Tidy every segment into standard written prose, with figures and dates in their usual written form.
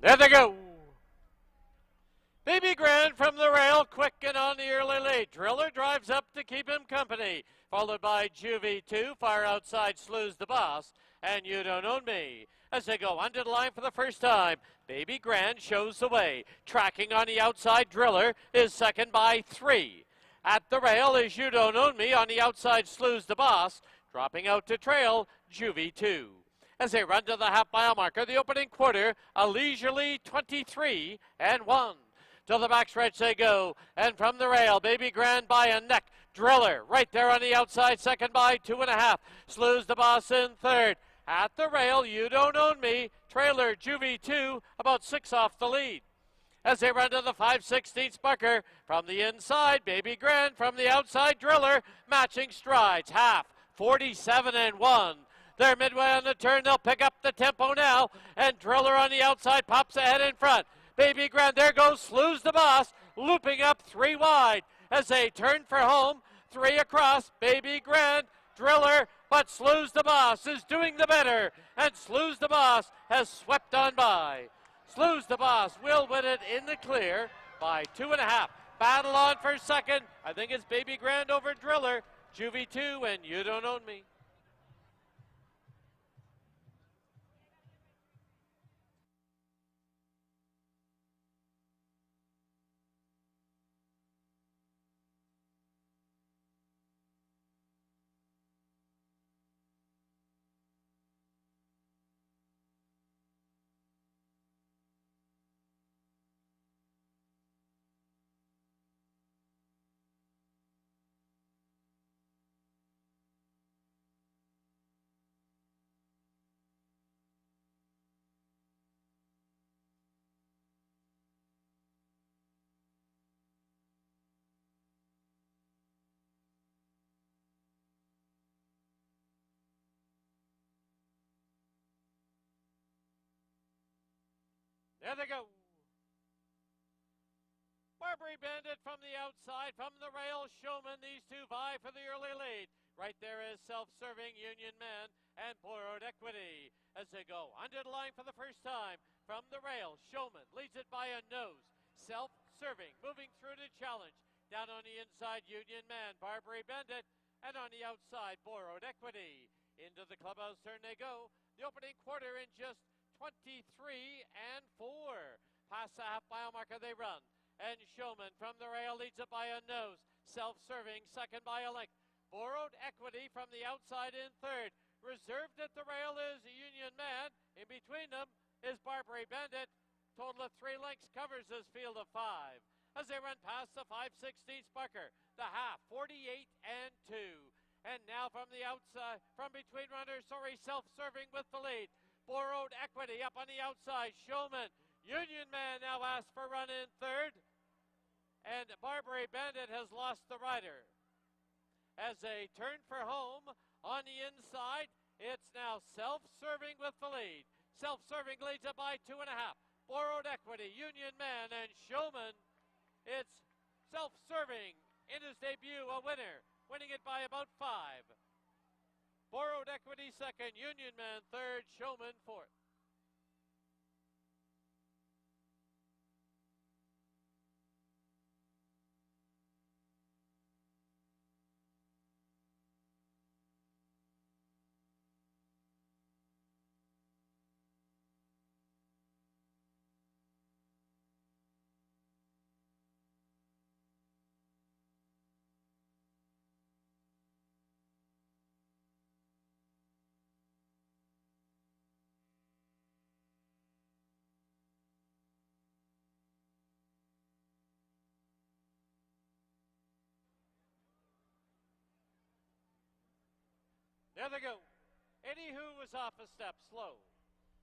There they go. Baby Grand from the rail, quick and on the early lead. Driller drives up to keep him company, followed by Juvie 2, far outside Slews the Boss, and You Don't Own Me. As they go under the line for the first time, Baby Grand shows the way. Tracking on the outside, Driller is second by 3. At the rail is You Don't Own Me, on the outside Slews the Boss, dropping out to trail Juvie 2. As they run to the half-mile marker, the opening quarter, a leisurely 23-1. To the backstretch they go, and from the rail, Baby Grand by a neck. Driller right there on the outside, second by 2.5. Slews the Boss in third. At the rail, You Don't Own Me. Trailer Juvie 2, about 6 off the lead. As they run to the 5/16 marker, from the inside, Baby Grand, from the outside, Driller, matching strides. Half, 47-1. They're midway on the turn. They'll pick up the tempo now, and Driller on the outside pops ahead in front. Baby Grand, there goes Slews the Boss, looping up 3 wide as they turn for home. 3 across, Baby Grand, Driller, but Slews the Boss is doing the better, and Slews the Boss has swept on by. Slews the Boss will win it in the clear by 2.5. Battle on for second. I think it's Baby Grand over Driller, Juvie 2, and You Don't Own Me. There they go. Barbary Bandit from the outside, from the rail, Showman. These two vie for the early lead. Right there is Self-Serving, Union Man, and Borrowed Equity. As they go under the line for the first time, from the rail, Showman leads it by a nose. Self-Serving, moving through the challenge. Down on the inside, Union Man, Barbary Bandit, and on the outside, Borrowed Equity. Into the clubhouse turn they go. The opening quarter in just 23-4. Past the half-mile marker they run. And Showman from the rail leads it by a nose. Self-Serving, second by a length. Borrowed Equity from the outside in third. Reserved at the rail is Union Man. In between them is Barbary Bandit. Total of 3 lengths covers this field of 5. As they run past the 5/16 marker, the half, 48-2. And now from the outside, from between runners, Self-Serving with the lead. Borrowed Equity up on the outside. Showman, Union Man now asks for run in third. And Barbary Bandit has lost the rider. As they turn for home on the inside, it's now Self-Serving with the lead. Self-Serving leads it by 2.5. Borrowed Equity, Union Man, and Showman. It's Self-Serving in his debut, a winner, winning it by about 5. Borrowed Equity second, Union Man third, Showman fourth. There they go. Eddie Who was off a step slow.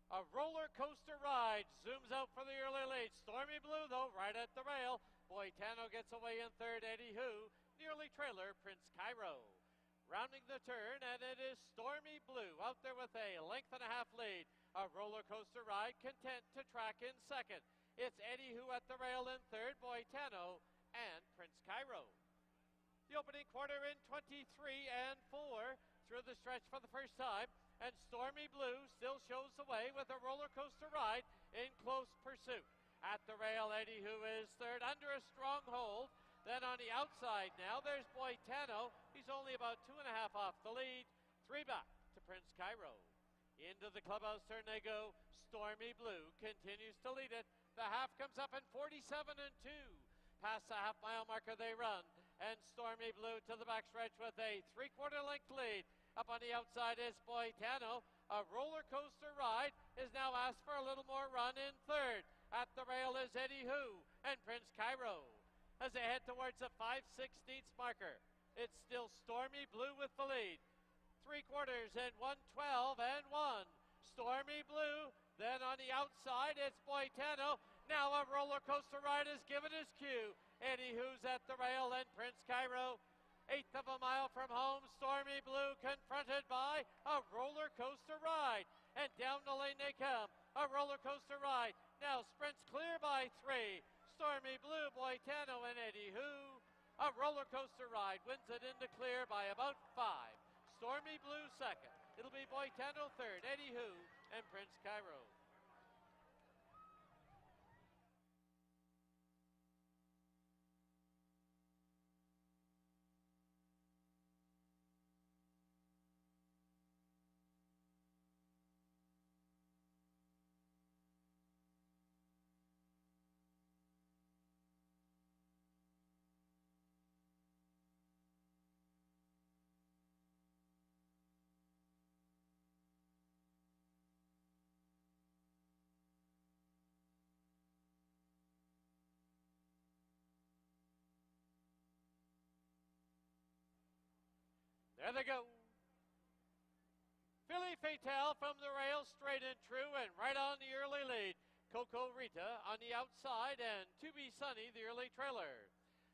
A roller coaster ride zooms out for the early lead. Stormy Blue, though, right at the rail. Boitano gets away in third. Eddie Who, nearly trailer Prince Cairo. Rounding the turn, and it is Stormy Blue out there with a 1.5 length lead. A roller coaster ride, content to track in second. It's Eddie Who at the rail in third. Boitano and Prince Cairo. The opening quarter in 23-4. Through the stretch for the first time, and Stormy Blue still shows the way with a roller coaster ride. in close pursuit. At the rail, Eddie Who is third under a strong hold. Then on the outside now, there's Boitano. He's only about 2.5 off the lead. 3 back to Prince Cairo. Into the clubhouse turn they go. Stormy Blue continues to lead it. The half comes up in 47 and 2. Past the half-mile marker they run. And Stormy Blue to the backstretch with a 3/4 length lead. Up on the outside is Boitano. A roller coaster ride is now asked for a little more run in third. At the rail is Eddie Who and Prince Cairo. As they head towards the 5/16 marker, it's still Stormy Blue with the lead. 3/4 and 1:12 and 1. Stormy Blue. Then on the outside, it's Boitano. Now a roller coaster ride is given his cue. Eddie Who's at the rail and Prince Cairo. 1/8 of a mile from home, Stormy Blue confronted by a roller coaster ride. And down the lane they come. A roller coaster ride. Now sprints clear by 3. Stormy Blue, Boitano, and Eddie Who. A roller coaster ride wins it into clear by about 5. Stormy Blue second. It'll be Boitano third, Eddie Who, and Prince Cairo. There they go. Philly Fatale from the rail, straight and true, and right on the early lead. Coco Rita on the outside, and To Be Sunny, the early trailer.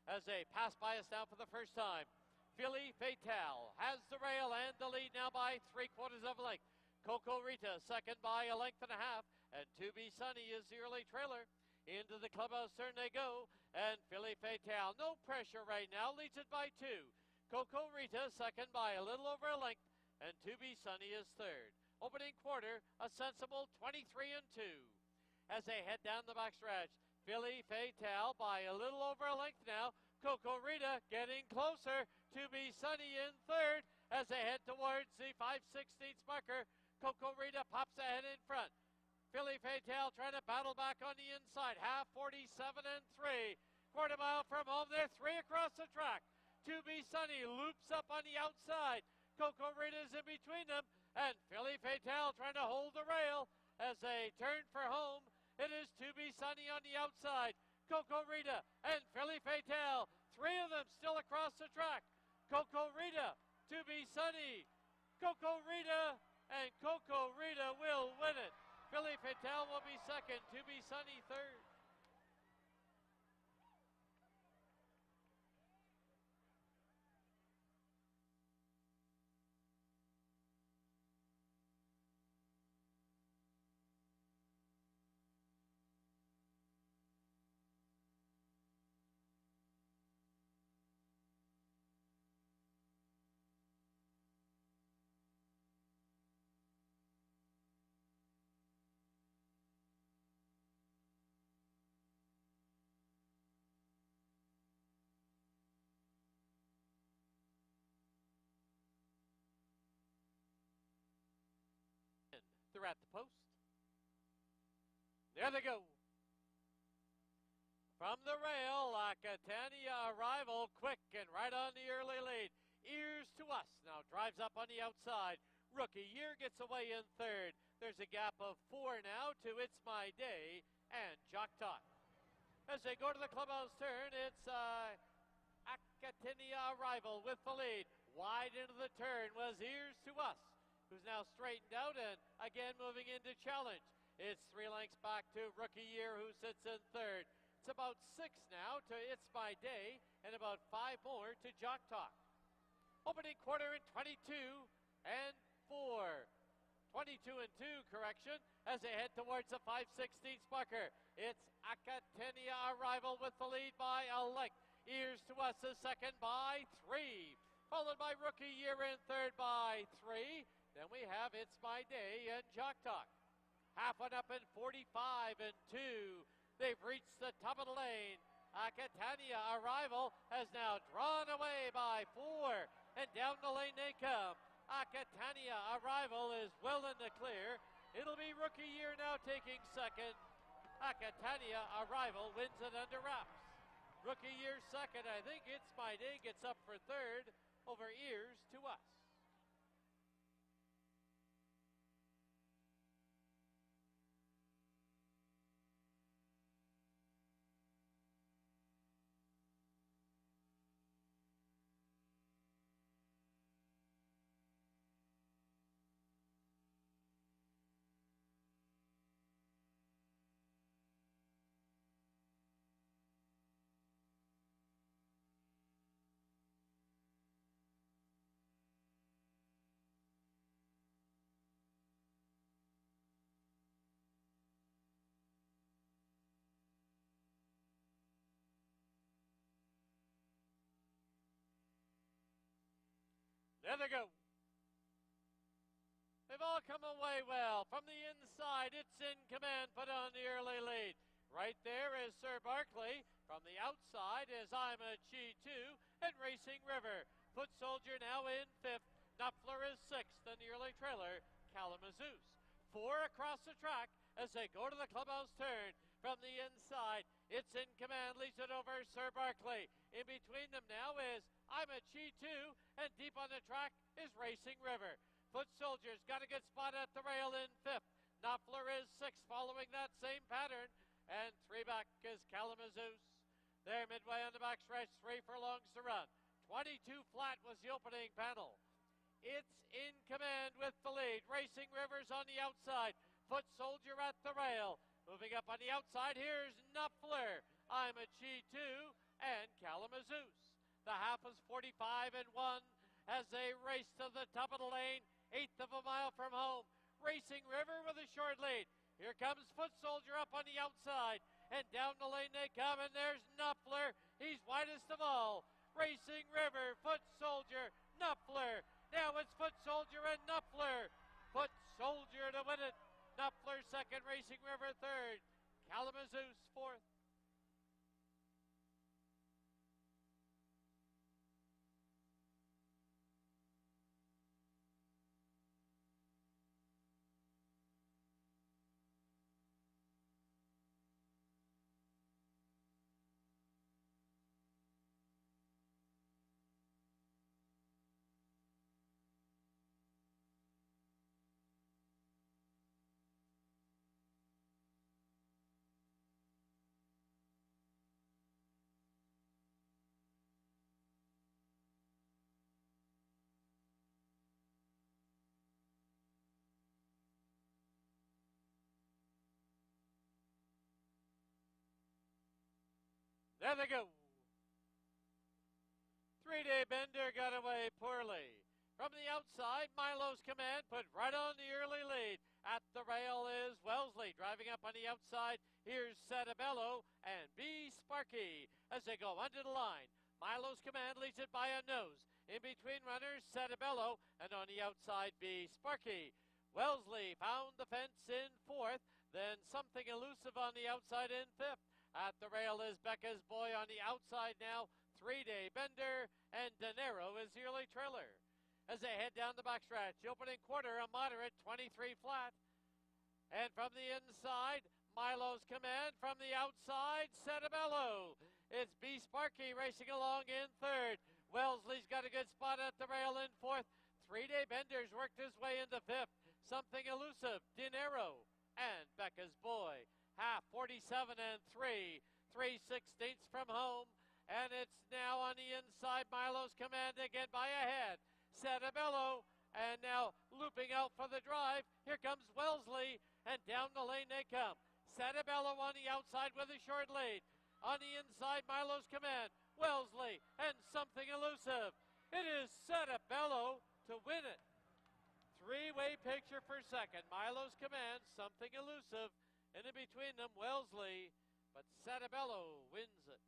As they pass by us now for the first time, Philly Fatale has the rail and the lead now by 3/4 of a length. Coco Rita second by 1.5 lengths, and To Be Sunny is the early trailer. Into the clubhouse turn they go, and Philly Fatale, no pressure right now, leads it by 2. Coco Rita second by a little over 1 length, and To Be Sunny is third. Opening quarter, a sensible 23 and 2. As they head down the backstretch, Philly Fatale by a little over 1 length now. Coco Rita getting closer. To Be Sunny in third. As they head towards the 5/16 marker, Coco Rita pops ahead in front. Philly Fatale trying to battle back on the inside. Half 47 and 3. 1/4 mile from home, they're 3 across the track. To Be Sunny loops up on the outside. Coco Rita's in between them, and Philly Fatale trying to hold the rail as they turn for home. It is To Be Sunny on the outside. Coco Rita and Philly Fatale, 3 of them still across the track. Coco Rita, To Be Sunny, Coco Rita, and Coco Rita will win it. Philly Fatale will be second, To Be Sunny third. They're at the post. There they go. From the rail, Catania Arrival, quick and right on the early lead. Ears to Us now drives up on the outside. Rookie Year gets away in third. There's a gap of 4 now to It's My Day and Jock Tot. As they go to the clubhouse turn, it's Catania Arrival with the lead. Wide into the turn was Ears to Us, who's now straightened out and again moving into challenge. It's 3 lengths back to Rookie Year, who sits in third. It's about 6 now to It's My Day and about 5 more to Jock Talk. Opening quarter in 22 and 4. 22 and 2, correction, as they head towards the 5/16 marker. It's Acatenia Arrival with the lead by a length. Ears to Us is second by 3. Followed by Rookie Year in third by 3. Then we have It's My Day and Jock Talk. Half one up in 45 and 2. They've reached the top of the lane. Catania Arrival has now drawn away by 4, and down the lane they come. Catania Arrival is well in the clear. It'll be Rookie Year now taking second. Catania Arrival wins it under wraps. Rookie Year second. I think It's My Day gets up for third over Ears to Us. There they go. They've all come away well. From the inside, It's In Command put on the early lead. Right there is Sir Barkley. From the outside is I'm a Chi 2 and Racing River. Foot Soldier now in fifth. Knopfler is sixth in the early trailer, Kalamazoo's. 4 across the track as they go to the clubhouse turn. From the inside, It's In Command leads it over Sir Barkley. In between them now is I'm a Chi 2, and deep on the track is Racing River. Foot Soldier's got a good spot at the rail in fifth. Knopfler is sixth, following that same pattern. And 3 back is Kalamazoo's. They're midway on the backstretch, 3 furlongs to run. 22 flat was the opening panel. It's In Command with the lead. Racing River's on the outside. Foot Soldier at the rail. Moving up on the outside, here's Knopfler. I'm a Chi 2 and Kalamazoo's. The half is 45 and 1 as they race to the top of the lane. 1/8 of a mile from home. Racing River with a short lead. Here comes Foot Soldier up on the outside. And down the lane they come, and there's Knopfler. He's widest of all. Racing River, Foot Soldier, Knopfler. Now it's Foot Soldier and Knopfler. Foot Soldier to win it. Knopfler second, Racing River third. Kalamazoo's fourth. There they go. 3-Day Bender got away poorly. From the outside, Milo's Command put right on the early lead. At the rail is Wellesley. Driving up on the outside, here's Santabello and B. Sparky as they go under the line. Milo's Command leads it by a nose. In between runners, Santabello, and on the outside, B. Sparky. Wellesley found the fence in fourth, then Something Elusive on the outside in fifth. At the rail is Becca's Boy on the outside now. 3-Day Bender, and Dinero is the early trailer. As they head down the backstretch, opening quarter, a moderate 23 flat. And from the inside, Milo's Command. From the outside, Santabello. It's B. Sparky racing along in third. Wellesley's got a good spot at the rail in fourth. 3-Day Bender's worked his way into fifth. Something Elusive, Dinero, and Becca's Boy. Half 47 and 3/16 from home, and it's now on the inside. Milo's Command again by a head. Santabello, and now looping out for the drive. Here comes Wellesley, and down the lane they come. Santabello on the outside with a short lead. On the inside, Milo's Command, Wellesley, and Something Elusive. It is Santabello to win it. 3-way picture for second. Milo's Command, Something Elusive. And in between them, Wellesley, but Santabello wins it.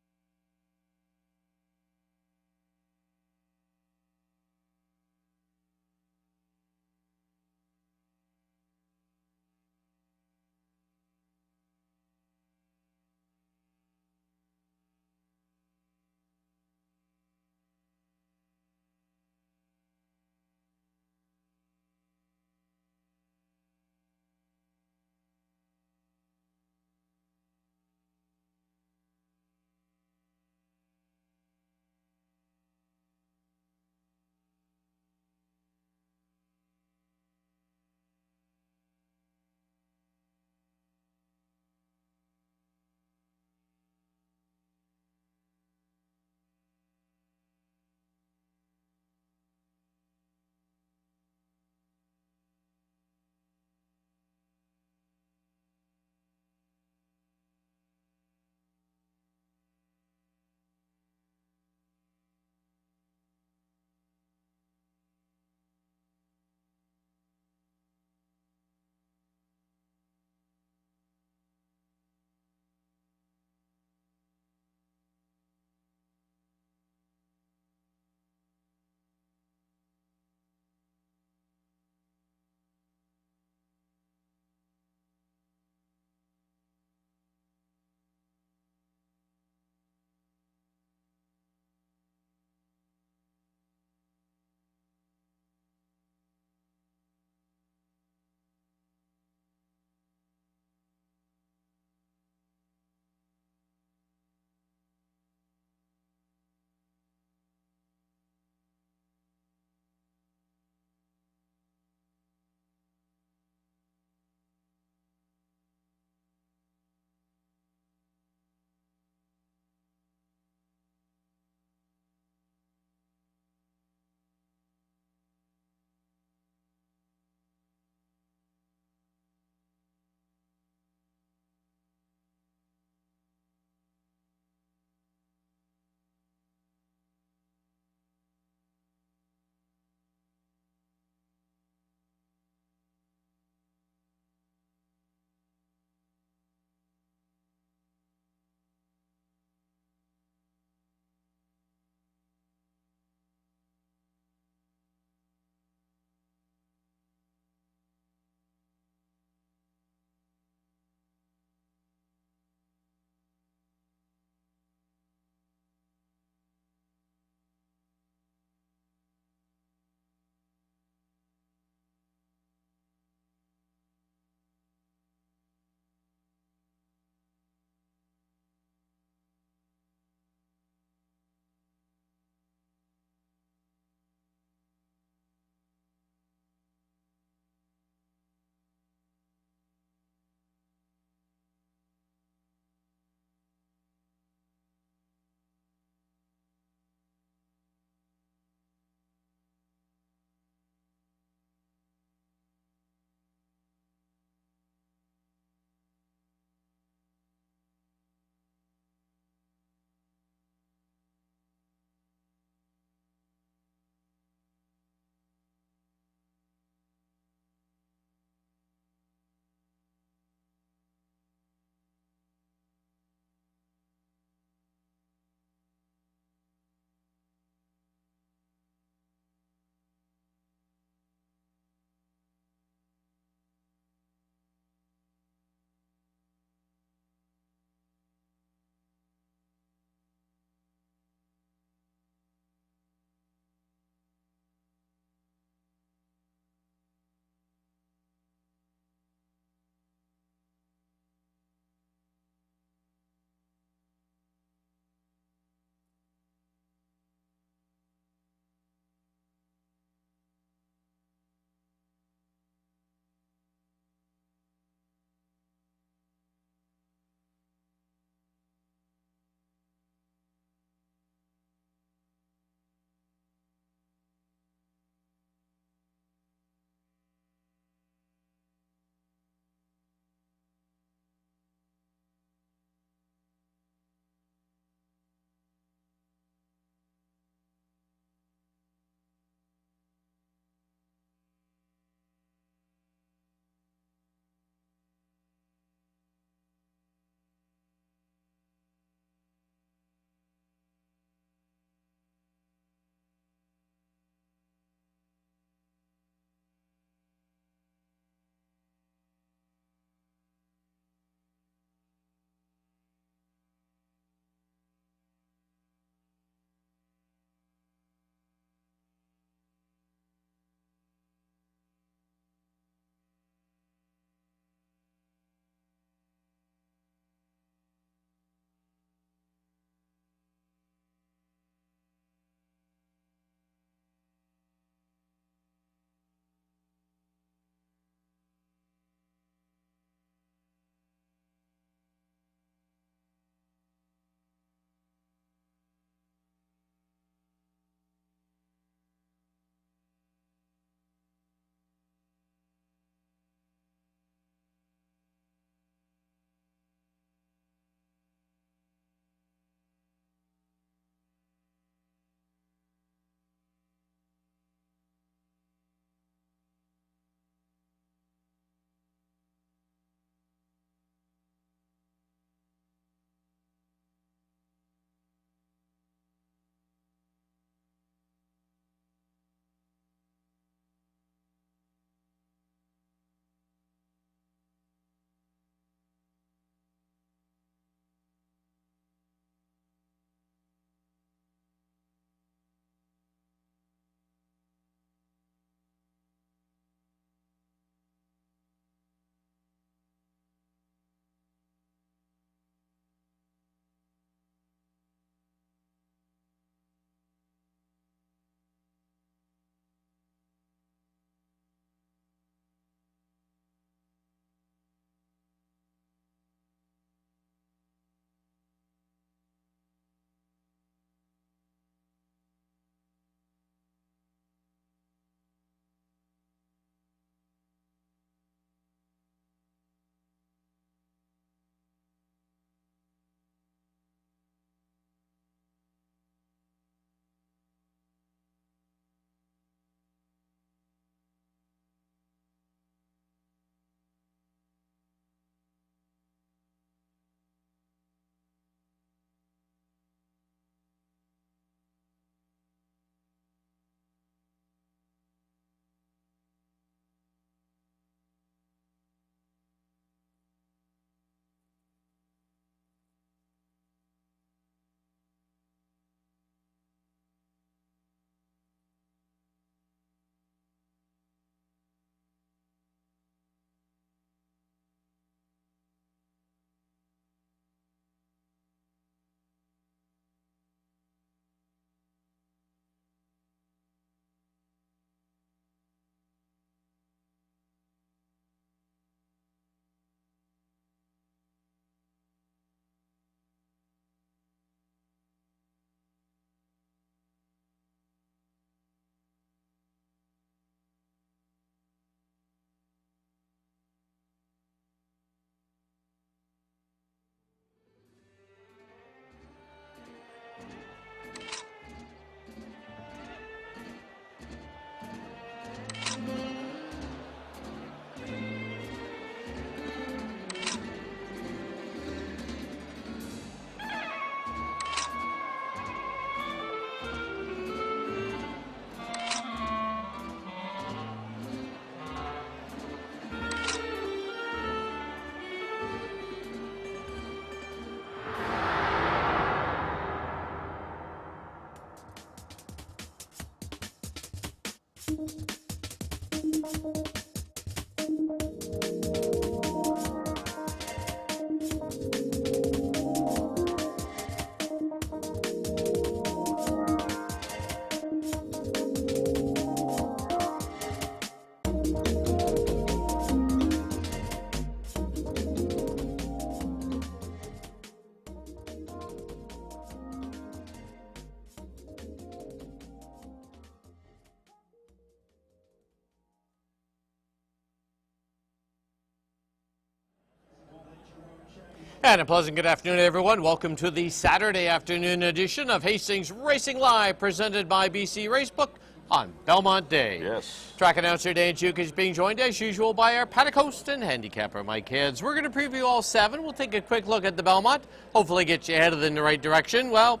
And a pleasant good afternoon, everyone. Welcome to the Saturday afternoon edition of Hastings Racing Live, presented by BC Racebook on Belmont Day. Yes. Track announcer Dan Chuk is being joined, as usual, by our paddock host and handicapper Mike Heads. We're going to preview all 7. We'll take a quick look at the Belmont, hopefully get you headed in the right direction. Well,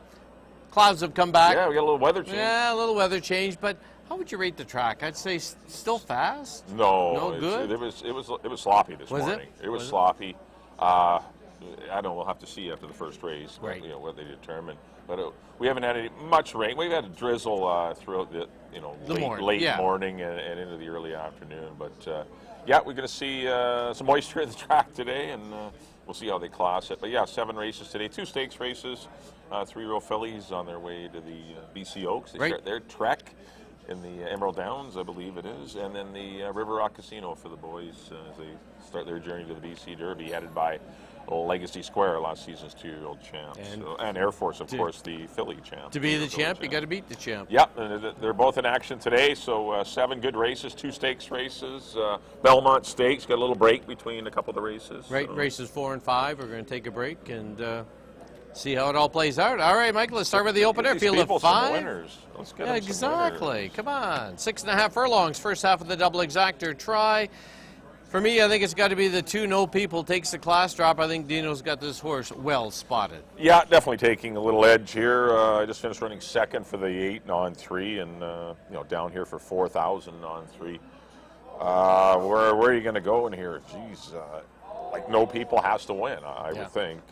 clouds have come back. Yeah, we got a little weather change. Yeah, a little weather change, but how would you rate the track? I'd say still fast. No, good. It was sloppy this morning. It was sloppy. I don't know. We'll have to see after the first race, right, what they determine. But we haven't had much rain. We've had a drizzle throughout the late morning and into the early afternoon. But yeah, we're going to see some moisture in the track today, and we'll see how they class it. But yeah, 7 races today, 2 stakes races, 3-year-old fillies on their way to the BC Oaks. They start their trek in the Emerald Downs, I believe it is, and then the River Rock Casino for the boys as they start their journey to the BC Derby, headed by Legacy Square, last season's 2-year-old champ, and Air Force, of course, the filly champ. To be the champ, you got to beat the champ. Yep, and they're both in action today. So 7 good races, 2 stakes races. Belmont Stakes got a little break between a couple of the races. Right, races 4 and 5. We're going to take a break and see how it all plays out. All right, Michael, let's start with the opener. Field of 5. Winners. Let's get exactly. Come on, 6.5 furlongs. First half of the double exactor try. For me, I think it's got to be the 2 No People takes the class drop. I think Dino's got this horse well spotted. Yeah, definitely taking a little edge here. I just finished running second for the 8 on 3, and down here for 4,000 on 3. Where are you going to go in here? Jeez, like No People has to win. I would think.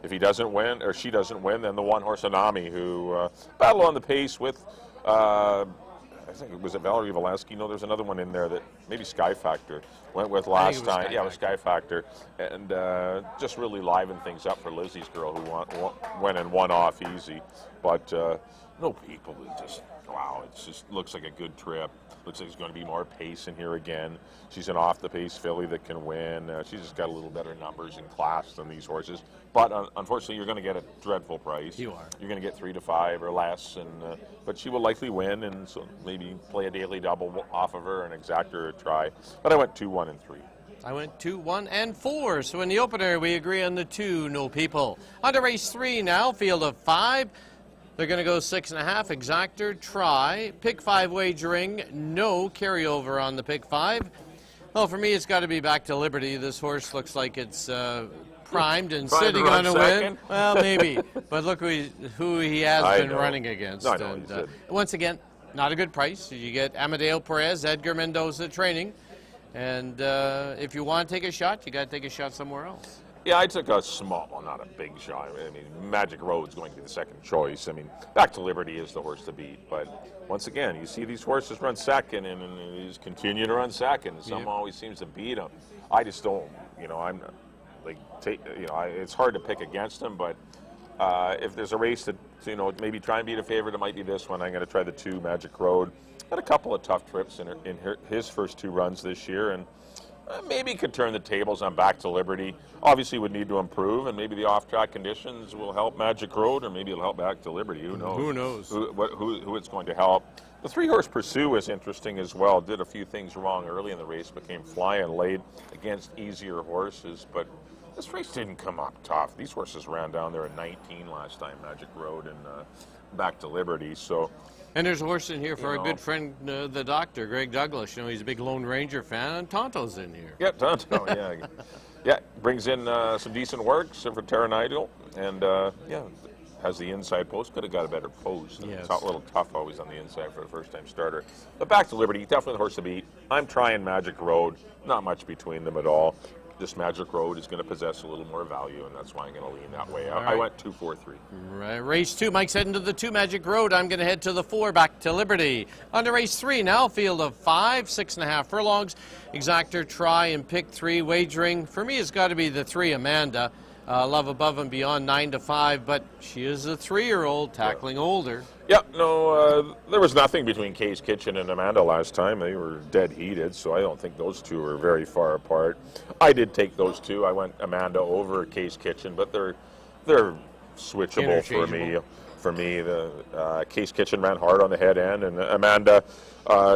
If he doesn't win or she doesn't win, then the 1 horse Anami, who battled on the pace with. I think it was Valerie Valesky. No, there's another one in there that maybe Sky Factor went with last time. Yeah, it was Sky Factor, and just really livened things up for Lizzie's girl, who went and won off easy. But No People is just wow. It just looks like a good trip. Looks like there's going to be more pace in here again. She's an off-the-pace filly that can win. She's just got a little better numbers in class than these horses. But unfortunately, you're going to get a dreadful price. You are. You're going to get 3 to 5 or less, and but she will likely win, and so maybe play a daily double off of her and exact her a try. But I went 2, 1, and 3. I went 2, 1, and 4. So in the opener, we agree on the 2 No People. On to race 3 now, field of 5. They're going to go 6.5, exactor, try, pick 5 wagering, no carryover on the pick 5. Well, for me, it's got to be Back to Liberty. This horse looks like it's primed and sitting on a win. Well, maybe. But look who he has been running against. I know, and, once again, not a good price. You get Amadeo Perez, Edgar Mendoza training. And if you want to take a shot, you got to take a shot somewhere else. Yeah, I took a small, well, not a big shot. I mean, Magic Road's going to be the second choice. I mean, Back to Liberty is the horse to beat. But once again, you see these horses run second, and he's continuing to run second. Some always seems to beat him. I just don't, I'm like, it's hard to pick against him. But if there's a race that, maybe try and beat a favorite, it might be this one. I'm going to try the 2 Magic Road. Had a couple of tough trips in his first 2 runs this year, and maybe could turn the tables on Back to Liberty. Obviously would need to improve, and maybe the off-track conditions will help Magic Road, or maybe it'll help Back to Liberty. Who knows? Who knows? Who it's going to help. The 3-horse Pursue is interesting as well. Did a few things wrong early in the race, became flying late against easier horses, but this race didn't come up tough. These horses ran down there at 19 last time, Magic Road and Back to Liberty. So. And there's a horse in here for a good friend, the doctor, Greg Douglas. He's a big Lone Ranger fan, and Tonto's in here. Yeah, Tonto, yeah. Yeah, brings in some decent work for Terranidal, and, has the inside post. Could have got a better post. Yes. It's a little tough always on the inside for a first-time starter. But Back to Liberty, definitely the horse to beat. I'm trying Magic Road. Not much between them at all. This Magic Road is going to possess a little more value, and that's why I'm going to lean that way. I went 2, 4, 3. Right, race 2. Mike's heading to the 2 Magic Road. I'm going to head to the 4 Back to Liberty. On to race 3 now, field of 5, 6.5 furlongs. Exactor, try, and pick 3 wagering. For me, it's got to be the 3 Amanda. Love Above and Beyond 9 to 5, but she is a 3-year-old tackling older. Yeah, no, there was nothing between Kay's Kitchen and Amanda last time. They were dead heated, so I don't think those 2 are very far apart. I did take those 2. I went Amanda over Kay's Kitchen, but they're switchable for me. For me, the Kay's Kitchen ran hard on the head end, and Amanda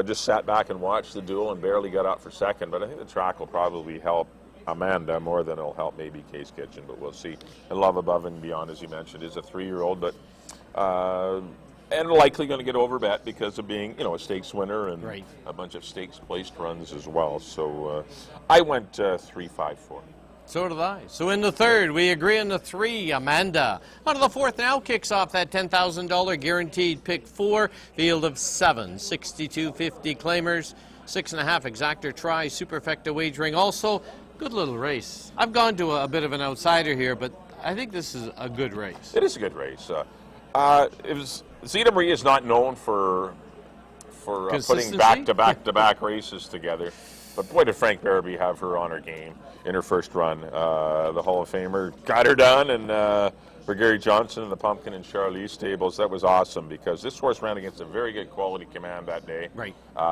just sat back and watched the duel and barely got out for second. But I think the track will probably help Amanda more than it'll help maybe Case Kitchen, but we'll see. And Love Above and Beyond, as you mentioned, is a 3-year-old, but and likely going to get overbet because of being, a stakes winner and a bunch of stakes placed runs as well. So I went 3-5-4. So did I. So in the third, we agree on the 3, Amanda. On to the fourth now, kicks off that $10,000 guaranteed pick 4, field of 7, 62.50 claimers, 6.5 exactor try, superfecta wagering. Also, good little race. I've gone to a bit of an outsider here, but I think this is a good race. It is a good race. Zeta Marie is not known for putting back-to-back races together. But boy, did Frank Barabee have her on her game in her first run. The Hall of Famer got her done, and for Gary Johnson and the Pumpkin and Charlie stables, that was awesome because this horse ran against a very good quality command that day,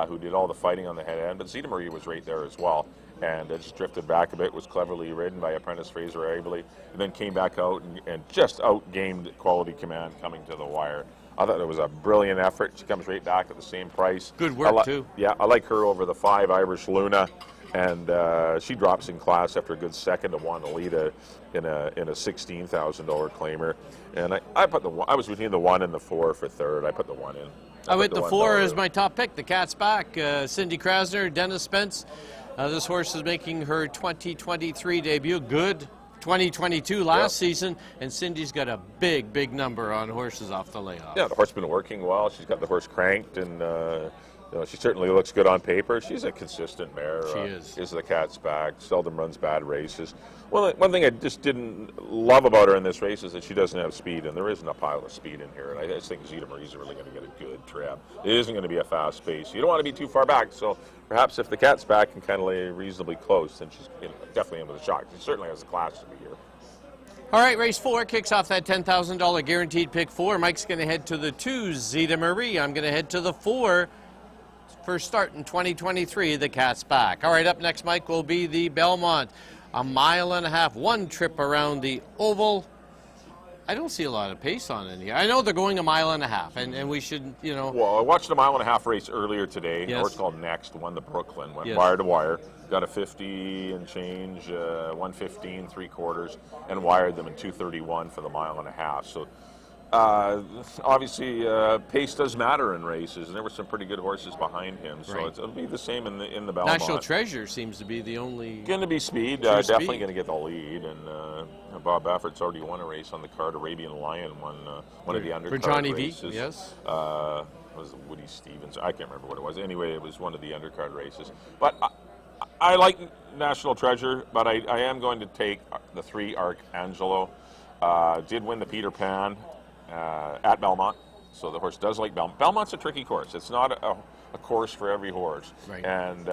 who did all the fighting on the head end. But Zeta Marie was right there as well, and it just drifted back a bit, was cleverly ridden by apprentice Fraser Abley, and then came back out and just outgamed quality command coming to the wire. I thought it was a brilliant effort. She comes right back at the same price. Good work, too. Yeah, I like her over the 5, Irish Luna. And she drops in class after a good second to Juan Alita in a $16,000 claimer. And I was between the 1 and the 4 for third. I put the 1 in. I went the 4 as my top pick. The Cat's back. Cindy Krasner, Dennis Spence. This horse is making her 2023 debut. Good 2022 last season, and Cindy's got a big number on horses off the layoff. Yeah, the horse has been working well. She's got the horse cranked, and she certainly looks good on paper. She's a consistent mare. She is. Is the Cat's back. Seldom runs bad races. Well, one thing I just didn't love about her in this race is that she doesn't have speed, and there isn't a pile of speed in here. And I just think Zeta Marie's really going to get a good trap. It isn't going to be a fast pace. You don't want to be too far back, so perhaps if the Cat's back and kind of lay reasonably close, then she's definitely in with a shot. She certainly has the class to be here. All right, race 4 kicks off that $10,000 guaranteed pick 4. Mike's going to head to the 2, Zeta Marie. I'm going to head to the 4. First start in 2023, the Cat's back. All right, up next, Mike, will be the Belmont. 1.5 miles, 1 trip around the oval. I don't see a lot of pace on it here. I know they're going 1.5 miles, and we should, Well, I watched a 1.5 mile race earlier today. Yes. A horse called Next won the Brooklyn, went Yes. wire to wire, got a 50 and change, 115 3/4, and wired them in 2:31 for the 1.5 miles. So obviously, pace does matter in races, and there were some pretty good horses behind him. So it'll be the same in the Belmont. National Treasure seems to be the only. Going to be speed, definitely going to get the lead, and Bob Baffert's already won a race on the card. Arabian Lion won one of the undercard for Johnny races. V. Yes. Was it Woody Stevens? I can't remember what it was. Anyway, it was one of the undercard races. But I like National Treasure, but I am going to take the 3, Arcangelo. Did win the Peter Pan at Belmont, so the horse does like Belmont. Belmont's a tricky course. It's not a course for every horse. Right. And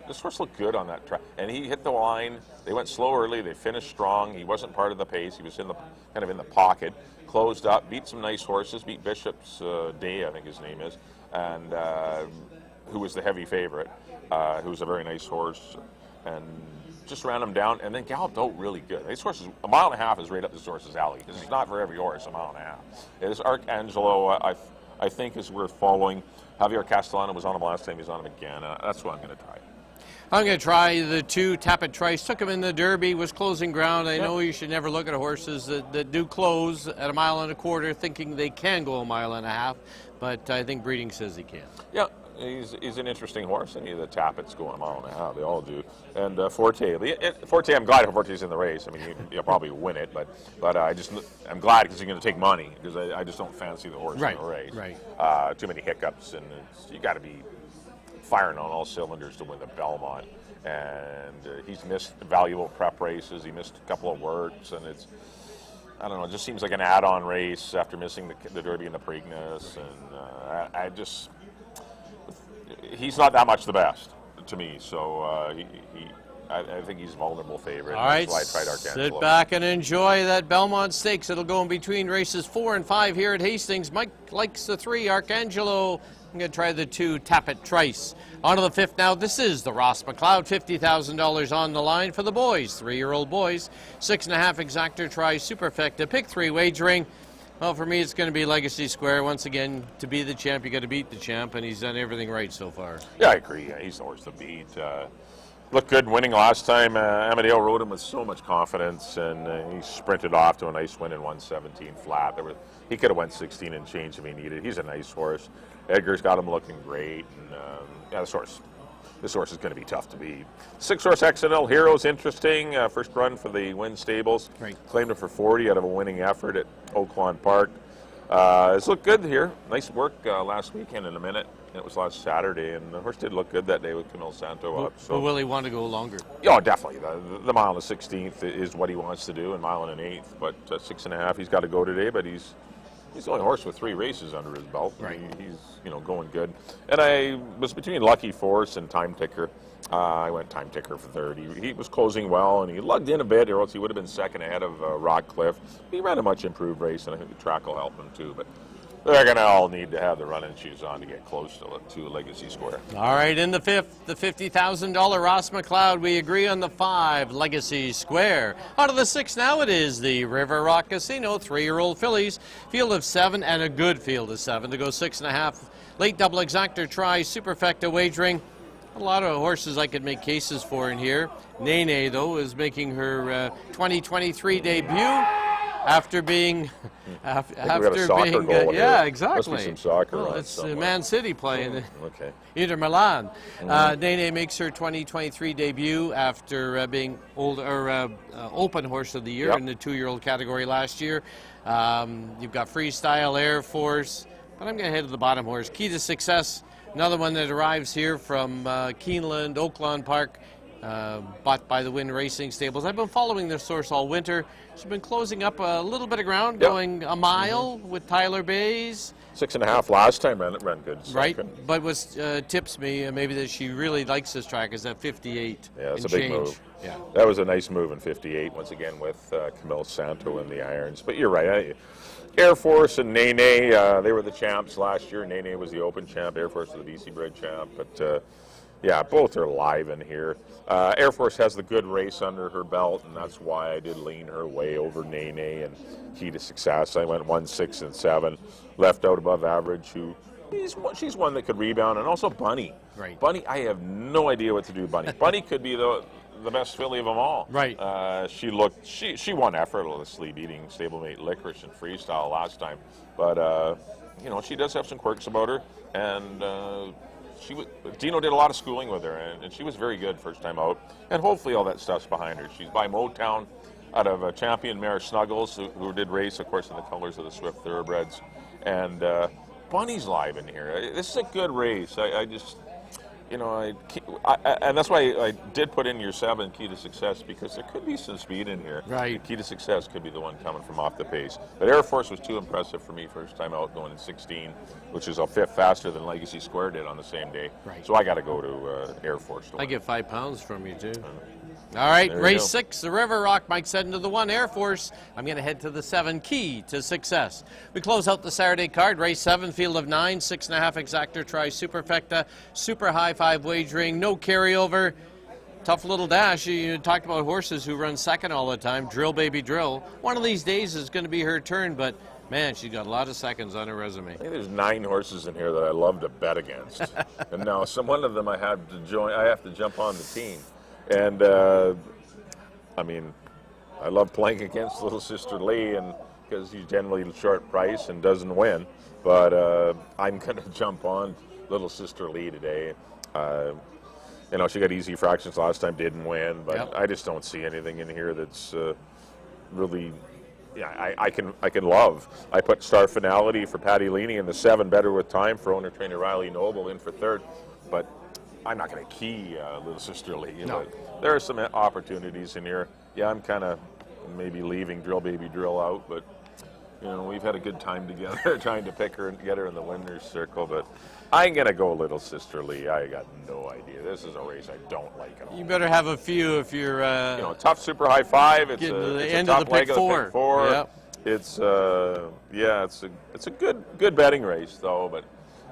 this horse looked good on that track. And he hit the line. They went slow early. They finished strong. He wasn't part of the pace. He was kind of in the pocket. Closed up, beat some nice horses, beat Bishop's Day, I think his name is, and who was the heavy favorite, who was a very nice horse, and just ran him down, and then galloped out really good. This horse is 1.5 miles is right up this horse's alley, because it's not for every horse, 1.5 miles. This Arcangelo, I think, is worth following. Javier Castellano was on him last time. He's on him again. That's what I'm going to try. I'm going to try the 2, Tappet Trice. Took him in the Derby, was closing ground. I know you should never look at horses that do close at 1.25 miles thinking they can go 1.5 miles, but I think breeding says he can. Yeah. He's an interesting horse. Any of the Tappets go 1.5 miles. They all do. And Forte. Forte, I'm glad Forte's in the race. I mean, he'll probably win it, but I'm glad because he's going to take money, because I just don't fancy the horse in the race. Right. Too many hiccups, and you got to be firing on all cylinders to win the Belmont. And he's missed valuable prep races. He missed a couple of works, and I don't know, it just seems like an add-on race after missing the Derby and the Preakness. And he's not that much the best to me, so I think he's a vulnerable favorite. All right, that's why I tried Arcangelo. Sit back and enjoy that Belmont Stakes. It'll go in between races 4 and 5 here at Hastings. Mike likes the 3, Arcangelo. I'm going to try the 2, Tappet Trice. On to the 5th now. This is the Ross McLeod. $50,000 on the line for the boys, 3-year-old boys. 6.5 exactor try, superfecta. Pick 3 wagering. Well, for me, it's going to be Legacy Square. Once again, to be the champ, you got to beat the champ, and he's done everything right so far. Yeah, I agree. He's the horse to beat. Looked good winning last time. Amadeo rode him with so much confidence, and he sprinted off to a nice win in 117 flat. He could have went 16 and change if he needed. He's a nice horse. Edgar's got him looking great, and yeah, this horse is going to be tough to beat. 6-horse XNL Hero's interesting. First run for the Wynn Stables. Right. Claimed it for 40 out of a winning effort at Oaklawn Park. It's looked good here. Nice work last weekend in a minute. It was last Saturday, and the horse did look good that day with Camille Santo up. So, but will he want to go longer? Yeah, definitely. The mile and a 16th is what he wants to do, and mile and an 8th. But 6.5, he's got to go today. But he's the only horse with 3 races under his belt. Right. He's going good. And I was between Lucky Force and Time Ticker. I went Time Ticker for third. He was closing well, and he lugged in a bit, or else he would have been second ahead of Rockcliffe. He ran a much improved race, and I think the track will help him too. But they're going to all need to have the running shoes on to get close to Legacy Square. All right, in the 5th, the $50,000 Ross McLeod. We agree on the 5, Legacy Square. Out of the 6 now, it is the River Rock Casino, 3-year-old fillies. Field of 7 and a good field of 7 to go 6.5. Late double exactor try, superfecta wagering. A lot of horses I could make cases for in here. Nene, though, is making her 2023 debut. After being, yeah, exactly. Must be some soccer on it's somewhere. Man City playing. Okay. Inter Milan. Nene makes her 2023 debut after being Open Horse of the Year in the 2-year-old category last year. You've got Freestyle, Air Force, but I'm going to head to the bottom horse. Key to Success, another one that arrives here from Keeneland, Oaklawn Park. Bought by the Wynn Racing Stables. I've been following this horse all winter. She's been closing up a little bit of ground, going a mile with Tyler Bays. 6.5 last time ran good. Right, but what tips me maybe that she really likes this track is that 58. Yeah, it's a big move. Yeah, that was a nice move in 58. Once again with Camille Santo in the irons. But you're right. Air Force and Nene, they were the champs last year. Nene was the Open champ. Air Force was the BC Bred champ. But yeah, both are live in here. Air Force has the good race under her belt, and that's why I did lean her way over Nene and Key to Success. I went 1, 6, and 7, left out above average. She's one that could rebound, and also Bunny. Right. Bunny, I have no idea what to do. Bunny could be the best filly of them all. Right. She won effortlessly, beating stablemate Licorice and Freestyle last time, but she does have some quirks about her, and. Dino did a lot of schooling with her, and she was very good first time out. And hopefully all that stuff's behind her. She's by Motown out of champion mare Snuggles, who did race, of course, in the colors of the Swift Thoroughbreds. And Bunny's live in here. This is a good race. I just, and that's why I did put in your 7, Key to Success, because there could be some speed in here. Right. Key to Success could be the one coming from off the pace. But Air Force was too impressive for me first time out, going in 16, which is a 5th faster than Legacy Square did on the same day. Right. So I got to go to Air Force. I get £5 from you too. All right, race 6, the River Rock. Mike said into the 1, Air Force. I'm going to head to the 7, Key to Success. We close out the Saturday card. Race 7, field of 9, 6.5 exactor try, superfecta, super high 5 wagering, no carryover. Tough little dash. You talked about horses who run second all the time. Drill, baby, drill. One of these days is going to be her turn, but man, she's got a lot of seconds on her resume. I think there's 9 horses in here that I love to bet against, and now one of them I have to join. I have to jump on the team. And, I mean, I love playing against Little Sister Lee, and because he's generally short price and doesn't win. But I'm going to jump on Little Sister Lee today. She got easy fractions last time, didn't win. But I just don't see anything in here that's really, I can love. I put Star Finality for Patty Leaney and the 7 Better With Time for owner trainer Riley Noble in for 3rd. But I'm not going to key Little Sister Lee. No. But there are some opportunities in here. Yeah, I'm kind of maybe leaving Drill Baby Drill out, but we've had a good time together trying to pick her and get her in the winner's circle. But I'm going to go Little Sister Lee. I got no idea. This is a race I don't like at all. You better have a few if you're tough super high 5. It's the a end top of the leg pick of the pick 4. Yep. It's it's a good betting race though, but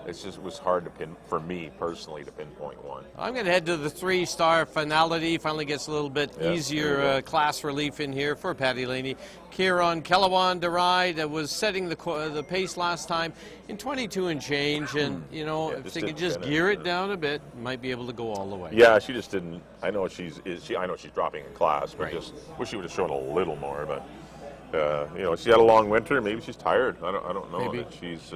it was hard to for me personally to pinpoint one. I'm going to head to the 3-star Finality. Finally gets a little bit easier class relief in here for Patty Laney. Kieran Kellewan to ride. Was setting the pace last time in 22 and change, and if they could just gear it down a bit, might be able to go all the way. Yeah, she just didn't. I know she's dropping in class, but just wish she would have shown a little more. But she had a long winter. Maybe she's tired. I don't know. Maybe. She's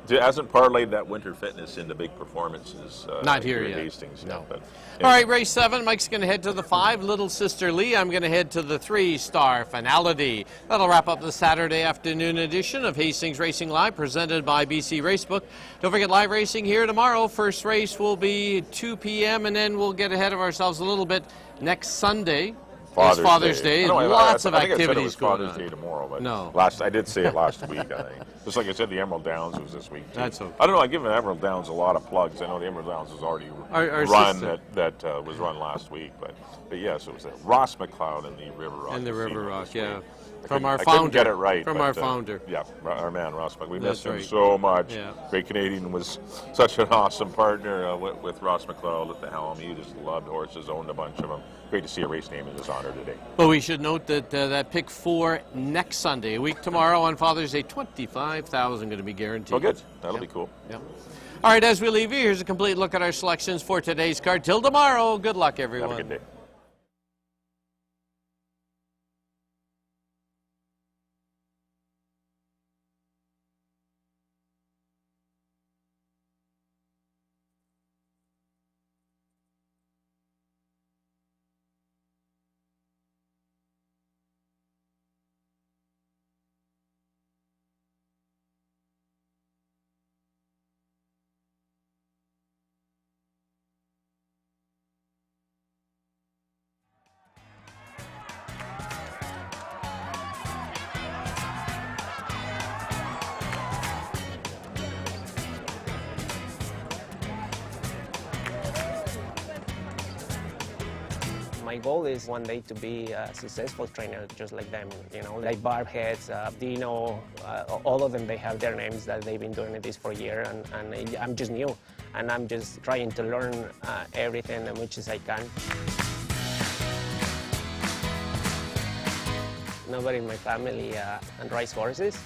hasn't parlayed that winter fitness into big performances. Not here at yet. Hastings. No. But, all right, race 7. Mike's going to head to the 5. Little Sister Lee. I'm going to head to the 3-star Finality. That'll wrap up the Saturday afternoon edition of Hastings Racing Live, presented by BC Racebook. Don't forget live racing here tomorrow. First race will be 2 p.m. and then we'll get ahead of ourselves a little bit next Sunday. Father's Day. Lots of activities going on. Father's Day tomorrow, but no. I did say it last week. I think. Just like I said, the Emerald Downs was this week too. That's okay. I don't know. I give the Emerald Downs a lot of plugs. I know the Emerald Downs was already run that was run last week, but yes, it was Ross McLeod and the River Rock. And the River Rock, yeah. From our founder. I couldn't get it right. From our founder. Yeah, our man Ross McLeod. We That's missed him right. so much. Yeah. Great Canadian was such an awesome partner with Ross McLeod at the helm. He just loved horses, owned a bunch of them. Great to see a race name in his honor today. Well, we should note that that pick 4 next Sunday, a week tomorrow on Father's Day, $25,000 going to be guaranteed. Oh, good. That'll be cool. Yep. All right, as we leave you, here's a complete look at our selections for today's card. Till tomorrow, good luck, everyone. Have a good day. My goal is one day to be a successful trainer just like them, like Barbheads, Dino, all of them, they have their names that they've been doing this for a year, and I'm just new, and I'm just trying to learn everything as much as I can. Nobody in my family rides horses.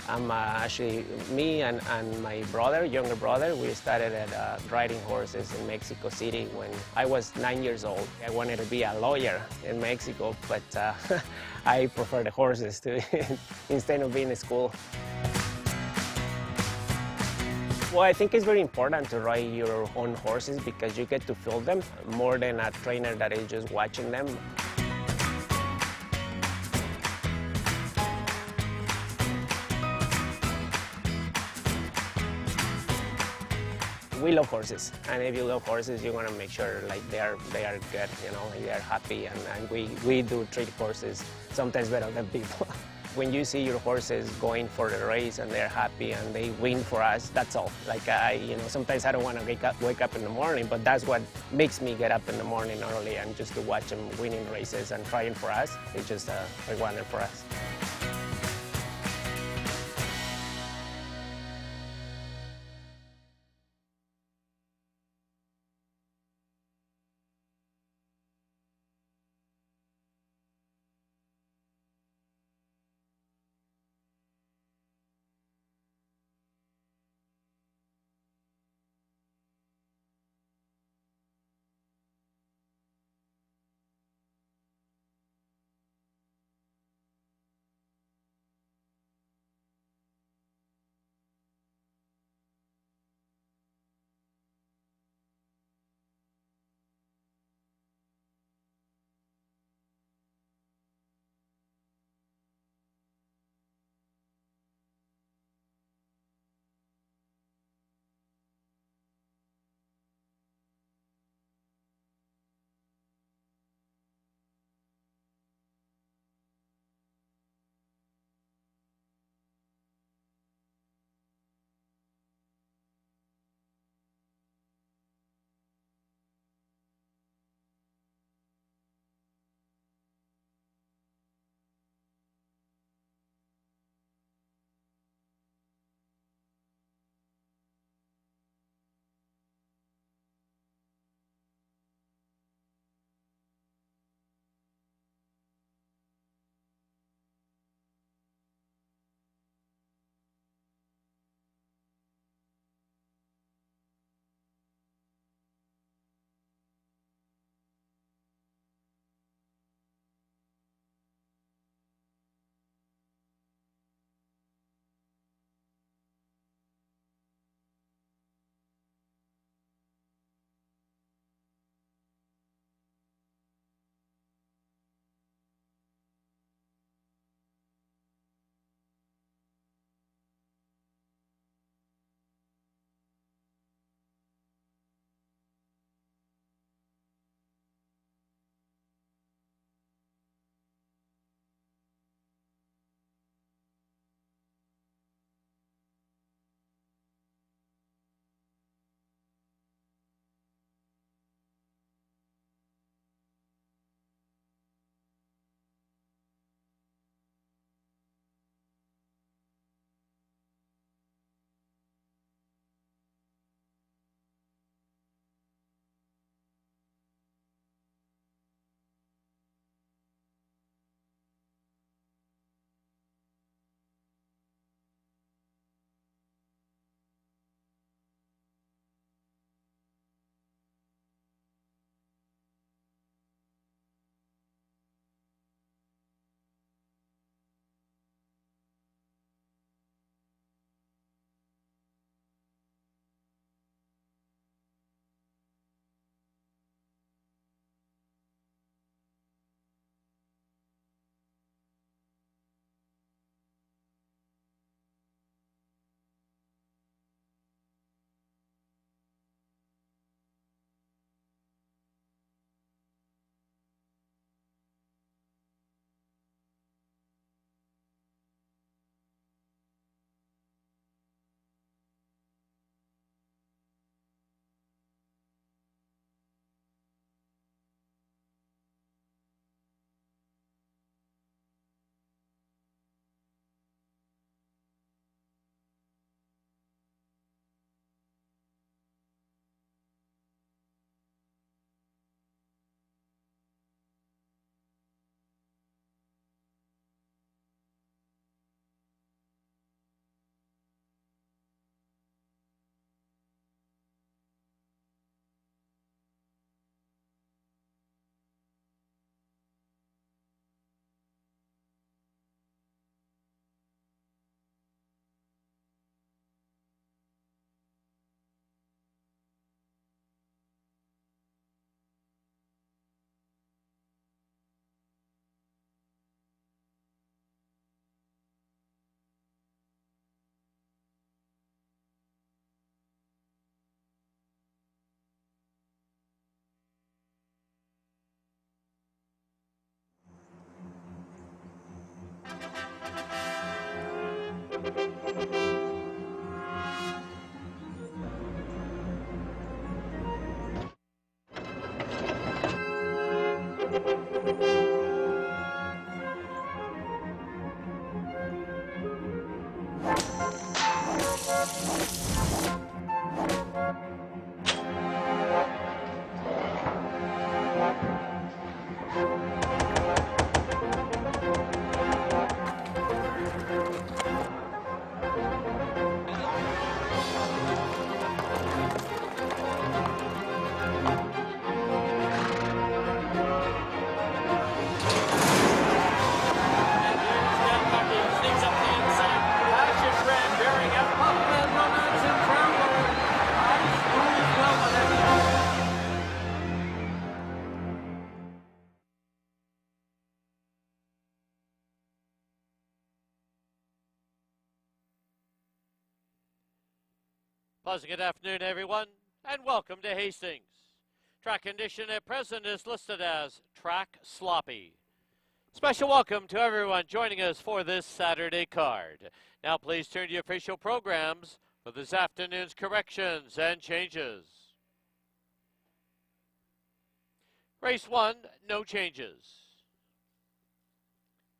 Actually, me and my brother, younger brother, we started riding horses in Mexico City when I was 9 years old. I wanted to be a lawyer in Mexico, but I prefer the horses instead of being in school. Well, I think it's very important to ride your own horses because you get to feel them more than a trainer that is just watching them. We love horses, and if you love horses, you want to make sure they are good, they are happy, and we do treat horses sometimes better than people. When you see your horses going for the race and they're happy and they win for us, that's all. Sometimes I don't want to wake up in the morning, but that's what makes me get up in the morning early, and just to watch them winning races and trying for us. It's just a wonder for us. Pleasant good afternoon, everyone, and welcome to Hastings. Track condition at present is listed as track sloppy. Special welcome to everyone joining us for this Saturday card. Now please turn to your official programs for this afternoon's corrections and changes. Race 1, no changes.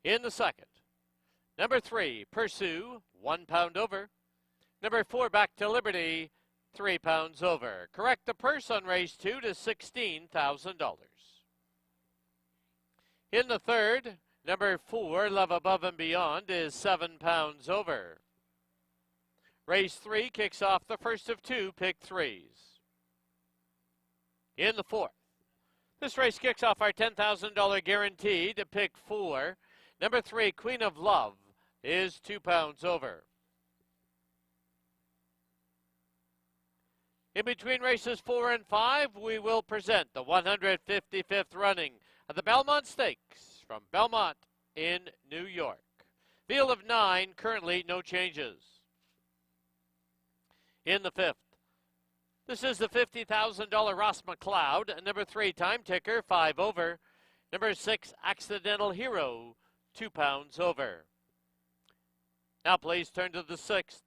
In the second, number 3, Pursue, 1 pound over. Number 4, Back to Liberty, 3 pounds over. Correct the purse on race 2 to $16,000. In the third, number 4, Love Above and Beyond, is 7 pounds over. Race 3 kicks off the first of 2 pick 3s. In the fourth, this race kicks off our $10,000 guarantee to pick 4. Number 3, Queen of Love, is 2 pounds over. In between races 4 and 5, we will present the 155th running of the Belmont Stakes from Belmont in New York. Field of 9, currently no changes. In the fifth, this is the $50,000 Ross McLeod. Number 3, Time Ticker, 5 over. Number 6, Accidental Hero, 2 pounds over. Now please turn to the sixth.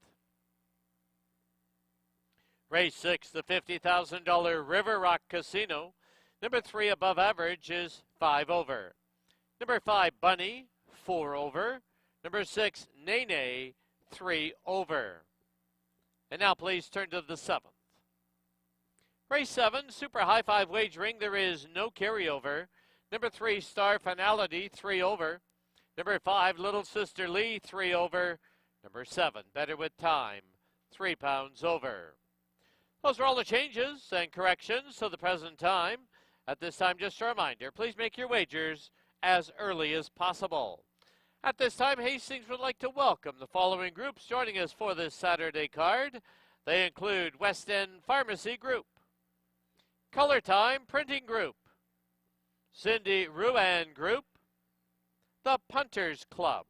Race 6, the $50,000 River Rock Casino. Number 3, Above Average, is 5 over. Number 5, Bunny, 4 over. Number 6, Nene, 3 over. And now please turn to the seventh. Race 7, Super High 5 Wagering. There is no carryover. Number 3, Star Finality, 3 over. Number 5, Little Sister Lee, 3 over. Number 7, Better With Time, 3 pounds over. Those are all the changes and corrections to the present time. At this time, just a reminder, please make your wagers as early as possible. At this time, Hastings would like to welcome the following groups joining us for this Saturday card. They include West End Pharmacy Group, Color Time Printing Group, Cindy Ruan Group, the Punters Club.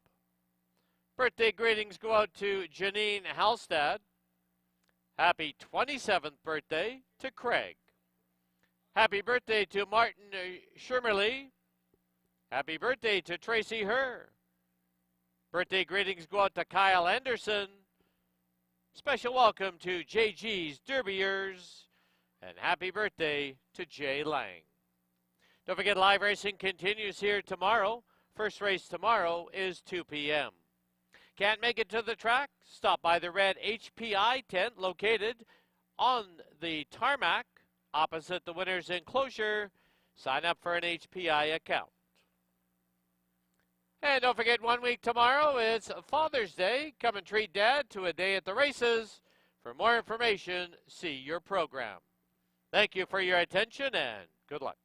Birthday greetings go out to Janine Halstad. Happy 27th birthday to Craig. Happy birthday to Martin Shermerly. Happy birthday to Tracy Herr. Birthday greetings go out to Kyle Anderson. Special welcome to JG's Derbyers. And happy birthday to Jay Lang. Don't forget, live racing continues here tomorrow. First race tomorrow is 2 p.m. Can't make it to the track? Stop by the red HPI tent located on the tarmac opposite the winner's enclosure. Sign up for an HPI account. And don't forget, 1 week tomorrow is Father's Day. Come and treat Dad to a day at the races. For more information, see your program. Thank you for your attention and good luck.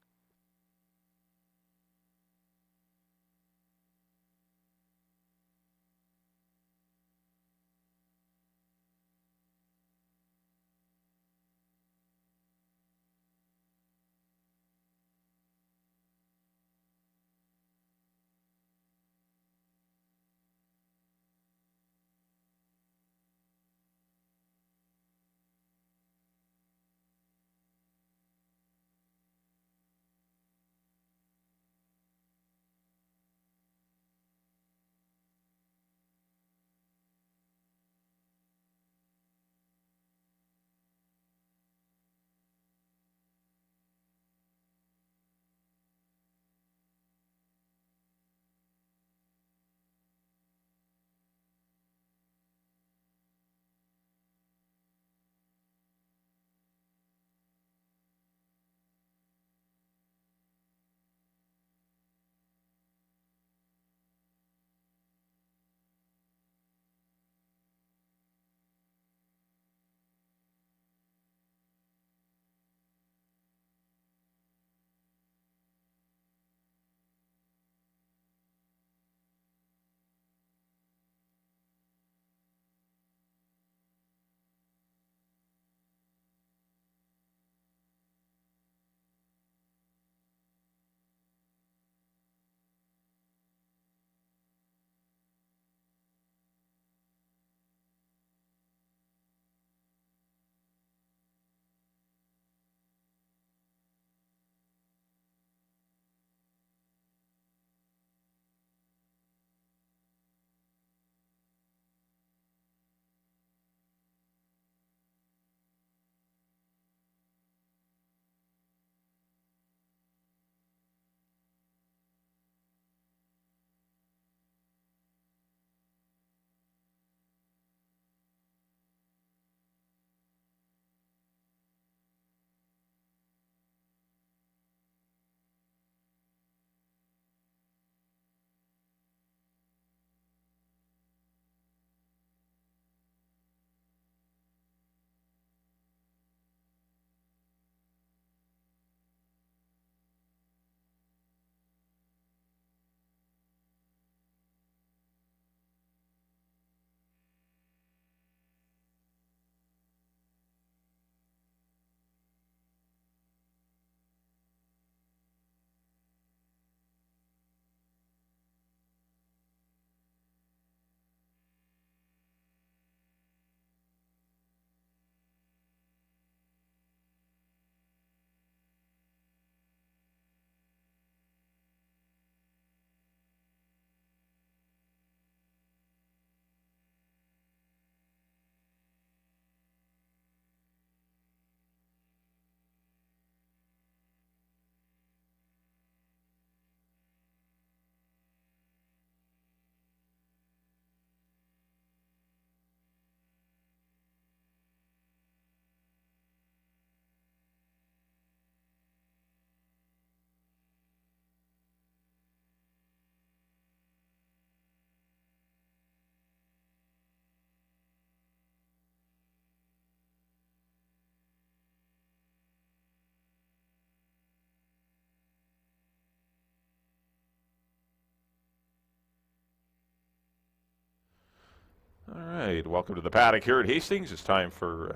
right, welcome to the paddock here at Hastings. It's time for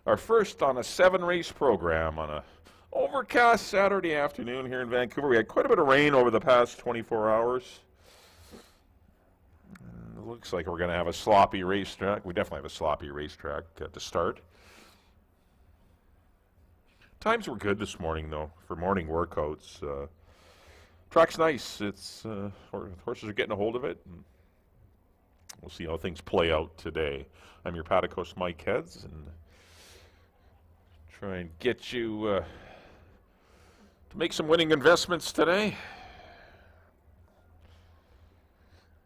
our first on a 7-race program on a overcast Saturday afternoon here in Vancouver. We had quite a bit of rain over the past 24 hours. It looks like we're going to have a sloppy racetrack. We definitely have a sloppy racetrack to start. Times were good this morning, though, for morning workouts. Track's nice. It's horses are getting a hold of it. And we'll see how things play out today. I'm your paddock host, Mike Heads, and try and get you to make some winning investments today.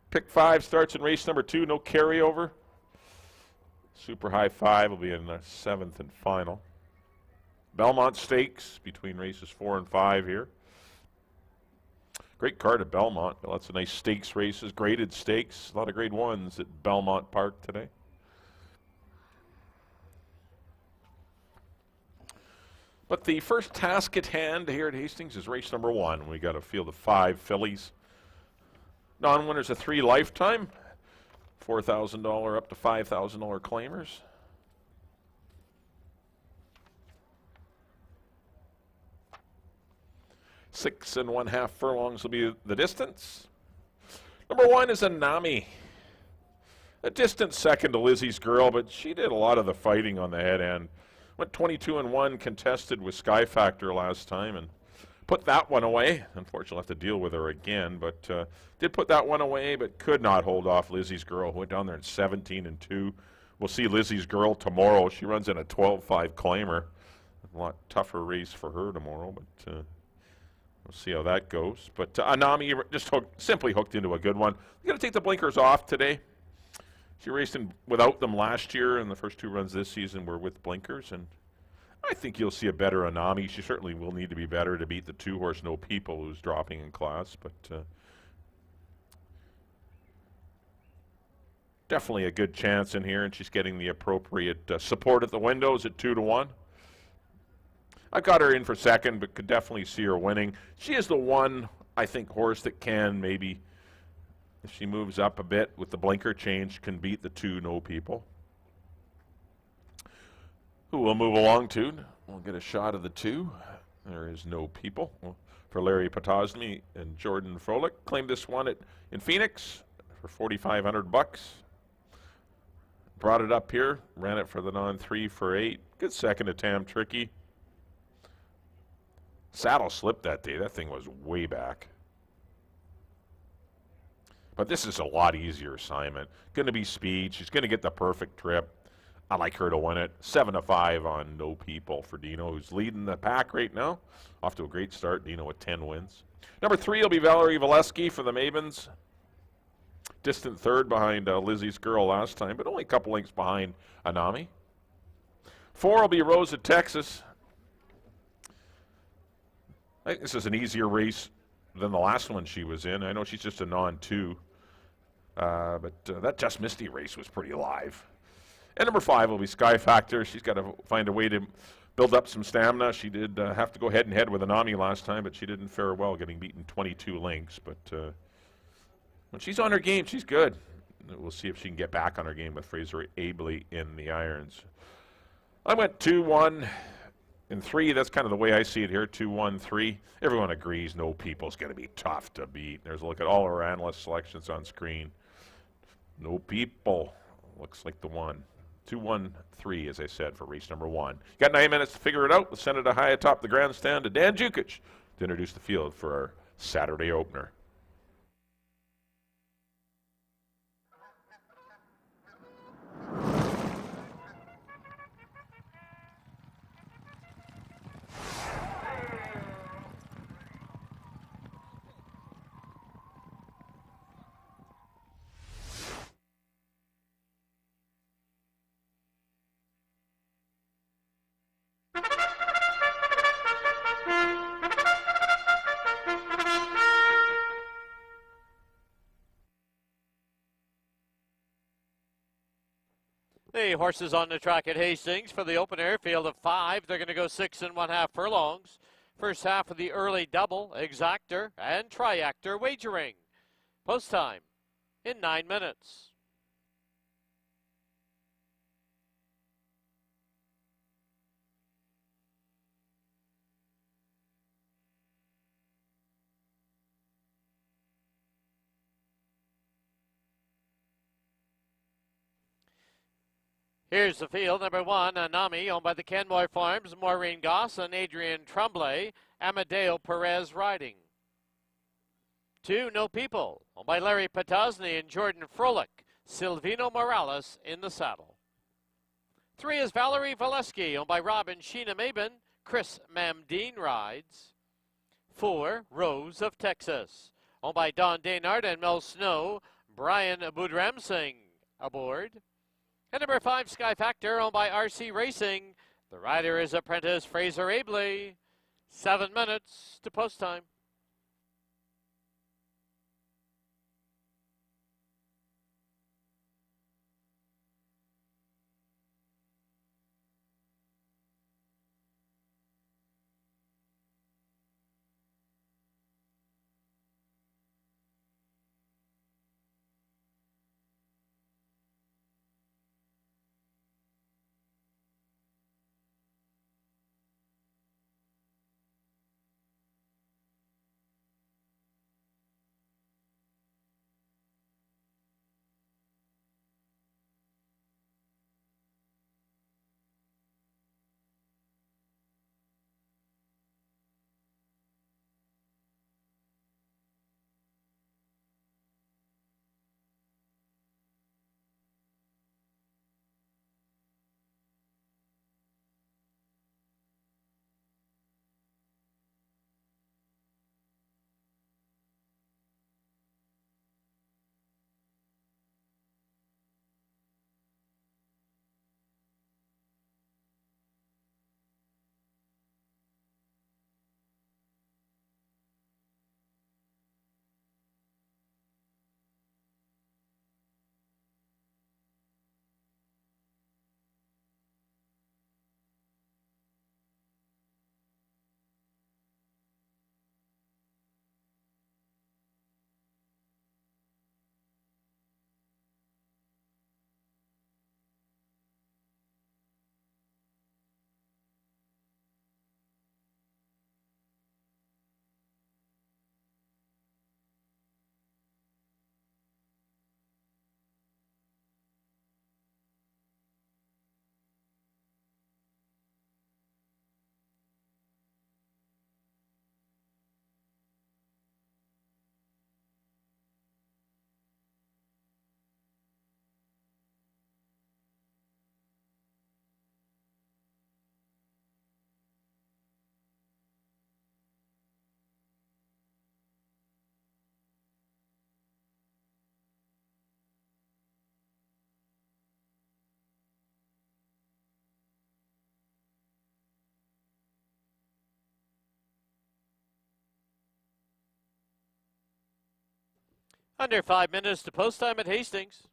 Pick 5 starts in race number 2, no carryover. Super High 5 will be in the 7th and final. Belmont Stakes between races 4 and 5 here. Great card at Belmont. Lots of nice stakes races, graded stakes. A lot of grade 1s at Belmont Park today. But the first task at hand here at Hastings is race number 1. We got a field of 5 fillies. Non-winners of 3 lifetime. $4,000 up to $5,000 claimers. Six and 1/2 furlongs will be the distance. Number 1 is Anami. A distant second to Lizzie's Girl, but she did a lot of the fighting on the head end. Went 22-1 contested with Sky Factor last time and put that one away. Unfortunately, I'll have to deal with her again, but did put that one away, but could not hold off Lizzie's Girl, who went down there at 17-2. We'll see Lizzie's Girl tomorrow. She runs in a 12-5 claimer. A lot tougher race for her tomorrow, but we'll see how that goes. But Anami just simply hooked into a good one. You got to take the blinkers off today. She raced without them last year, and the first 2 runs this season were with blinkers. And I think you'll see a better Anami. She certainly will need to be better to beat the 2-horse No People, who's dropping in class. But definitely a good chance in here, and she's getting the appropriate support at the windows at 2-1. I got her in for second, but could definitely see her winning. She is the one, I think, horse that can maybe, if she moves up a bit with the blinker change, can beat the 2 No People. Who we'll move along to. We'll get a shot of the 2. There is No People for Larry Potosny and Jordan Froelich. Claimed this one in Phoenix for $4,500. Brought it up here, ran it for the non-3 for 8. Good second to Tam Tricky. Saddle slipped that day. That thing was way back. But this is a lot easier assignment. Going to be speed. She's going to get the perfect trip. I like her to win it. 7-5 on No People for Dino, who's leading the pack right now. Off to a great start. Dino with 10 wins. Number 3 will be Valerie Valesky for the Mavens. Distant third behind Lizzie's Girl last time, but only a couple lengths behind Anami. 4 will be Rosa Texas. I think this is an easier race than the last one she was in. I know she's just a non-2, but that Just Misty race was pretty live. And number 5 will be Sky Factor. She's got to find a way to build up some stamina. She did have to go head-and-head with Anami last time, but she didn't fare well, getting beaten 22 lengths. But when she's on her game, she's good. We'll see if she can get back on her game with Fraser Abley in the irons. I went 2-1. In 3, that's kind of the way I see it here, 2-1-3. Everyone agrees No People's going to be tough to beat. There's a look at all our analyst selections on screen. No People looks like the one. 2-1-3, as I said, for race number 1. Got 9 minutes to figure it out. We'll send it high atop the grandstand to Dan Jukic to introduce the field for our Saturday opener. The horses on the track at Hastings for the open air field of 5. They're going to go 6 1/2 furlongs. First half of the early double, exactor, and triactor wagering. Post time in 9 minutes. Here's the field. Number 1, Anami, owned by the Kenmore Farms, Maureen Goss and Adrian Tremblay. Amadeo Perez riding. 2, No People, owned by Larry Potosny and Jordan Froelich. Silvino Morales in the saddle. 3 is Valerie Valesky, owned by Rob and Sheena Mabin. Chris Mamdeen rides. 4, Rose of Texas, owned by Don Daynard and Mel Snow. Brian Budramsing aboard. And number 5, Sky Factor, owned by RC Racing. The rider is apprentice Fraser Abley. 7 minutes to post time. Under 5 minutes to post time at Hastings.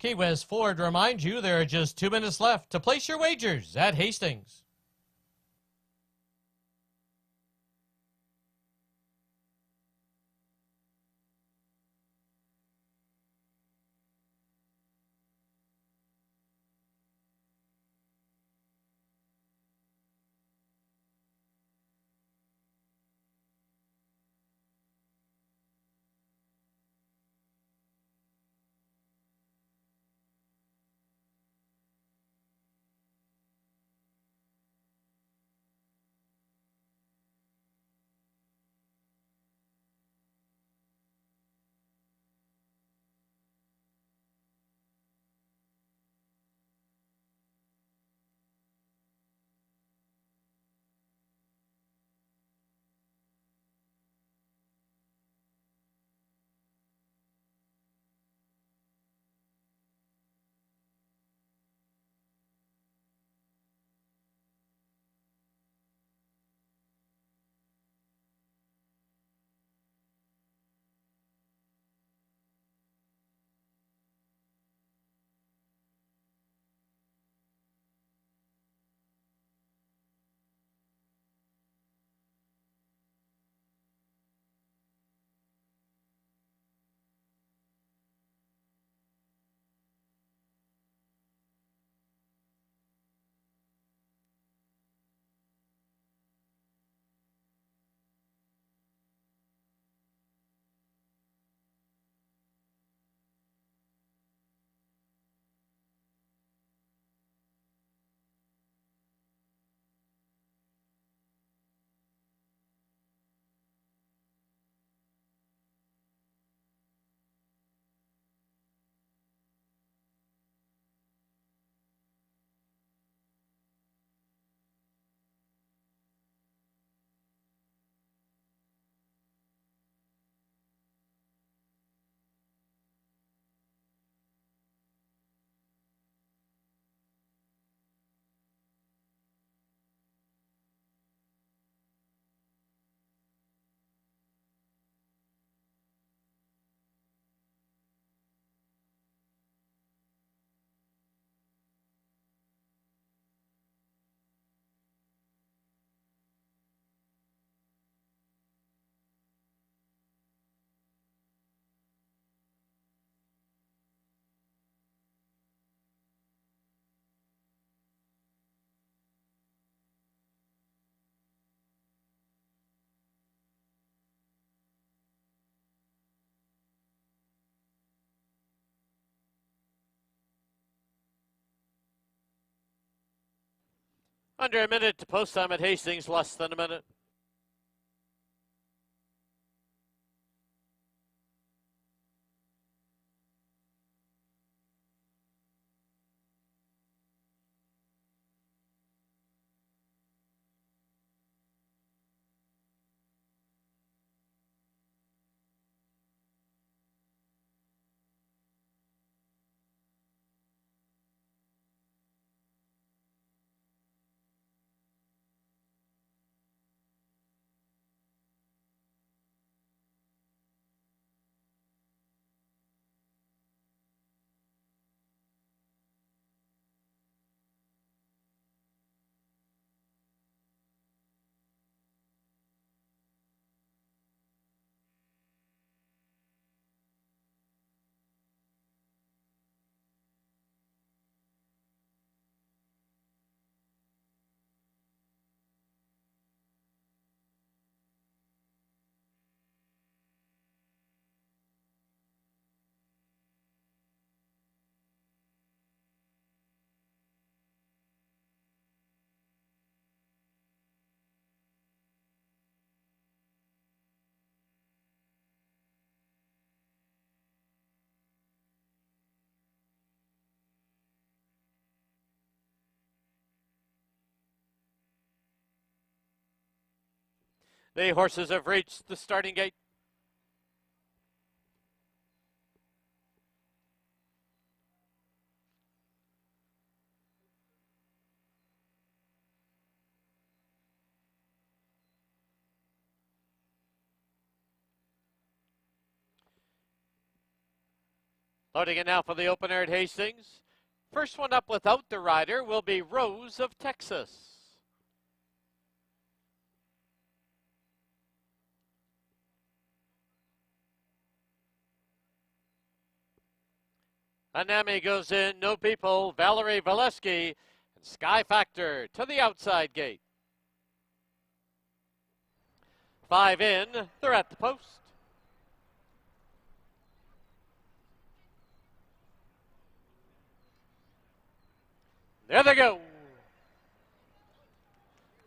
Key West Ford reminds you there are just 2 minutes left to place your wagers at Hastings. Under a minute to post time at Hastings, less than a minute. The horses have reached the starting gate. Loading it now for the opener at Hastings. First one up without the rider will be Rose of Texas. Anami goes in, no people, Valerie Valesky, and Sky Factor to the outside gate. 5 in, they're at the post. There they go.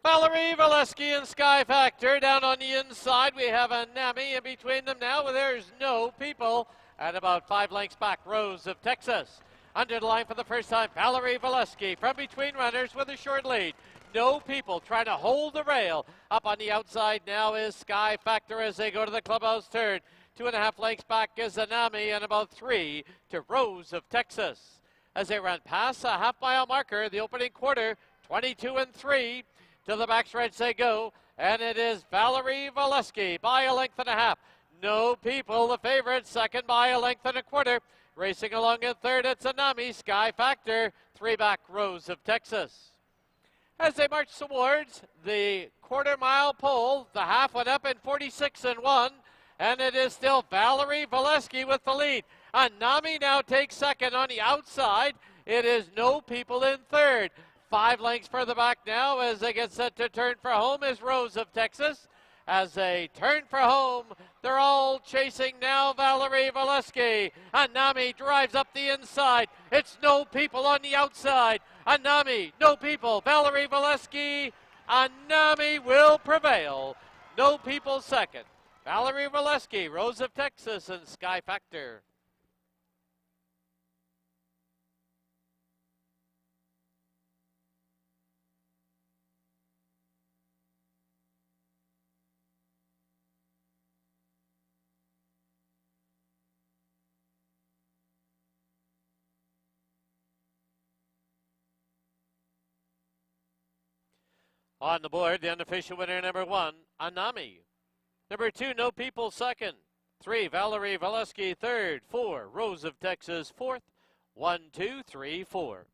Valerie Valesky and Sky Factor down on the inside. We have Anami in between them now. There's no people. And about 5 lengths back, Rose of Texas. Under the line for the first time, Valerie Valesky from between runners with a short lead. No people trying to hold the rail. Up on the outside now is Sky Factor as they go to the clubhouse turn. 2.5 lengths back is Anami and about 3 to Rose of Texas. As they run past a half-mile marker, the opening quarter, 22 and 3. To the backstretch they go, and it is Valerie Valesky by a length and a half. No people, the favorite, second by a length and a quarter. Racing along in third, it's Anami, Sky Factor, 3 back, Rose of Texas. As they march towards the quarter-mile pole, the half went up in 46 and 1, and it is still Valerie Valesky with the lead. Anami now takes second on the outside. It is no people in third. 5 lengths further back now as they get set to turn for home is Rose of Texas. As they turn for home, they're all chasing now Valerie Valesky. Anami drives up the inside. It's no people on the outside. Anami, no people. Valerie Valesky. Anami will prevail. No people second. Valerie Valesky, Rose of Texas, and Sky Factor. On the board, the unofficial winner, number 1, Anami. Number 2, No People, second. 3, Valerie Valesky, third. 4, Rose of Texas, fourth. 1, 2, 3, 4.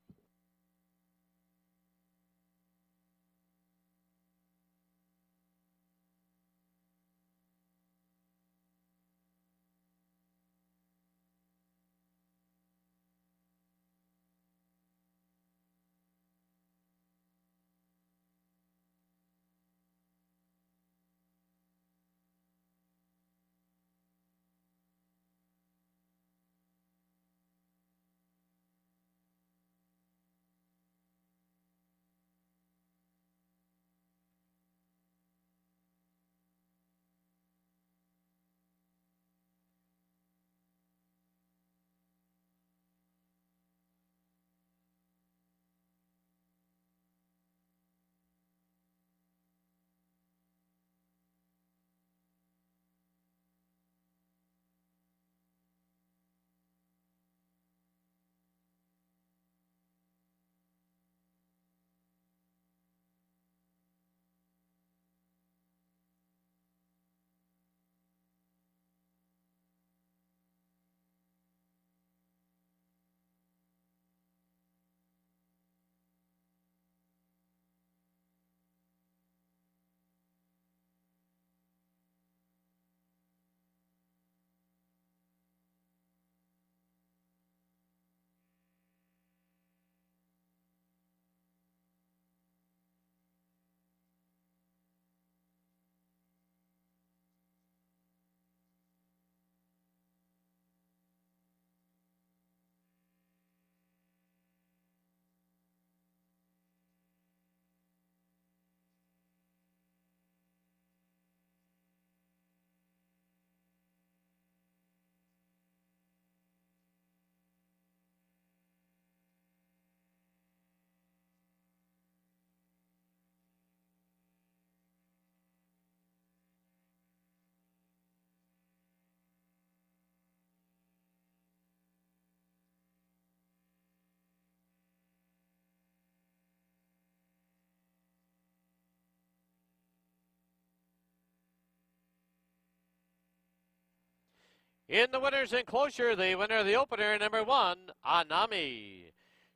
In the winner's enclosure, the winner of the opener, number 1, Anami.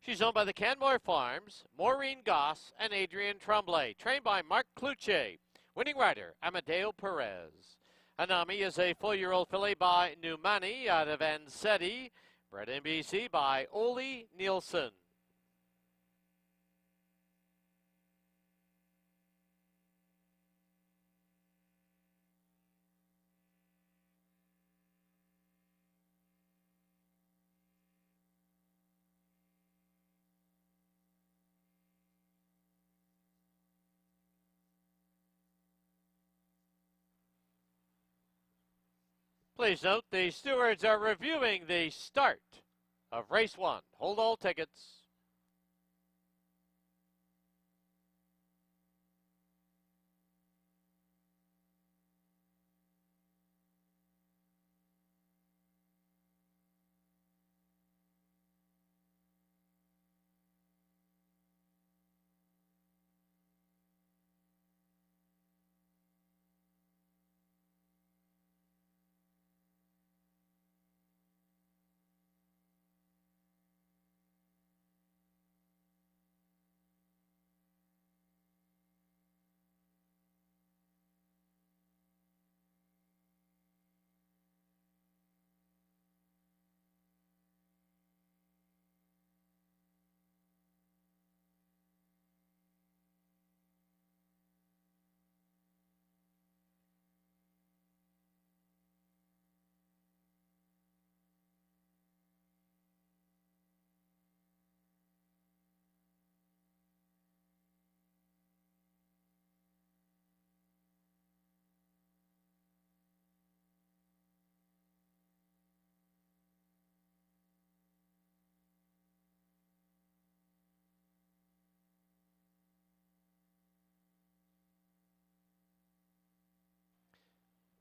She's owned by the Canmore Farms, Maureen Goss, and Adrian Tremblay. Trained by Mark Cluche. Winning rider, Amadeo Perez. Anami is a 4-year-old filly by Numani out of Ansetti. Bred in BC by Ole Nielsen. Please note the stewards are reviewing the start of race 1. Hold all tickets.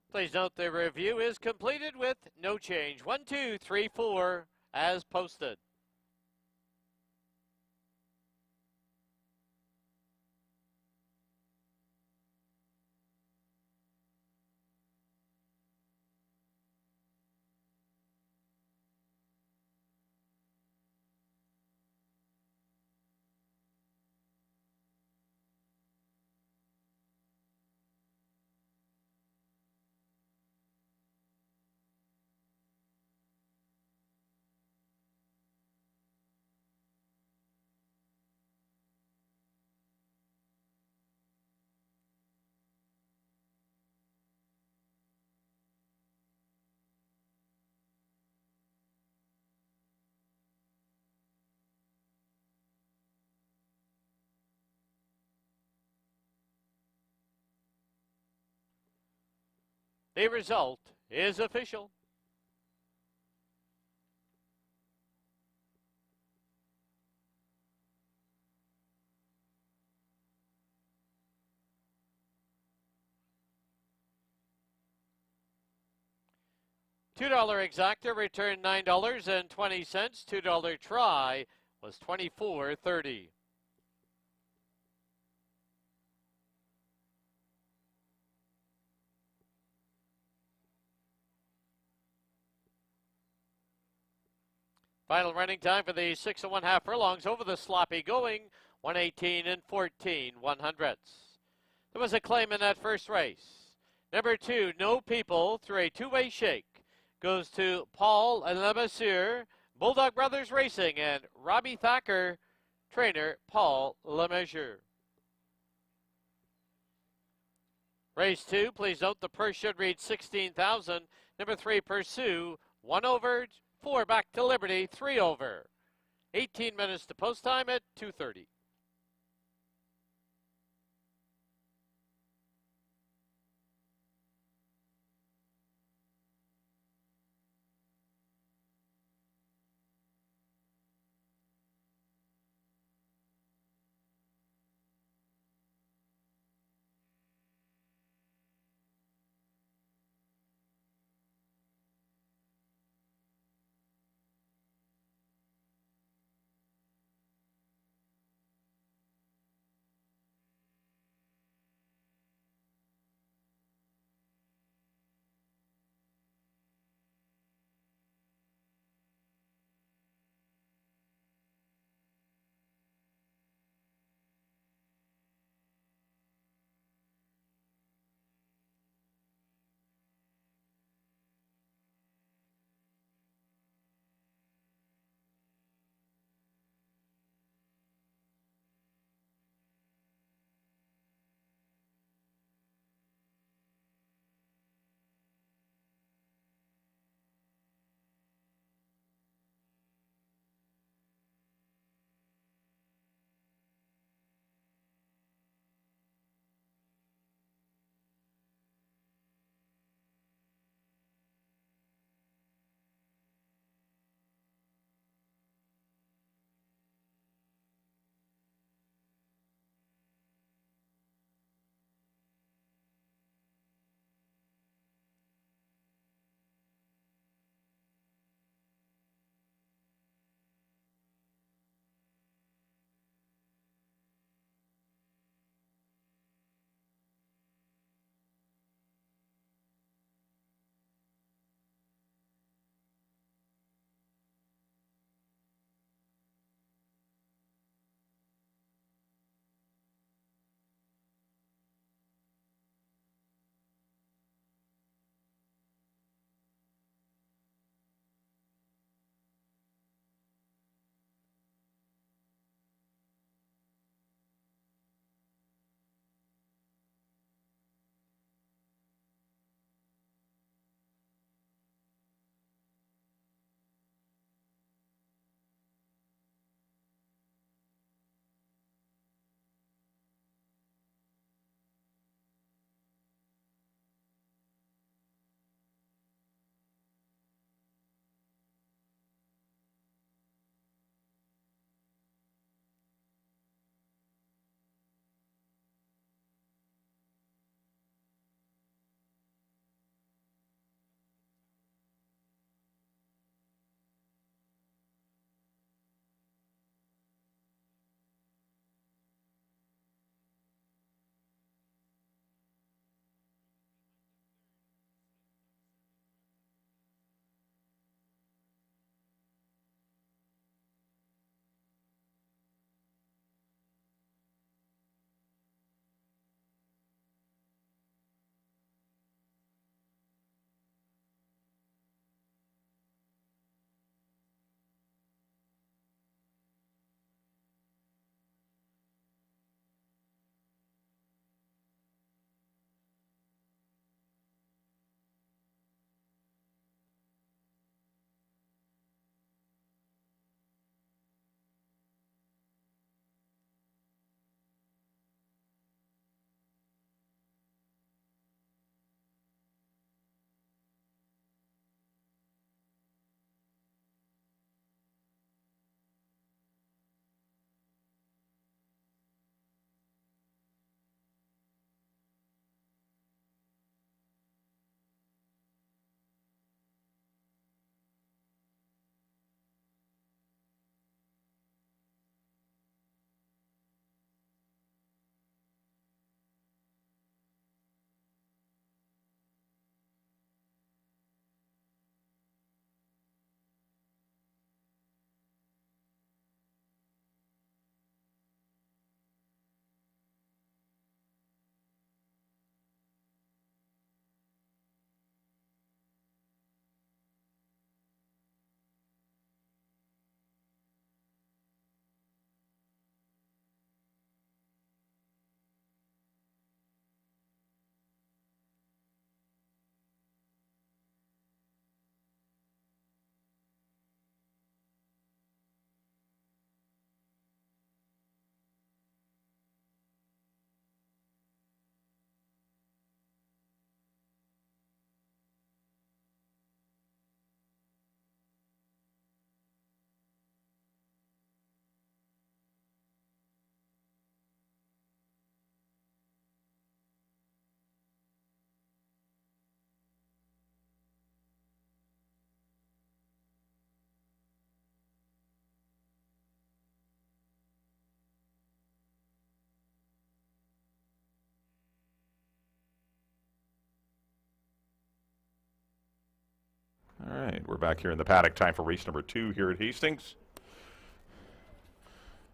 Please note the review is completed with no change. 1, 2, 3, 4 as posted. The result is official. $2 exacta returned $9.20. $2 try was $24.30. Final running time for the 6 1/2 furlongs over the sloppy going, 1:18 and 14/100. There was a claim in that first race. Number 2, No People, through a two-way shake, goes to Paul Lemasseur, Bulldog Brothers Racing, and Robbie Thacker, trainer Paul Lemasseur. Race 2, please note the purse should read $16,000. Number 3, Pursue, 1 over, 4 back to Liberty, 3 over. 18 minutes to post time at 2:30. right, we're back here in the paddock. Time for race number 2 here at Hastings.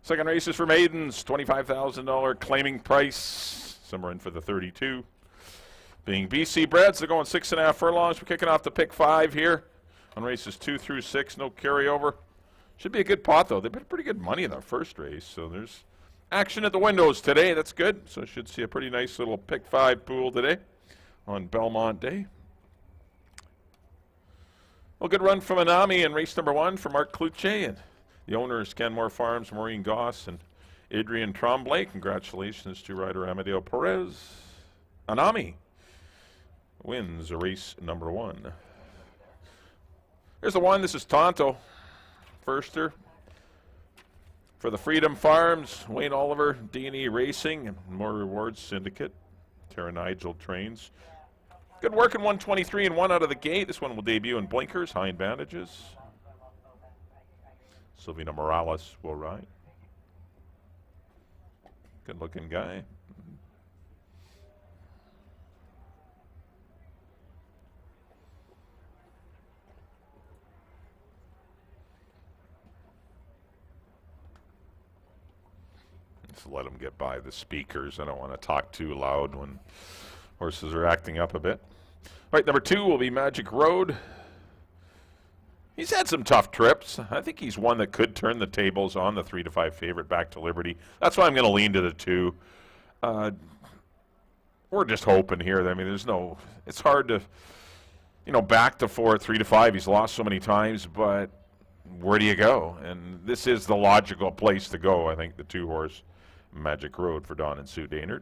Second race is for maidens, $25,000 claiming price. Some are in for the 32. Being BC breds, they're going 6.5 furlongs. We're kicking off the pick 5 here on races 2 through 6. No carryover. Should be a good pot, though. They've been pretty good money in their first race, so there's action at the windows today. That's good. So should see a pretty nice little pick 5 pool today on Belmont Day. Well, good run from Anami in race number 1 for Mark Cloutier, and the owners, Canmore Farms, Maureen Goss, and Adrian Tremblay. Congratulations to rider Amadeo Perez. Anami wins race number 1. There's the one. This is Tonto. Firster for the Freedom Farms, Wayne Oliver, D&E Racing, and More Rewards Syndicate. Tara Nigel trains. Good work in 123 and 1 out of the gate. This one will debut in blinkers, hind bandages. Silvina Morales will ride. Good looking guy. Just let him get by the speakers. I don't want to talk too loud when horses are acting up a bit. All right, number 2 will be Magic Road. He's had some tough trips. I think he's one that could turn the tables on the 3-5 favorite Back to Liberty. That's why I'm going to lean to the 2. We're just hoping here. I mean, there's no, it's hard to, back to 4, 3-5. He's lost so many times, but where do you go? And this is the logical place to go, I think, the 2-horse Magic Road for Don and Sue Daynard.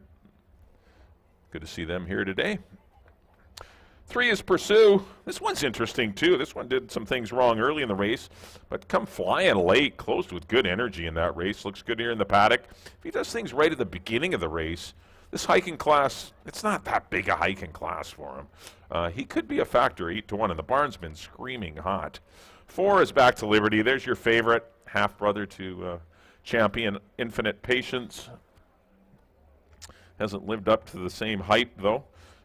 Good to see them here today. 3 is Pursue. This one's interesting, too. This one did some things wrong early in the race, but come flying late, closed with good energy in that race. Looks good here in the paddock. If he does things right at the beginning of the race, this hiking class, it's not that big a hiking class for him. He could be a factor, 8-1, and the barn's been screaming hot. 4 is Back to Liberty. There's your favorite, half-brother to champion Infinite Patience. Hasn't lived up to the same hype, though.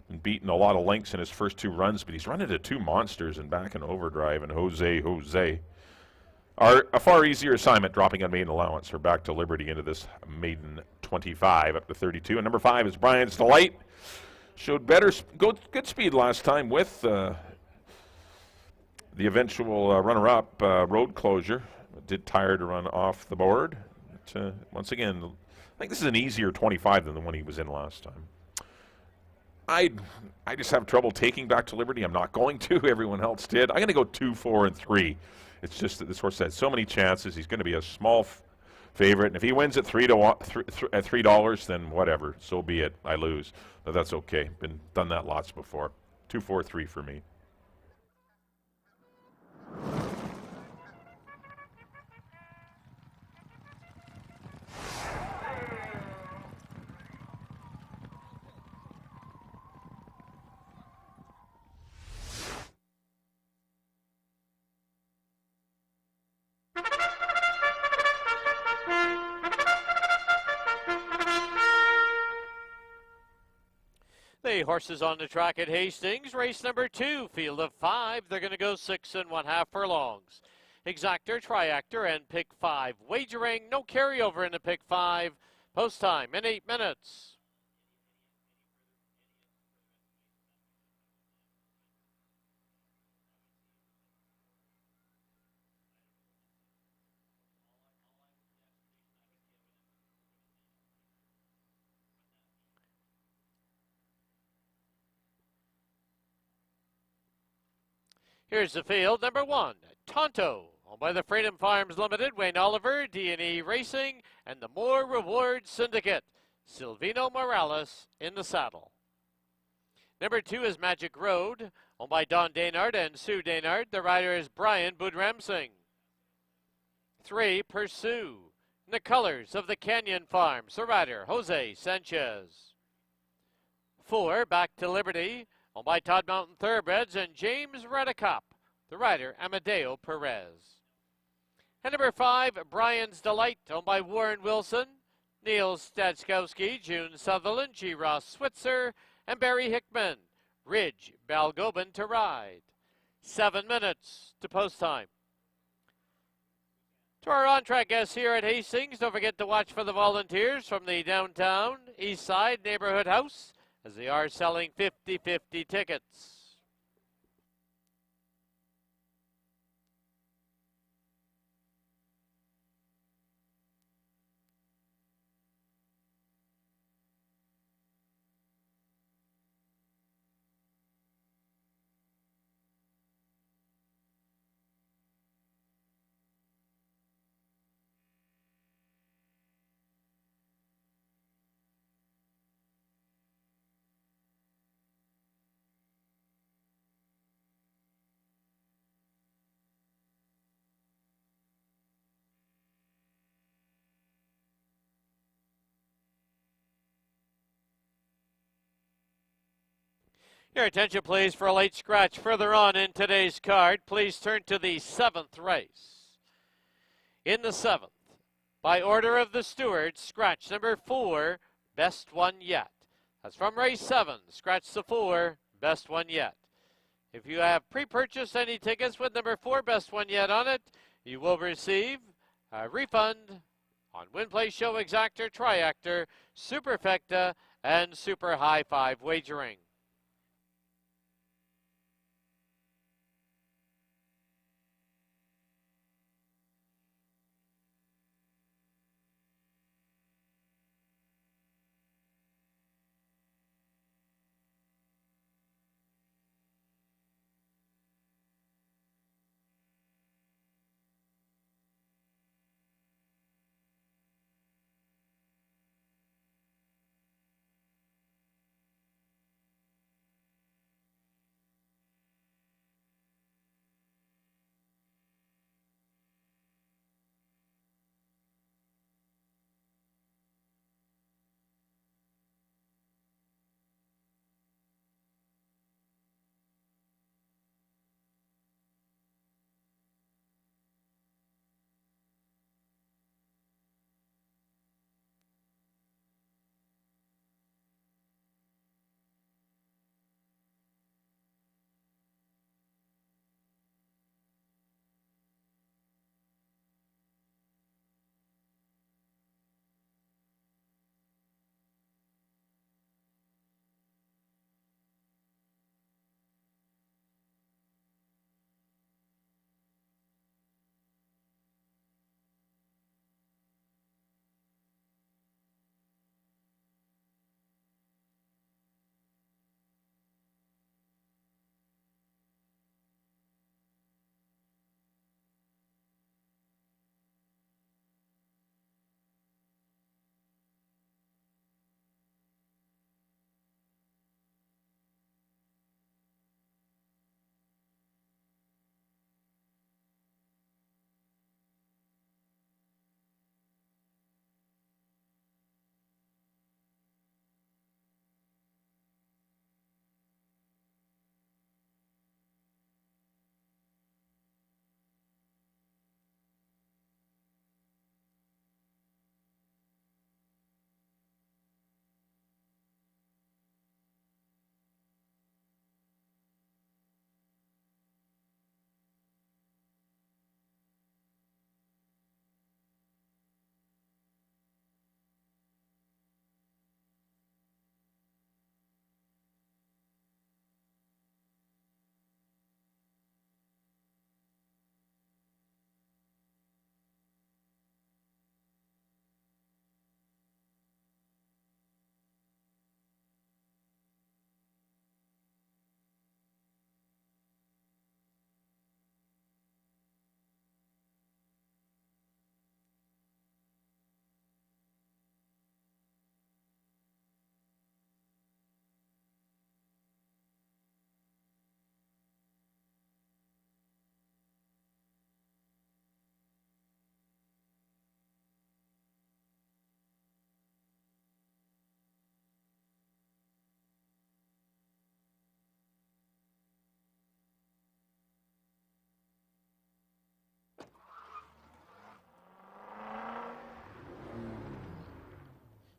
And beaten a lot of lengths in his first 2 runs, but he's run into 2 monsters in Back in Overdrive and Jose. A far easier assignment, dropping on maiden allowance for Back to Liberty into this maiden 25 up to 32. And number 5 is Brian's Delight. Showed good speed last time with the eventual runner-up, Road Closure. Did tire to run off the board. But, once again, I think this is an easier 25 than the one he was in last time. I just have trouble taking Back to Liberty. I'm not going to. Everyone else did. I'm going to go 2, 4, and 3. It's just that this horse had so many chances. He's going to be a small favorite, and if he wins at $3, then whatever. So be it. I lose. But that's okay. Done that lots before. 2, 4, 3 for me. The horses on the track at Hastings, race number 2, field of 5. They're going to go 6.5 furlongs. Exactor, Triactor, and pick 5. Wagering, no carryover in the pick 5. Post time in 8 minutes. Here's the field. Number 1, Tonto, owned by the Freedom Farms Limited, Wayne Oliver, D&E Racing, and the More Rewards Syndicate. Silvino Morales in the saddle. Number 2 is Magic Road, owned by Don Daynard and Sue Daynard. The rider is Brian Budramsing. 3, Pursue, in the colors of the Canyon Farms. The rider, Jose Sanchez. 4, Back to Liberty, owned by Todd Mountain Thoroughbreds and James Redicop. The rider, Amadeo Perez. And number 5, Brian's Delight, owned by Warren Wilson, Neil Stadskowski, June Sutherland, G. Ross Switzer, and Barry Hickman. Ridge Balgobin to ride. 7 minutes to post time. To our on-track guests here at Hastings, don't forget to watch for the volunteers from the downtown East Side Neighborhood House as they are selling 50-50 tickets. Your attention, please, for a late scratch further on in today's card. Please turn to the 7th race. In the 7th, by order of the stewards, scratch number 4, best one yet. That's from race 7. Scratch the 4, best one yet. If you have pre-purchased any tickets with number 4, best one yet on it, you will receive a refund on Win Play Show Exactor, Triactor, Superfecta, and Super High Five wagering.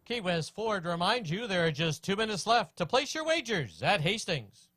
Key West Ford reminds you there are just 2 minutes left to place your wagers at Hastings.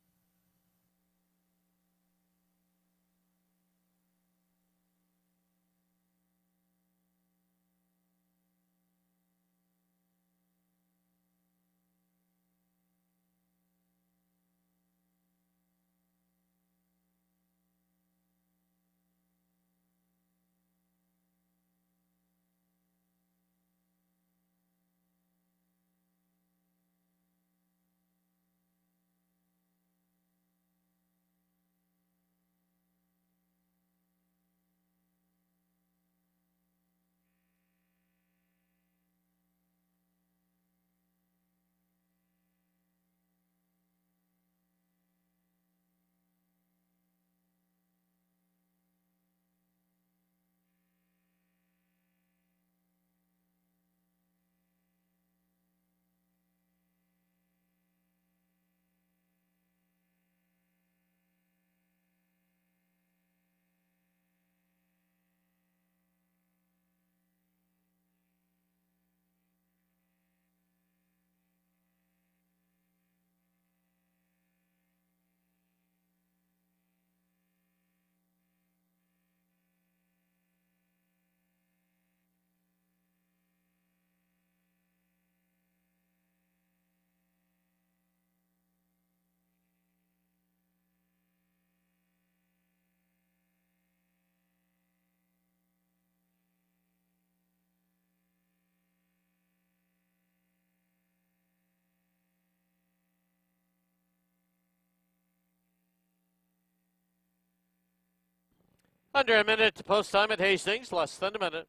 Under a minute to post time at Hastings, less than a minute.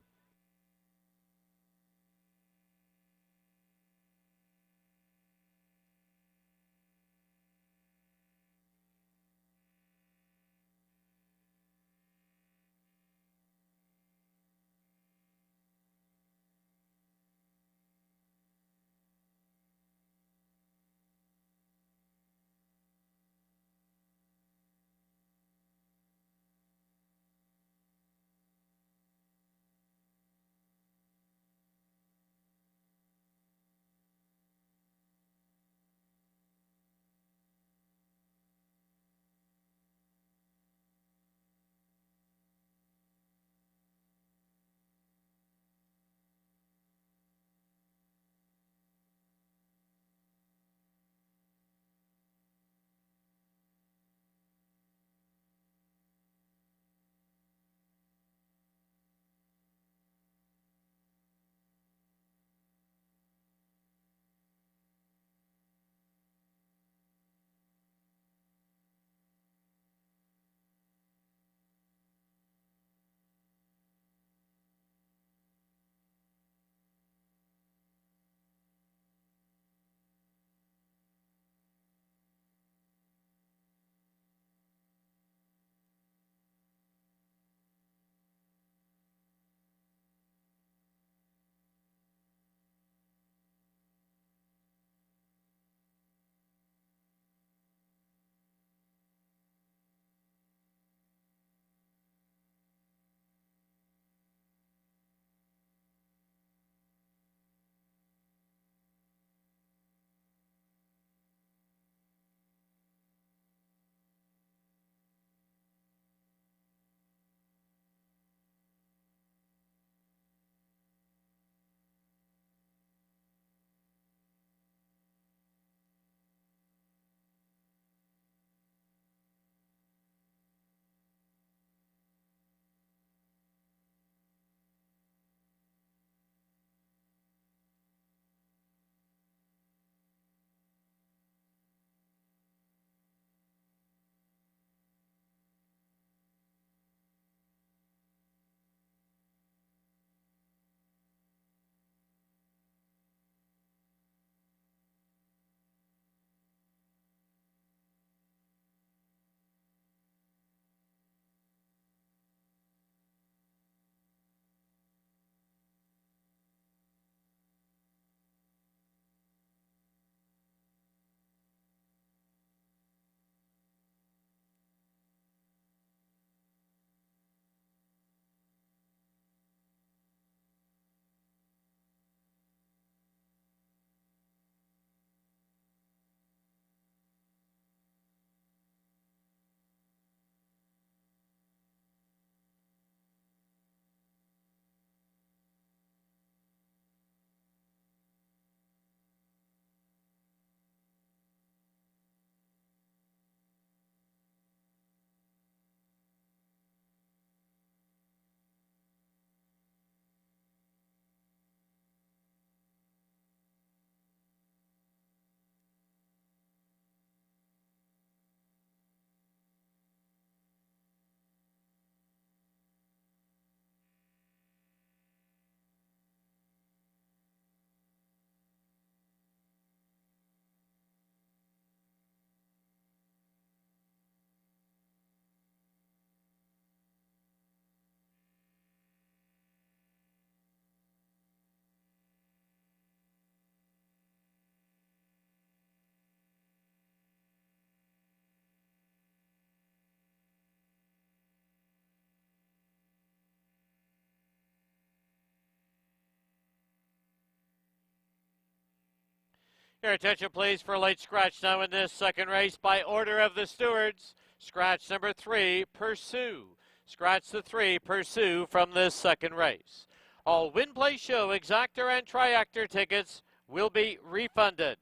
Your attention, please, for a late scratch now in this second race by order of the stewards. Scratch number 3, Pursue. Scratch the 3, Pursue, from this second race. All win, play, show, exactor, and triactor tickets will be refunded.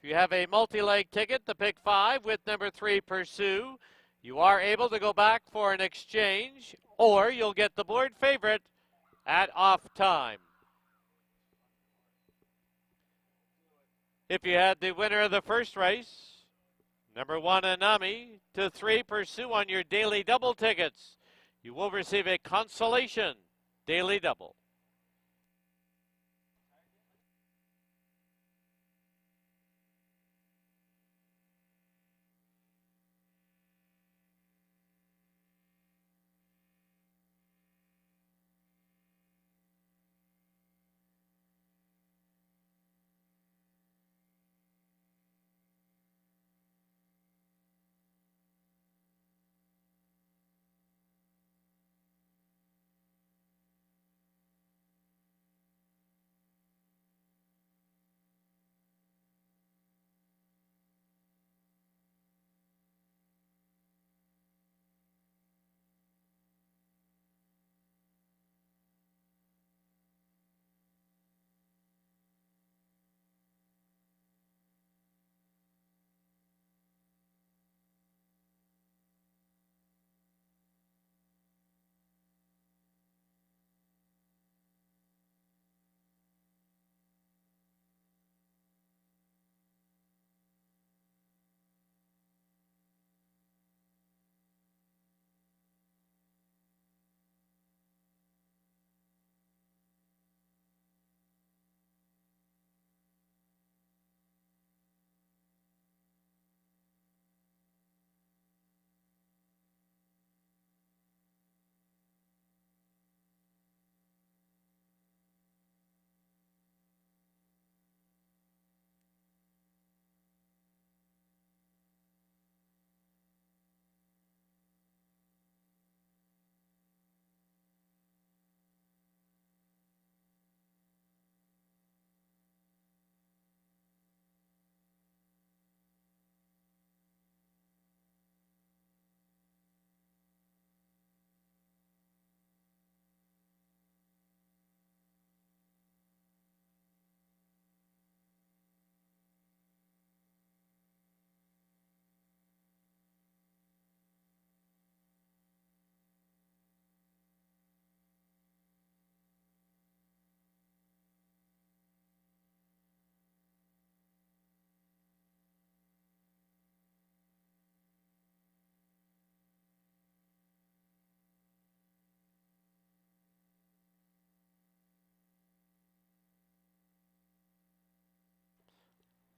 If you have a multi-leg ticket, the pick 5 with number 3, Pursue, you are able to go back for an exchange, or you'll get the board favorite at off time. If you had the winner of the first race, number 1, Anami, to 3, Pursue on your daily double tickets, you will receive a consolation daily double.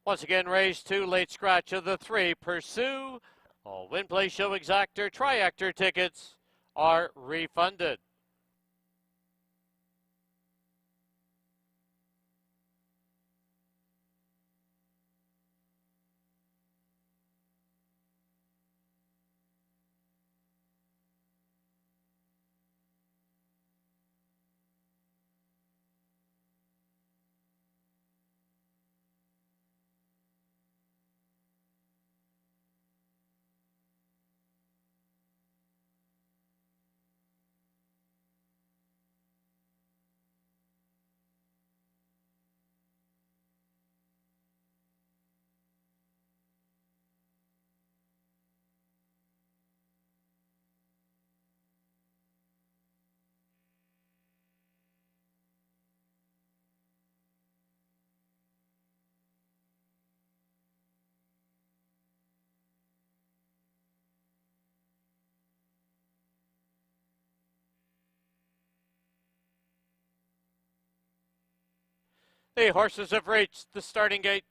Once again, race 2, late scratch of the 3. Pursue. All win, play, show, exactor, triactor tickets are refunded. The horses have reached the starting gate.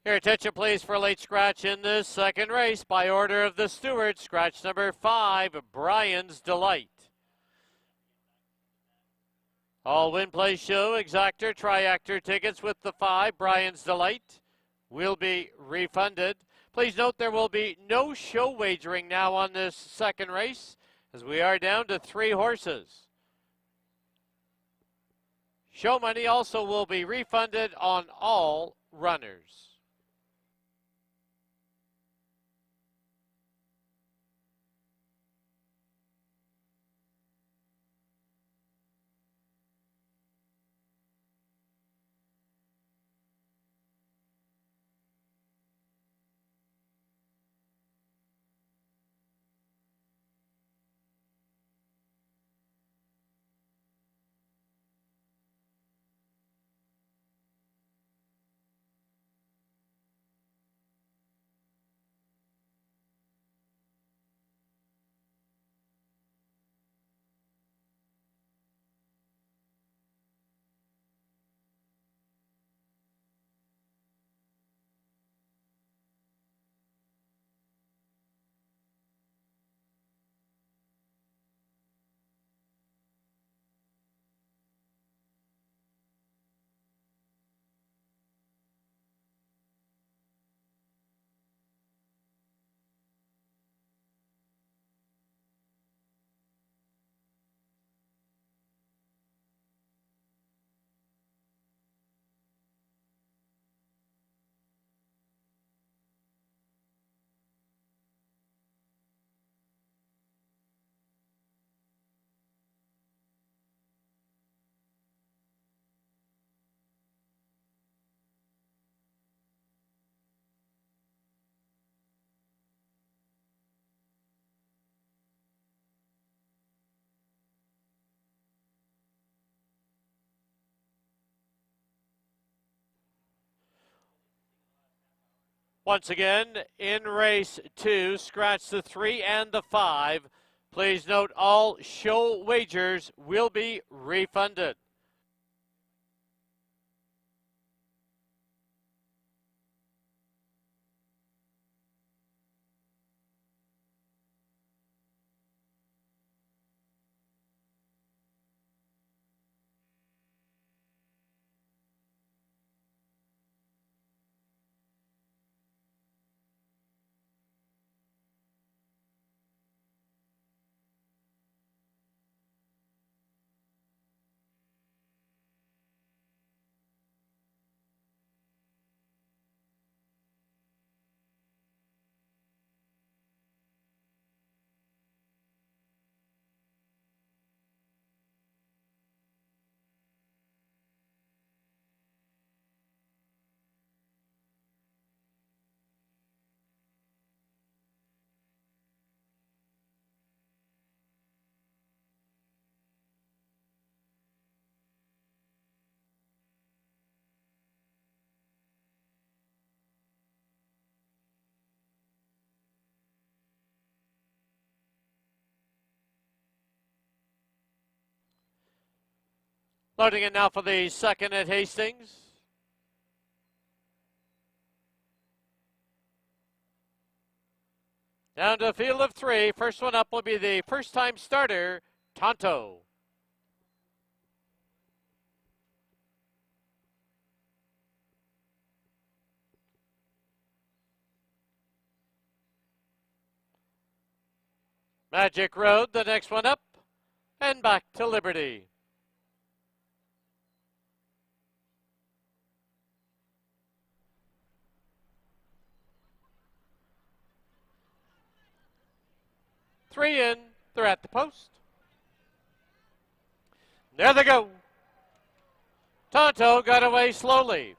Your attention, please, for a late scratch in this second race. By order of the steward, scratch number 5, Brian's Delight. All win, play, show, exactor, triactor tickets with the 5, Brian's Delight, will be refunded. Please note there will be no show wagering now on this second race, as we are down to 3 horses. Show money also will be refunded on all runners. Once again, in race 2, scratch the 3 and the 5. Please note all show wagers will be refunded. Loading it now for the second at Hastings. Down to a field of 3. First one up will be the first-time starter, Tonto. Magic Road, the next one up, and back to Liberty. Three in, they're at the post. There they go. Tonto got away slowly.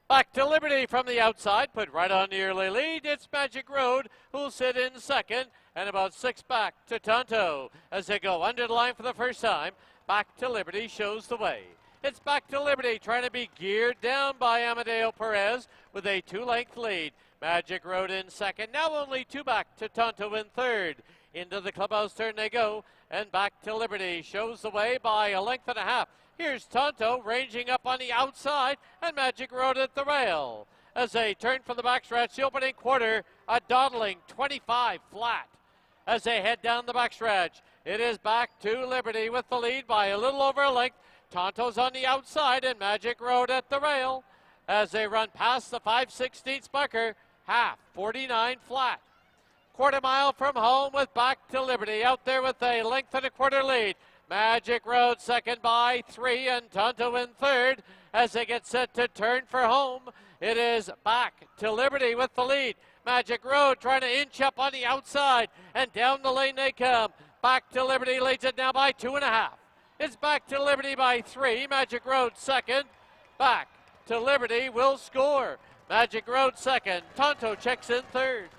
Back to Liberty from the outside, put right on the early lead. It's Magic Road, who'll sit in second, and about 6 back to Tonto as they go under the line for the first time. Back to Liberty shows the way. It's Back to Liberty trying to be geared down by Amadeo Perez with a 2-length lead. Magic Road in second, now only 2 back to Tonto in third. Into the clubhouse turn they go, and Back to Liberty shows the way by a length and a half. Here's Tonto ranging up on the outside, and Magic Road at the rail. as they turn for the backstretch. The opening quarter, a dawdling 25 flat. As they head down the backstretch, it is Back to Liberty with the lead by a little over a length. Tonto's on the outside and Magic Road at the rail as they run past the 5/16 marker, half 49 flat. Quarter mile from home with Back to Liberty out there with a length and a quarter lead. Magic Road second by 3 and Tonto in third as they get set to turn for home. It is Back to Liberty with the lead. Magic Road trying to inch up on the outside and down the lane they come. Back to Liberty leads it now by 2.5. It's Back to Liberty by 3. Magic Road second. Back to Liberty will score. Magic Road second. Tonto checks in third.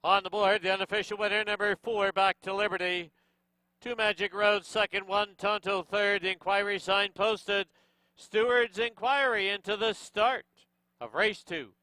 On the board, the unofficial winner, number 4, Back to Liberty. 2 Magic Road, second, 1 Tonto, third. The inquiry sign posted. Stewards inquiry into the start of race 2.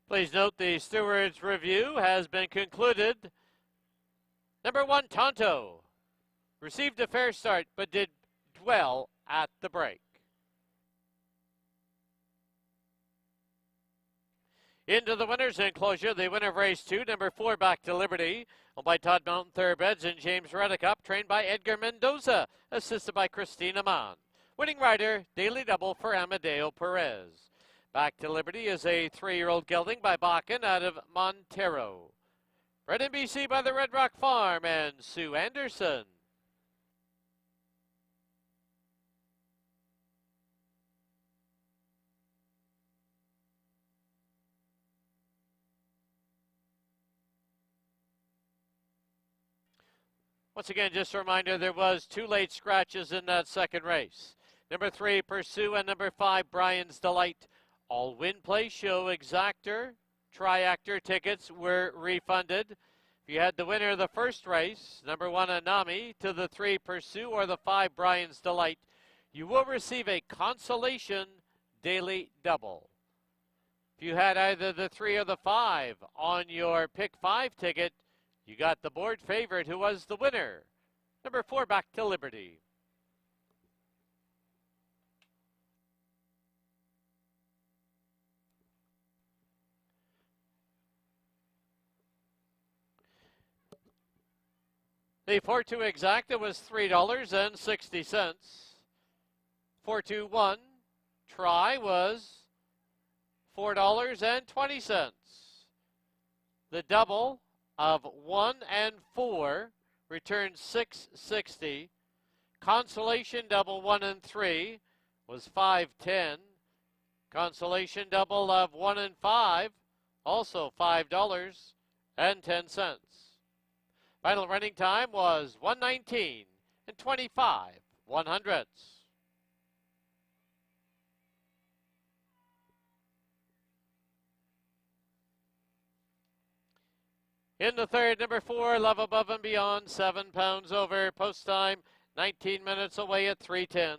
Please note the stewards review has been concluded. Number 1, Tonto, received a fair start but did well at the break. Into the winner's enclosure, the winner of race 2, number 4, Back to Liberty, owned by Todd Mountain Thoroughbreds and James Reddicup, trained by Edgar Mendoza, assisted by Christina Mann. Winning rider, daily double for Amadeo Perez. Back to Liberty is a 3-year-old gelding by Bakken out of Montero. Bred in BC by the Red Rock Farm and Sue Anderson. Once again, just a reminder, there was 2 late scratches in that second race. Number 3, Pursue, and number 5, Brian's Delight. All win, play, show, exactor, triactor tickets were refunded. If you had the winner of the first race, number 1, Anami, to the 3, Pursue, or the 5, Brian's Delight, you will receive a consolation daily double. If you had either the 3 or the 5 on your pick 5 ticket, you got the board favorite, who was the winner. Number 4, Back to Liberty. The 4-2 exacta was $3.60. 4-2-1 try was $4.20. The double of 1 and 4 returned $6.60. Consolation double 1 and 3 was $5.10. Consolation double of 1 and 5, also $5.10. Final running time was 1:19 and 25/100ths. In the third, number 4, Love Above and Beyond, 7 pounds over. Post time, 19 minutes away at 3:10.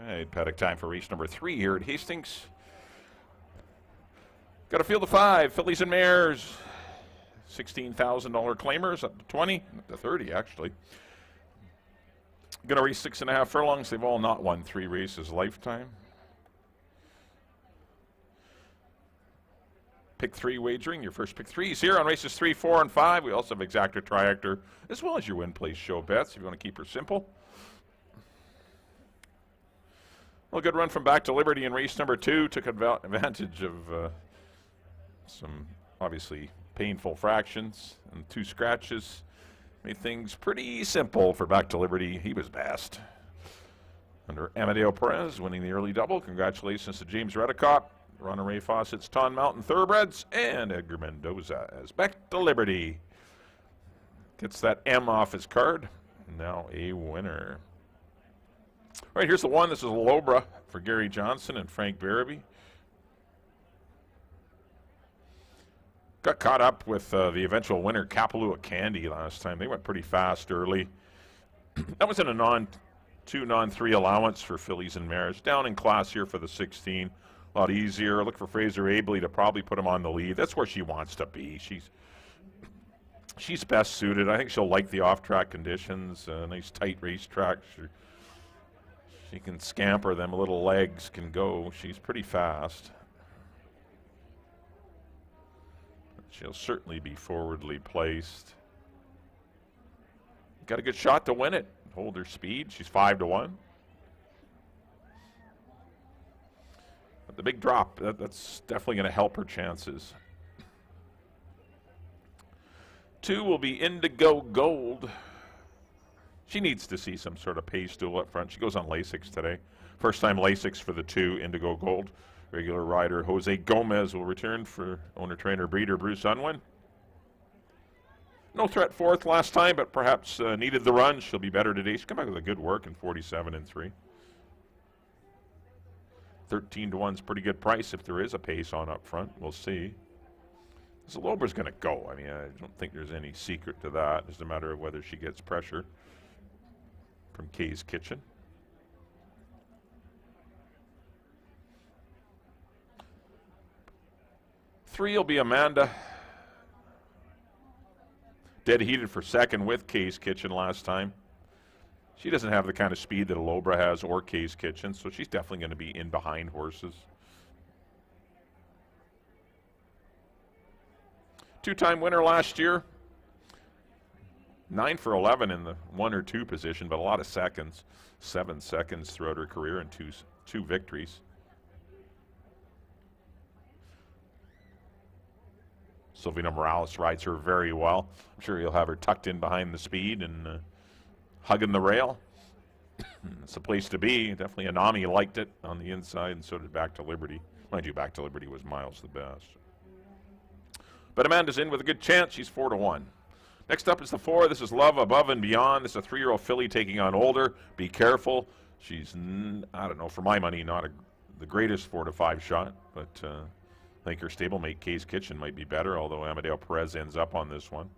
All right, paddock time for race number 3 here at Hastings. Got a field of 5, fillies and mares. $16,000 claimers, up to 20, up to 30 actually. Going to race 6.5 furlongs. They've all not won 3 races lifetime. Pick 3 wagering. Your first pick 3 is here on races 3, 4, and 5. We also have exactor, triactor, as well as your win, place, show bets if you want to keep her simple. Well, good run from Back to Liberty in race number 2. Took advantage of some obviously painful fractions and 2 scratches. Made things pretty simple for Back to Liberty. He was best. Under Amadeo Perez winning the early double. Congratulations to James Redicott, Ronald Ray Fawcett's Ton Mountain Thoroughbreds, and Edgar Mendoza as Back to Liberty. Gets that M off his card. Now a winner. All right, here's the one. This is a Lobra for Gary Johnson and Frank Barabee. Got caught up with the eventual winner, Kapalua Candy, last time. They went pretty fast early. That was in a non-2, non-3 allowance for fillies and mares. Down in class here for the 16. A lot easier. Look for Fraser Abley to probably put him on the lead. That's where she wants to be. She's best suited. I think she'll like the off-track conditions. Nice tight racetrack. She can scamper them. Little legs can go. She's pretty fast. She'll certainly be forwardly placed. Got a good shot to win it. Hold her speed. She's 5-1. But the big drop, that's definitely going to help her chances. 2 will be Indigo Gold. She needs to see some sort of pace duel up front. She goes on Lasix today. First time Lasix for the 2, Indigo Gold. Regular rider Jose Gomez will return for owner-trainer breeder Bruce Unwin. No threat 4th last time, but perhaps needed the run. She'll be better today. She's come back with a good work in 47-3. 13-1's pretty good price if there is a pace on up front. We'll see. Zalobra's going to go. I mean, I don't think there's any secret to that. It's a matter of whether she gets pressure from Kay's Kitchen. 3 will be Amanda. Dead heated for 2nd with Kay's Kitchen last time. She doesn't have the kind of speed that a Lobra has or Kay's Kitchen, so she's definitely going to be in behind horses. 2-time winner last year. 9 for 11 in the 1 or 2 position, but a lot of seconds. 7 seconds throughout her career and two victories. Silvina Morales rides her very well. I'm sure you'll have her tucked in behind the speed and hugging the rail. It's a place to be. Definitely Anami liked it on the inside, and so did Back to Liberty. Mind you, Back to Liberty was miles the best. But Amanda's in with a good chance. She's 4-1. Next up is the 4. This is Love Above and Beyond. This is a 3-year-old filly taking on Older. Be careful. She's, I don't know, for my money, not the greatest 4-5 shot, but I think her stablemate, Kay's Kitchen, might be better, although Amadeo Perez ends up on this one.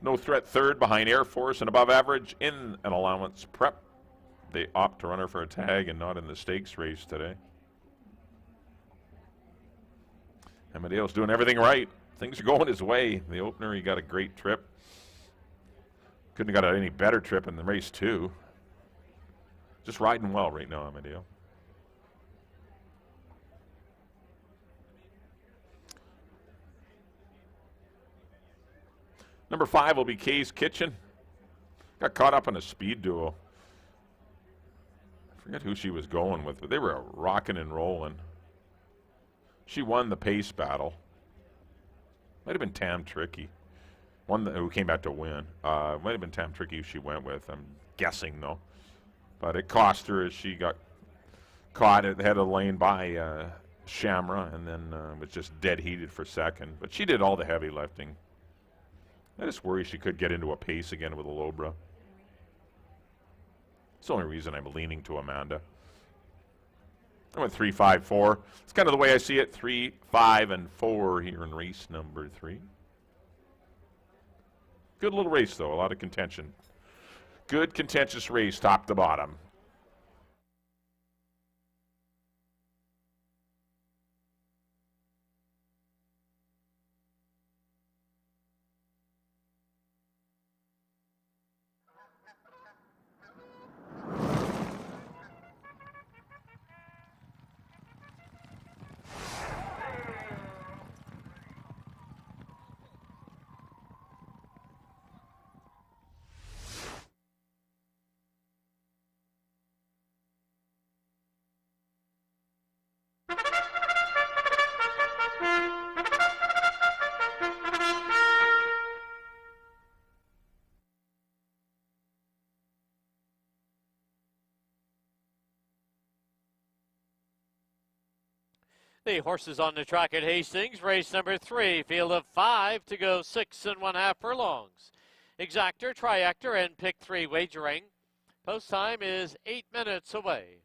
No threat 3rd behind Air Force and above average in an allowance prep. They opt to run her for a tag and not in the stakes race today. Amadeo's doing everything right. Things are going his way. The opener, he got a great trip. Couldn't have got any better trip in the race 2. Just riding well right now, Amadeo. Number 5 will be Kay's Kitchen. Got caught up in a speed duel. I forget who she was going with, but they were rocking and rolling. She won the pace battle. Might have been Tam Tricky. One who came back to win. Might have been Tam Tricky who she went with. I'm guessing, though. But it cost her as she got caught at the head of the lane by Shamra, and then was just dead heated for 2nd. But she did all the heavy lifting. I just worry she could get into a pace again with a Lobra. It's the only reason I'm leaning to Amanda. I went 3, 5, 4. It's kind of the way I see it. 3, 5, and 4 here in race number 3. Good little race, though. A lot of contention. good contentious race, top to bottom. The horses on the track at Hastings, race number 3, field of 5 to go 6 1/2 furlongs. Exactor, Triactor, and Pick 3 wagering. Post time is 8 minutes away.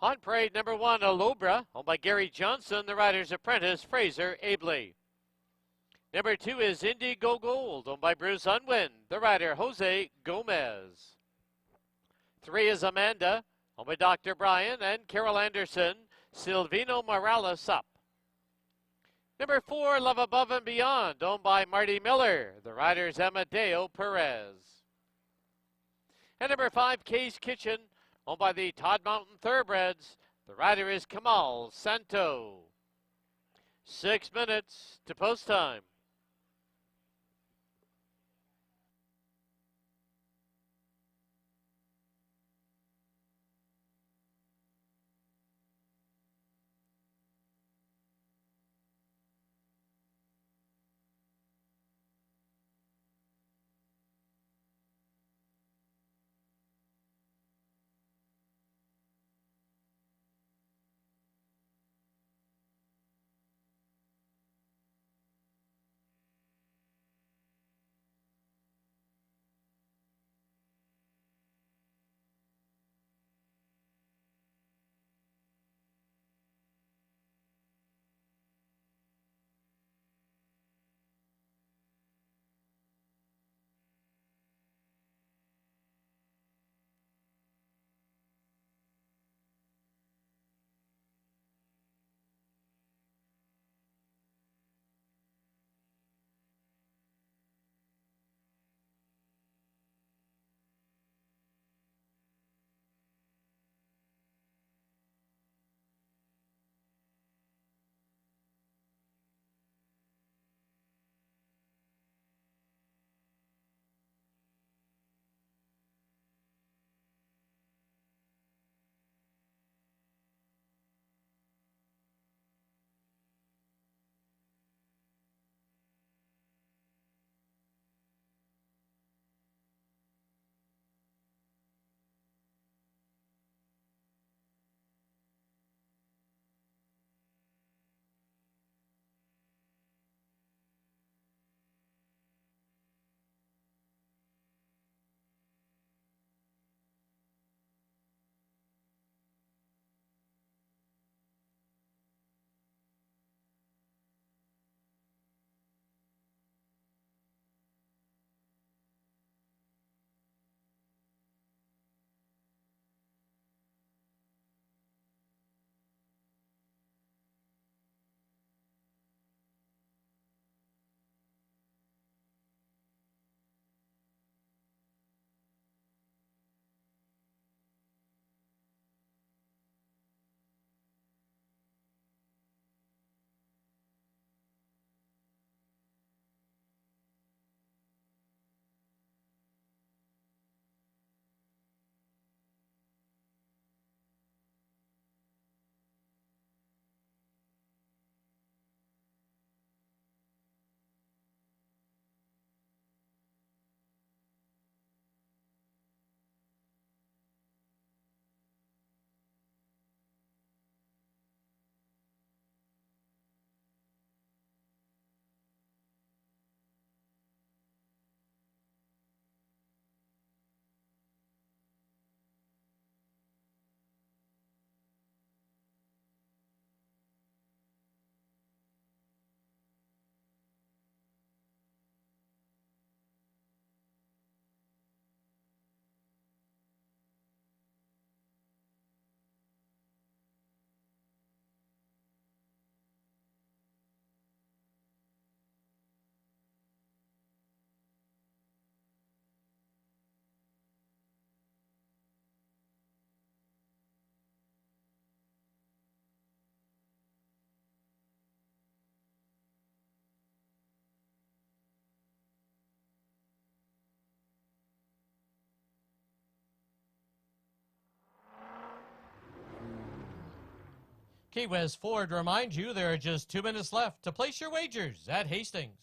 On parade number 1, Alobra, owned by Gary Johnson, the rider's apprentice, Fraser Abley. Number 2 is Indigo Gold, owned by Bruce Unwin, the rider, Jose Gomez. 3 is Amanda, owned by Dr. Brian and Carol Anderson, Silvino Morales up. Number 4, Love Above and Beyond, owned by Marty Miller, the rider's Amadeo Perez. And number 5, Kay's Kitchen, owned by the Todd Mountain Thoroughbreds. The rider is Kamal Santo. 6 minutes to post time. Key West Ford reminds you there are just 2 minutes left to place your wagers at Hastings.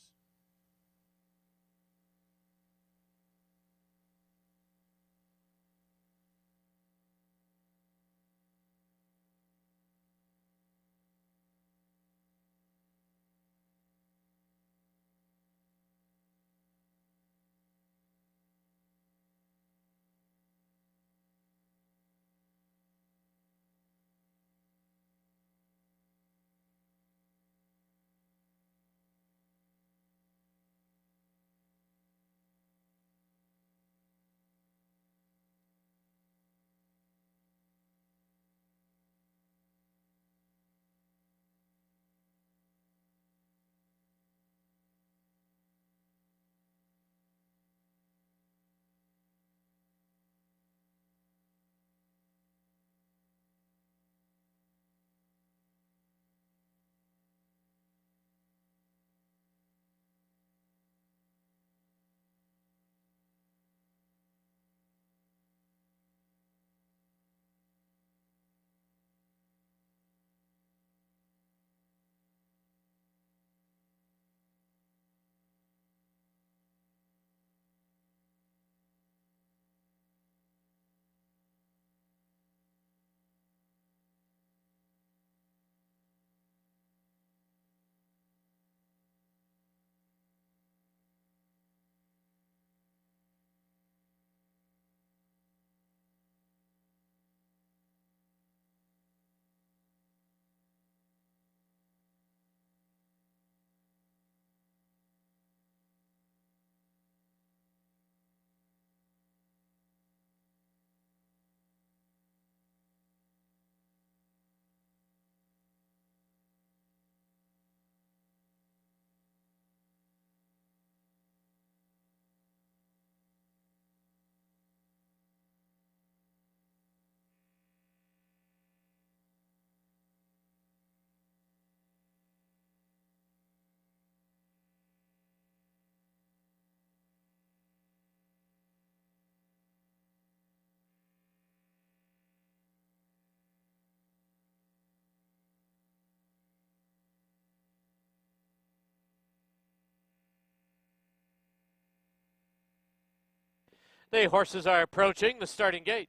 The horses are approaching the starting gate.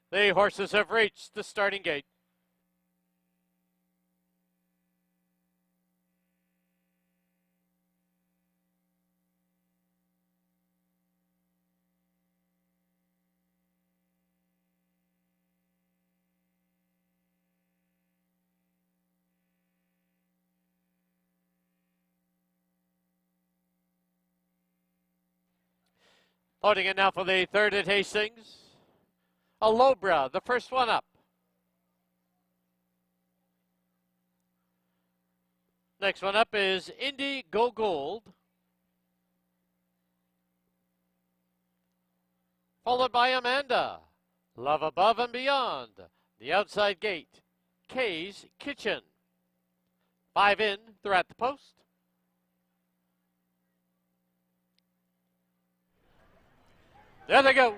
The horses have reached the starting gate. Loading it now for the third at Hastings. Alobra, the first one up. Next one up is Indy Go Gold. Followed by Amanda. Love Above and Beyond. The outside gate. Kay's Kitchen. 5 in, they're at the post. There they go.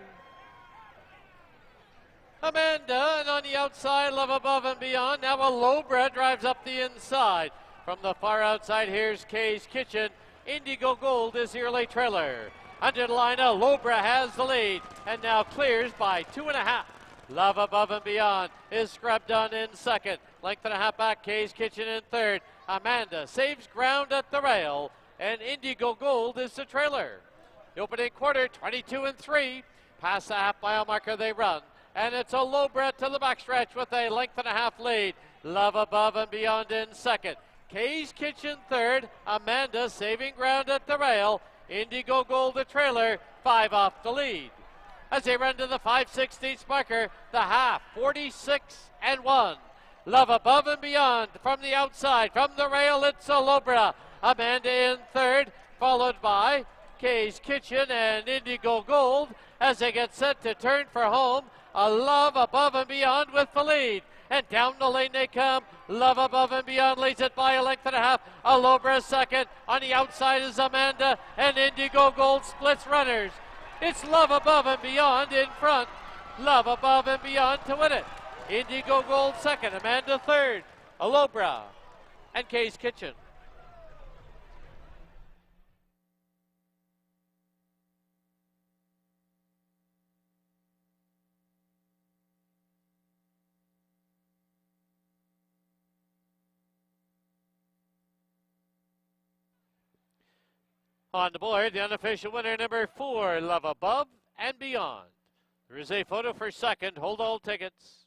Amanda, and on the outside, Love Above and Beyond. Now Alobra drives up the inside. From the far outside, here's Kay's Kitchen. Indigo Gold is the early trailer. Under the line, Alobra has the lead, and now clears by 2.5. Love Above and Beyond is scrubbed on in second. Length and a half back, Kay's Kitchen in third. Amanda saves ground at the rail, and Indigo Gold is the trailer. The opening quarter, 22-3. Past the half mile marker they run. And it's Alobra to the backstretch with a length and a half lead. Love Above and Beyond in second. Kay's Kitchen third. Amanda saving ground at the rail. Indigo Gold the trailer, 5 off the lead. as they run to the 5/16 marker. The half, 46-1. Love Above and Beyond from the outside. From the rail, it's Alobra. Amanda in third, followed by Kay's Kitchen and Indigo Gold as they get set to turn for home. A Love Above and Beyond with the lead. And down the lane they come. Love Above and Beyond leads it by a length and a half. Alobra second. On the outside is Amanda, and Indigo Gold splits runners. It's Love Above and Beyond in front. Love Above and Beyond to win it. Indigo Gold second. Amanda third. Alobra and Kay's Kitchen. On the board, the unofficial winner, number 4, Love Above and Beyond. There is a photo for second. Hold all tickets.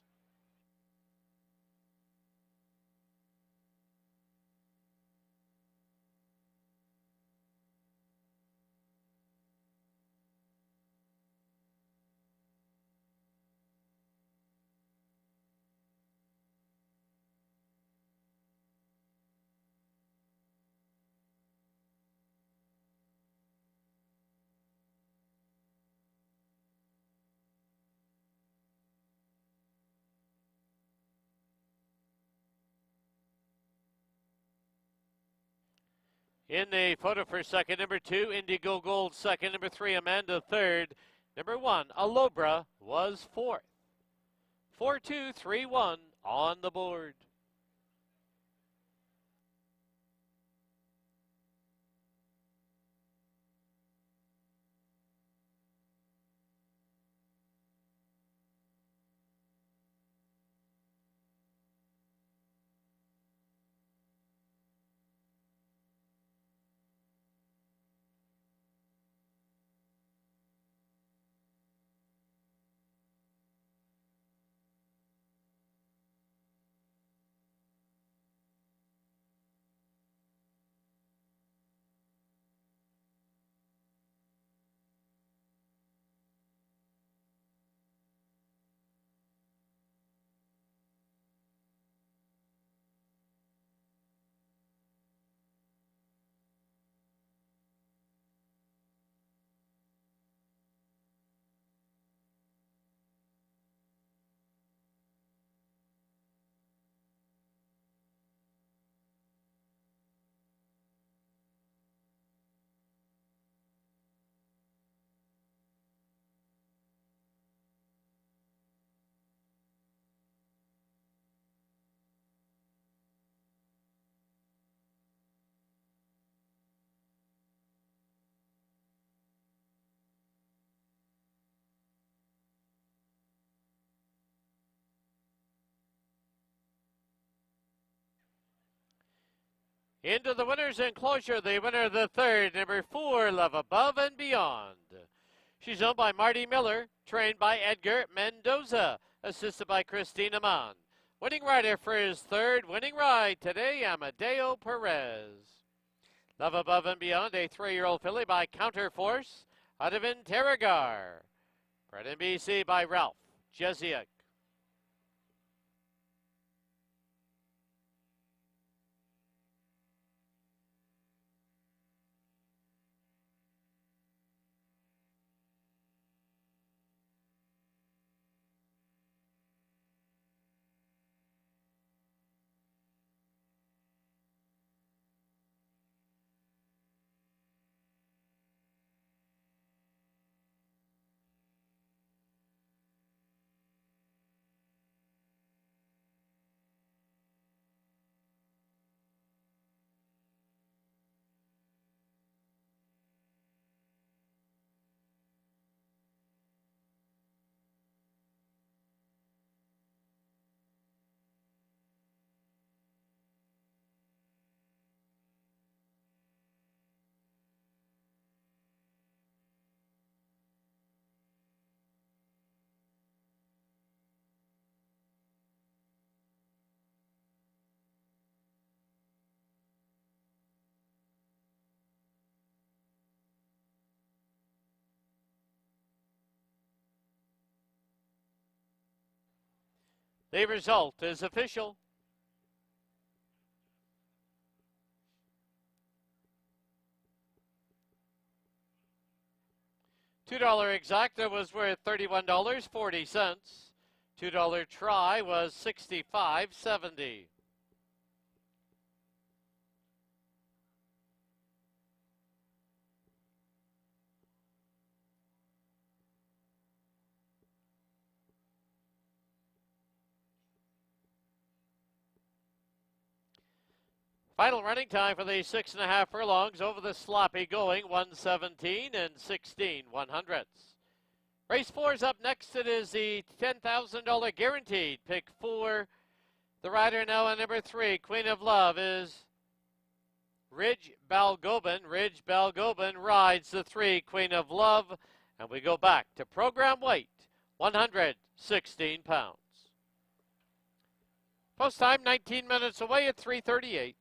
In the photo for second, number 2, Indigo Gold second, number 3, Amanda third, number 1, Alobra was fourth. 4-2-3-1 on the board. Into the winner's enclosure, the winner of the third, number 4, Love Above and Beyond. She's owned by Marty Miller, trained by Edgar Mendoza, assisted by Christina Mann. Winning rider for his third winning ride today, Amadeo Perez. Love Above and Beyond, a 3-year-old filly by Counterforce out of Interrogar. Bred in BC by Ralph Jeziak. The result is official. $2 exacta was worth $31.40. $2 try was $65.70. Final running time for the 6.5 furlongs over the sloppy going 1:17 and 16/100ths. Race 4 is up next. It is the $10,000 guaranteed. Pick 4. The rider now on number 3, Queen of Love, is Ridge Balgobin. Ridge Balgobin rides the 3, Queen of Love. And we go back to program weight, 116 pounds. Post time 19 minutes away at 3:38.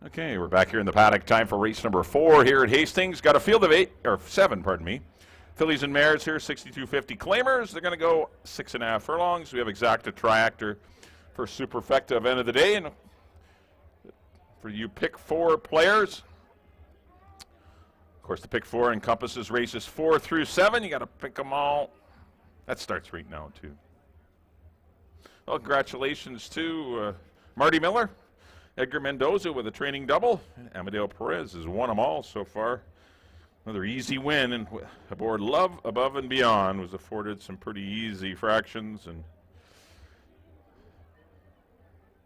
Okay, we're back here in the paddock. Time for race number 4 here at Hastings. Got a field of 7, pardon me. Fillies and mares here, 6250 claimers. They're going to go 6.5 furlongs. We have exacta triactor for superfecta event of the day. And for you pick 4 players, of course, the pick 4 encompasses races 4 through 7. You got to pick them all. That starts right now, too. Well, congratulations to Marty Miller. Edgar Mendoza with a training double. Amadeo Perez has won them all so far. Another easy win, and aboard Love Above and Beyond was afforded some pretty easy fractions and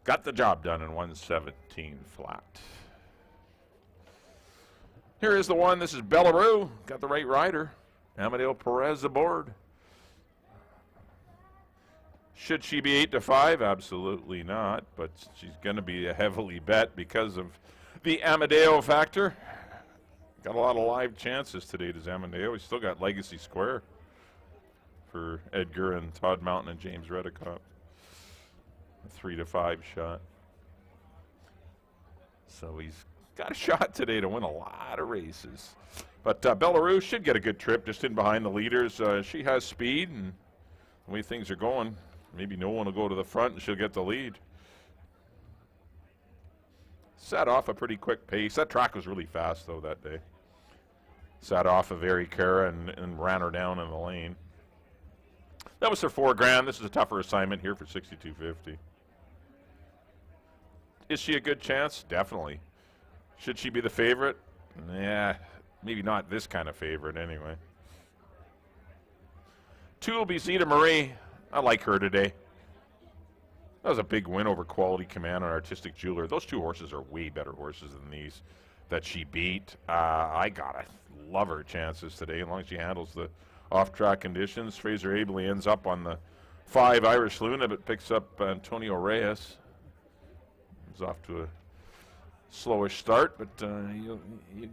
got the job done in 117 flat. Here is the one. This is Bellaroo. Got the right rider. Amadeo Perez aboard. Should she be 8-5? Absolutely not, but she's going to be a heavily bet because of the Amadeo factor. Got a lot of live chances today, does Amadeo. He's still got Legacy Square for Edgar and Todd Mountain and James Redicott. A 3-5 shot. So he's got a shot today to win a lot of races. But Bellaroo should get a good trip just in behind the leaders. She has speed, and the way things are going, maybe no one will go to the front and she'll get the lead. Set off a pretty quick pace. That track was really fast, though, that day. Sat off of Ericara and ran her down in the lane. That was her $4,000. This is a tougher assignment here for 6250. Is she a good chance? Definitely. Should she be the favorite? Yeah, maybe not this kind of favorite anyway. 2 will be Zeta Marie. I like her today. That was a big win over Quality Command and Artistic Jeweler. Those 2 horses are way better horses than these that she beat. I gotta love her chances today, as long as she handles the off-track conditions. Fraser Abley ends up on the 5 Irish Luna, but picks up Antonio Reyes. He's off to a slowish start, but you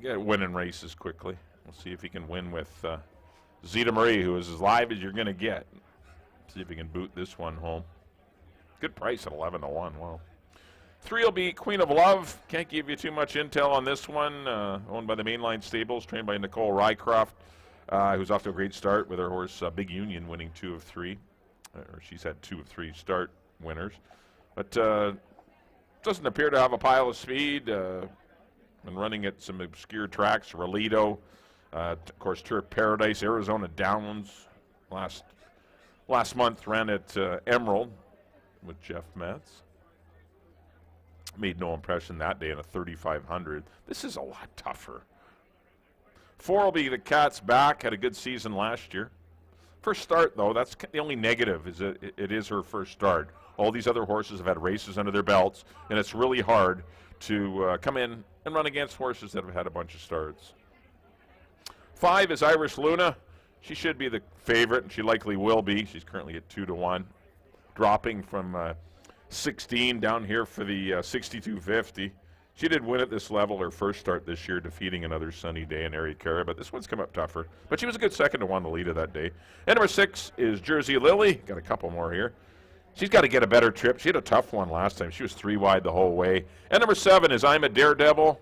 get winning races quickly. We'll see if he can win with Zeta Marie, who is as live as you're going to get. See if he can boot this one home. Good price at 11-1. Wow. 3 will be Queen of Love. Can't give you too much intel on this one. Owned by the Mainline Stables, trained by Nicole Rycroft, who's off to a great start with her horse Big Union winning 2 of 3. Or she's had 2 of 3 start winners. But doesn't appear to have a pile of speed. Been running at some obscure tracks. Raledo, of course, Tour Paradise, Arizona Downs. Last month ran at Emerald with Jeff Metz. Made no impression that day in a 3,500. This is a lot tougher. 4 will be the Cat's Back. Had a good season last year. First start, though, that's the only negative, is it is her first start. All these other horses have had races under their belts, and it's really hard to come in and run against horses that have had a bunch of starts. 5 is Irish Luna. She should be the favorite, and she likely will be. She's currently at 2-1, dropping from 16 down here for the 6250. She did win at this level her first start this year, defeating Another Sunny Day in Ericara, but this one's come up tougher. But she was a good 2-1 the lead of that day. And number 6 is Jersey Lily. Got a couple more here. She's got to get a better trip. She had a tough one last time. She was 3 wide the whole way. And number 7 is I'm a Daredevil.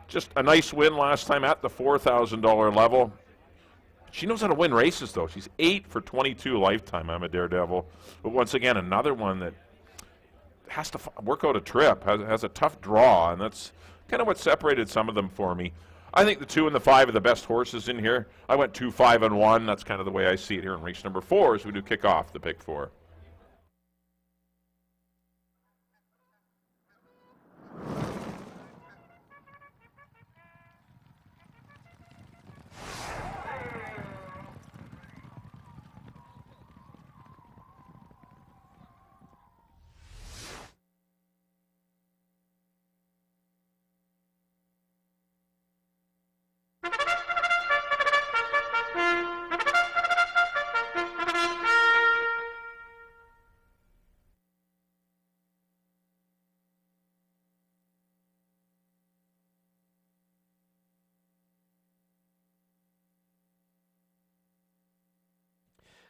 Just a nice win last time at the $4,000 level. She knows how to win races, though. She's 8 for 22 lifetime, I'm a Daredevil. But once again, another one that has to work out a trip, has a tough draw, and that's kind of what separated some of them for me. I think the 2 and the 5 are the best horses in here. I went 2, 5, and 1. That's kind of the way I see it here in race number 4 as we do kick off the pick 4.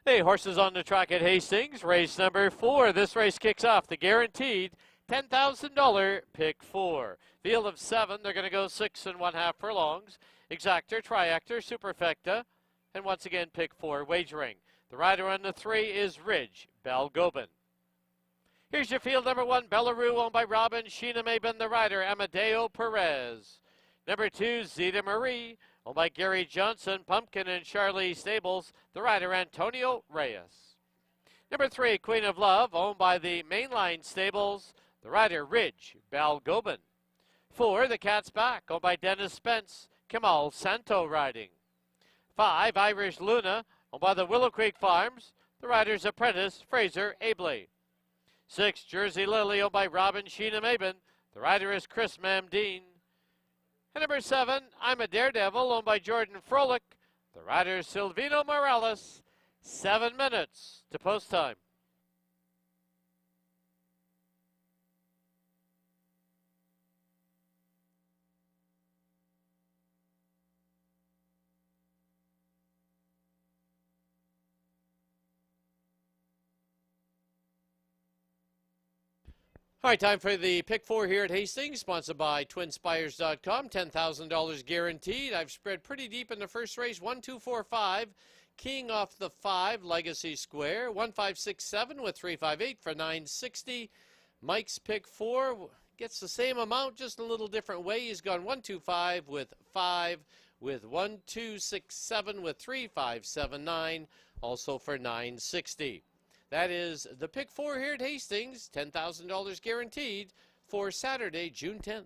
Hey, horses on the track at Hastings, race number 4. This race kicks off the guaranteed $10,000 pick 4. Field of 7, they're going to go 6 1/2 furlongs. Exactor, Triactor, Superfecta, and once again pick 4 wagering. The rider on the 3 is Ridge Balgobin. Here's your field number 1, Bellaroo, owned by Robin Sheena Maben, the rider, Amadeo Perez. Number 2, Zeta Marie, owned by Gary Johnson, Pumpkin and Charlie Stables, the rider, Antonio Reyes. Number 3, Queen of Love, owned by the Mainline Stables, the rider, Ridge Balgobin. 4, The Cat's Back, owned by Dennis Spence, Kamal Santo riding. 5, Irish Luna, owned by the Willow Creek Farms, the rider's apprentice, Fraser Abley. 6, Jersey Lily, owned by Robin Sheena Maben, the rider is Chris Mamdeen. And number 7, I'm a Daredevil, owned by Jordan Frolick, the rider is Silvino Morales. 7 minutes to post time. All right, time for the pick 4 here at Hastings, sponsored by TwinSpires.com. $10,000 guaranteed. I've spread pretty deep in the first race. 1, 2, 4, 5. King off the 5, Legacy Square. 1, 5, 6, 7 with 3, 5, 8 for $960. Mike's pick 4 gets the same amount, just a little different way. He's gone 1, 2, 5 with 5 with 1, 2, 6, 7 with 3, 5, 7, 9, also for $960. That is the pick 4 here at Hastings, $10,000 guaranteed for Saturday, June 10th.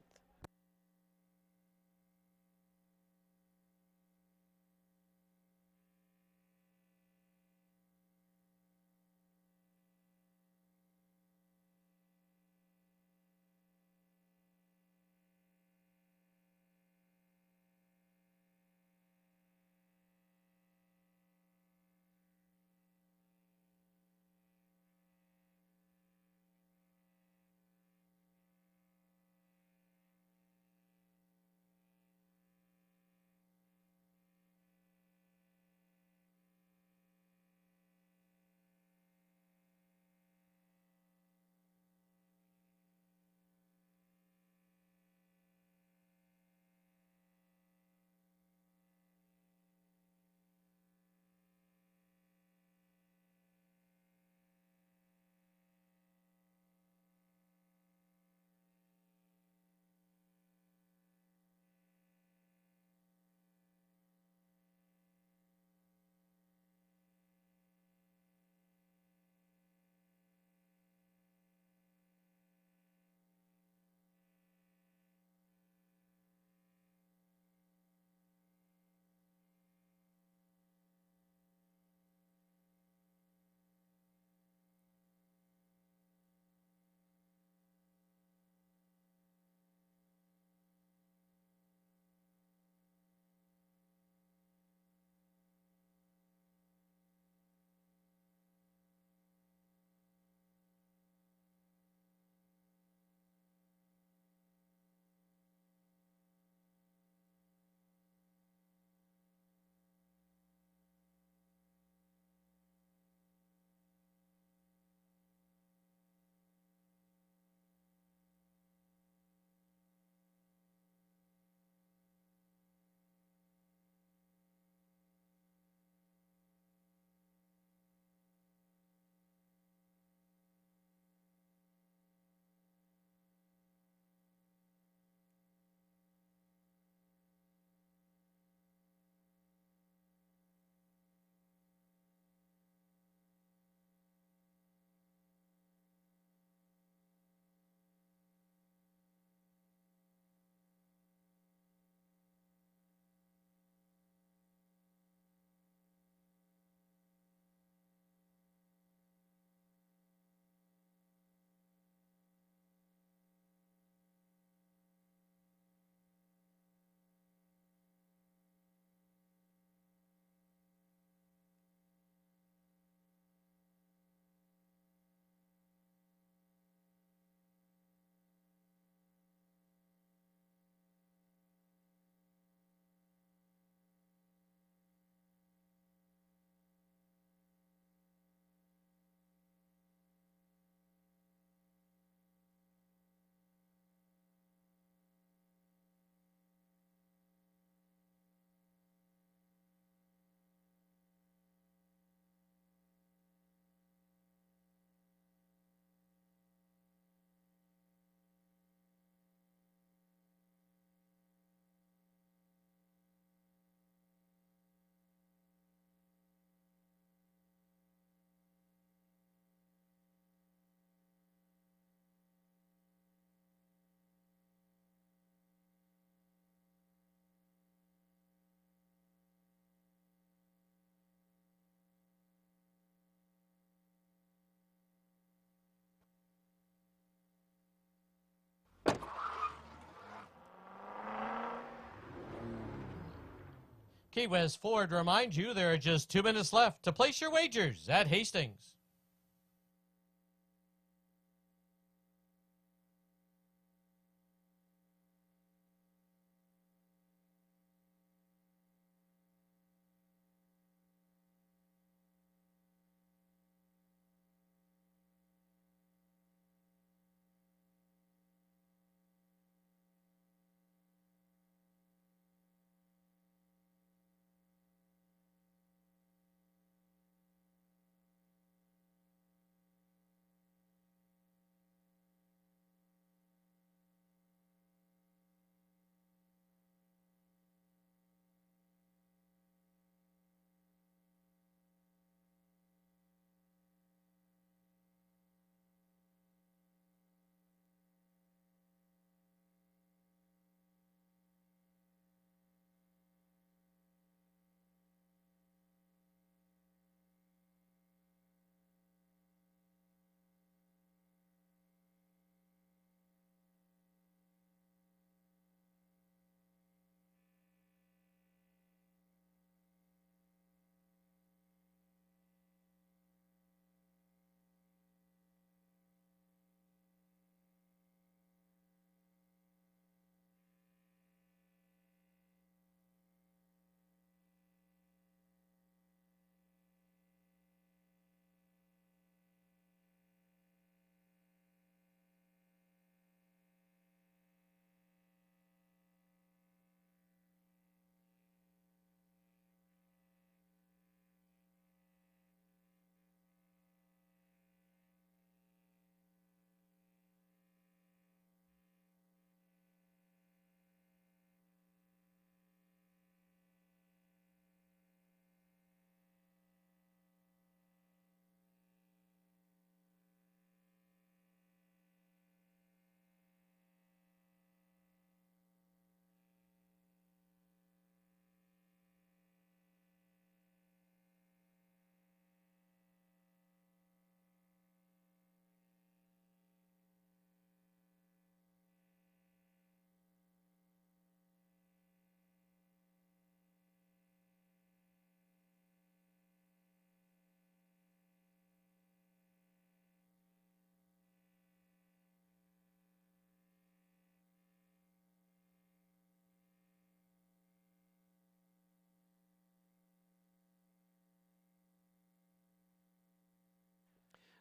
Key West Ford reminds you there are just 2 minutes left to place your wagers at Hastings.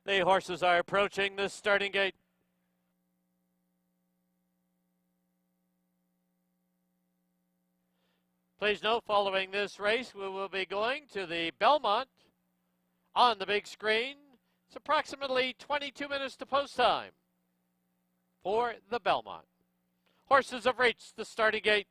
The horses are approaching the starting gate. Please note, following this race, we will be going to the Belmont on the big screen. It's approximately 22 minutes to post time for the Belmont. Horses have reached the starting gate.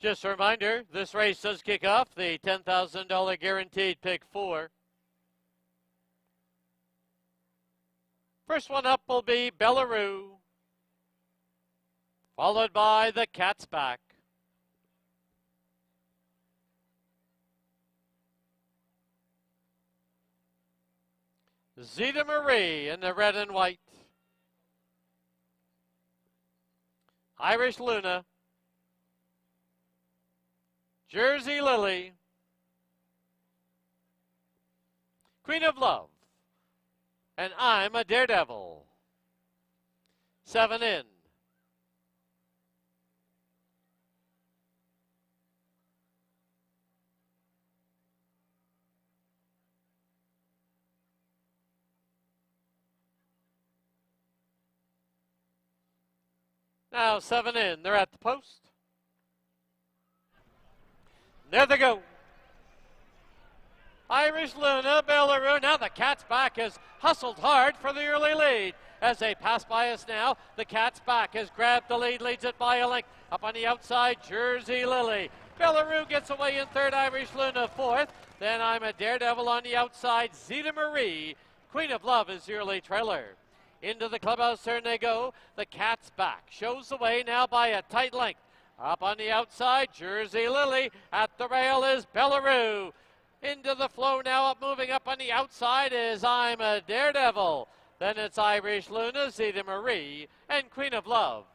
Just a reminder, this race does kick off the $10,000 guaranteed pick 4. First one up will be Bellaroo, followed by the Cat's Back. Zeta Marie in the red and white. Irish Luna. Jersey Lily. Queen of Love. And I'm a Daredevil. 7 in. Now 7 in. They're at the post. There they go. Irish Luna, Bellaroo. Now the Cat's Back has hustled hard for the early lead. As they pass by us now, the Cat's Back has grabbed the lead, leads it by a length. Up on the outside, Jersey Lily. Bellaroo gets away in third, Irish Luna fourth. Then I'm a Daredevil on the outside, Zeta Marie. Queen of Love is the early trailer. Into the clubhouse turn they go. The Cat's back. Shows the way now by a tight length. Up on the outside, Jersey Lily. At the rail is Bellaroo. Into the flow now, moving up on the outside is I'm a Daredevil. Then it's Irish Luna, Zeta Marie, and Queen of Love.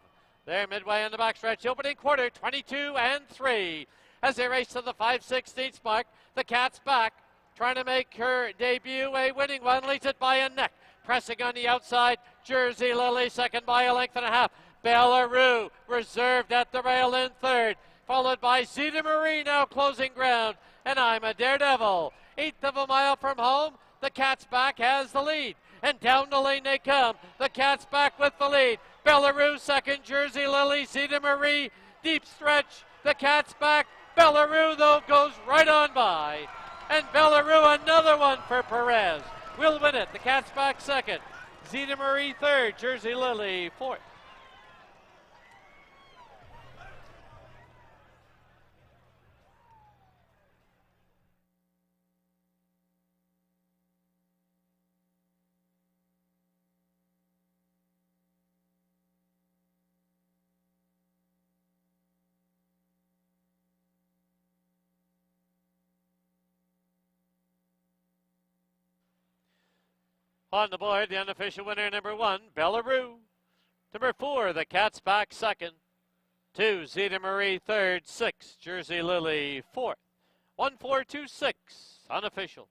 They're midway on the backstretch, opening quarter, 22-3. As they race to the 5/16 mark, the Cat's back, trying to make her debut, a winning one, leads it by a neck. Pressing on the outside, Jersey Lily, second by a length and a half. Bellaroo, reserved at the rail in third, followed by Zeta Marie, now closing ground, and I'm a Daredevil. Eighth of a mile from home, the Cat's back has the lead, and down the lane they come. The Cat's back with the lead. Bellaroo second, Jersey Lily, Zeta Marie, deep stretch, the Cat's back. Bellaroo, though, goes right on by, and Bellaroo, another one for Perez. Will win it. The Cat's back second, Zeta Marie third, Jersey Lily fourth. On the board, the unofficial winner, number 1, Bellaroo. Number 4, the Cat's back second. 2, Zeta Marie third. 6, Jersey Lily fourth. 1-4-2-6, unofficial.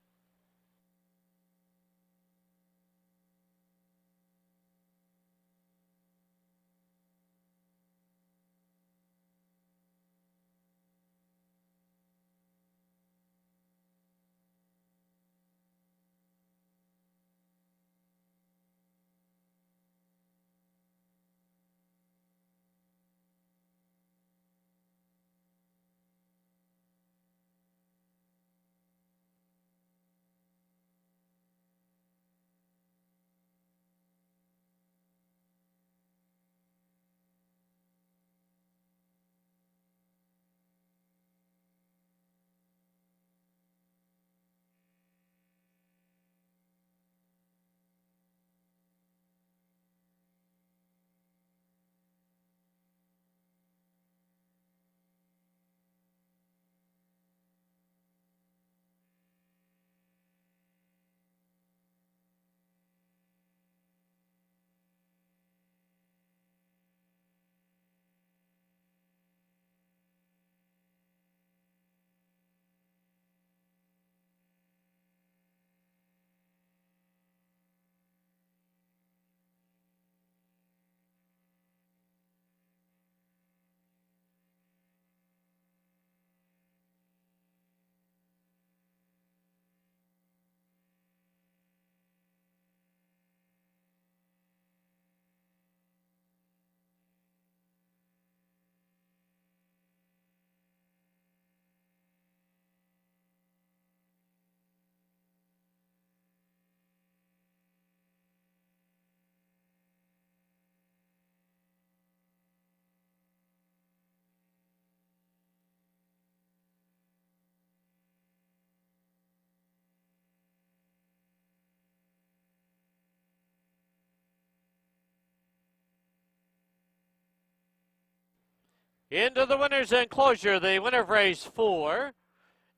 Into the winner's enclosure, the winner of race 4,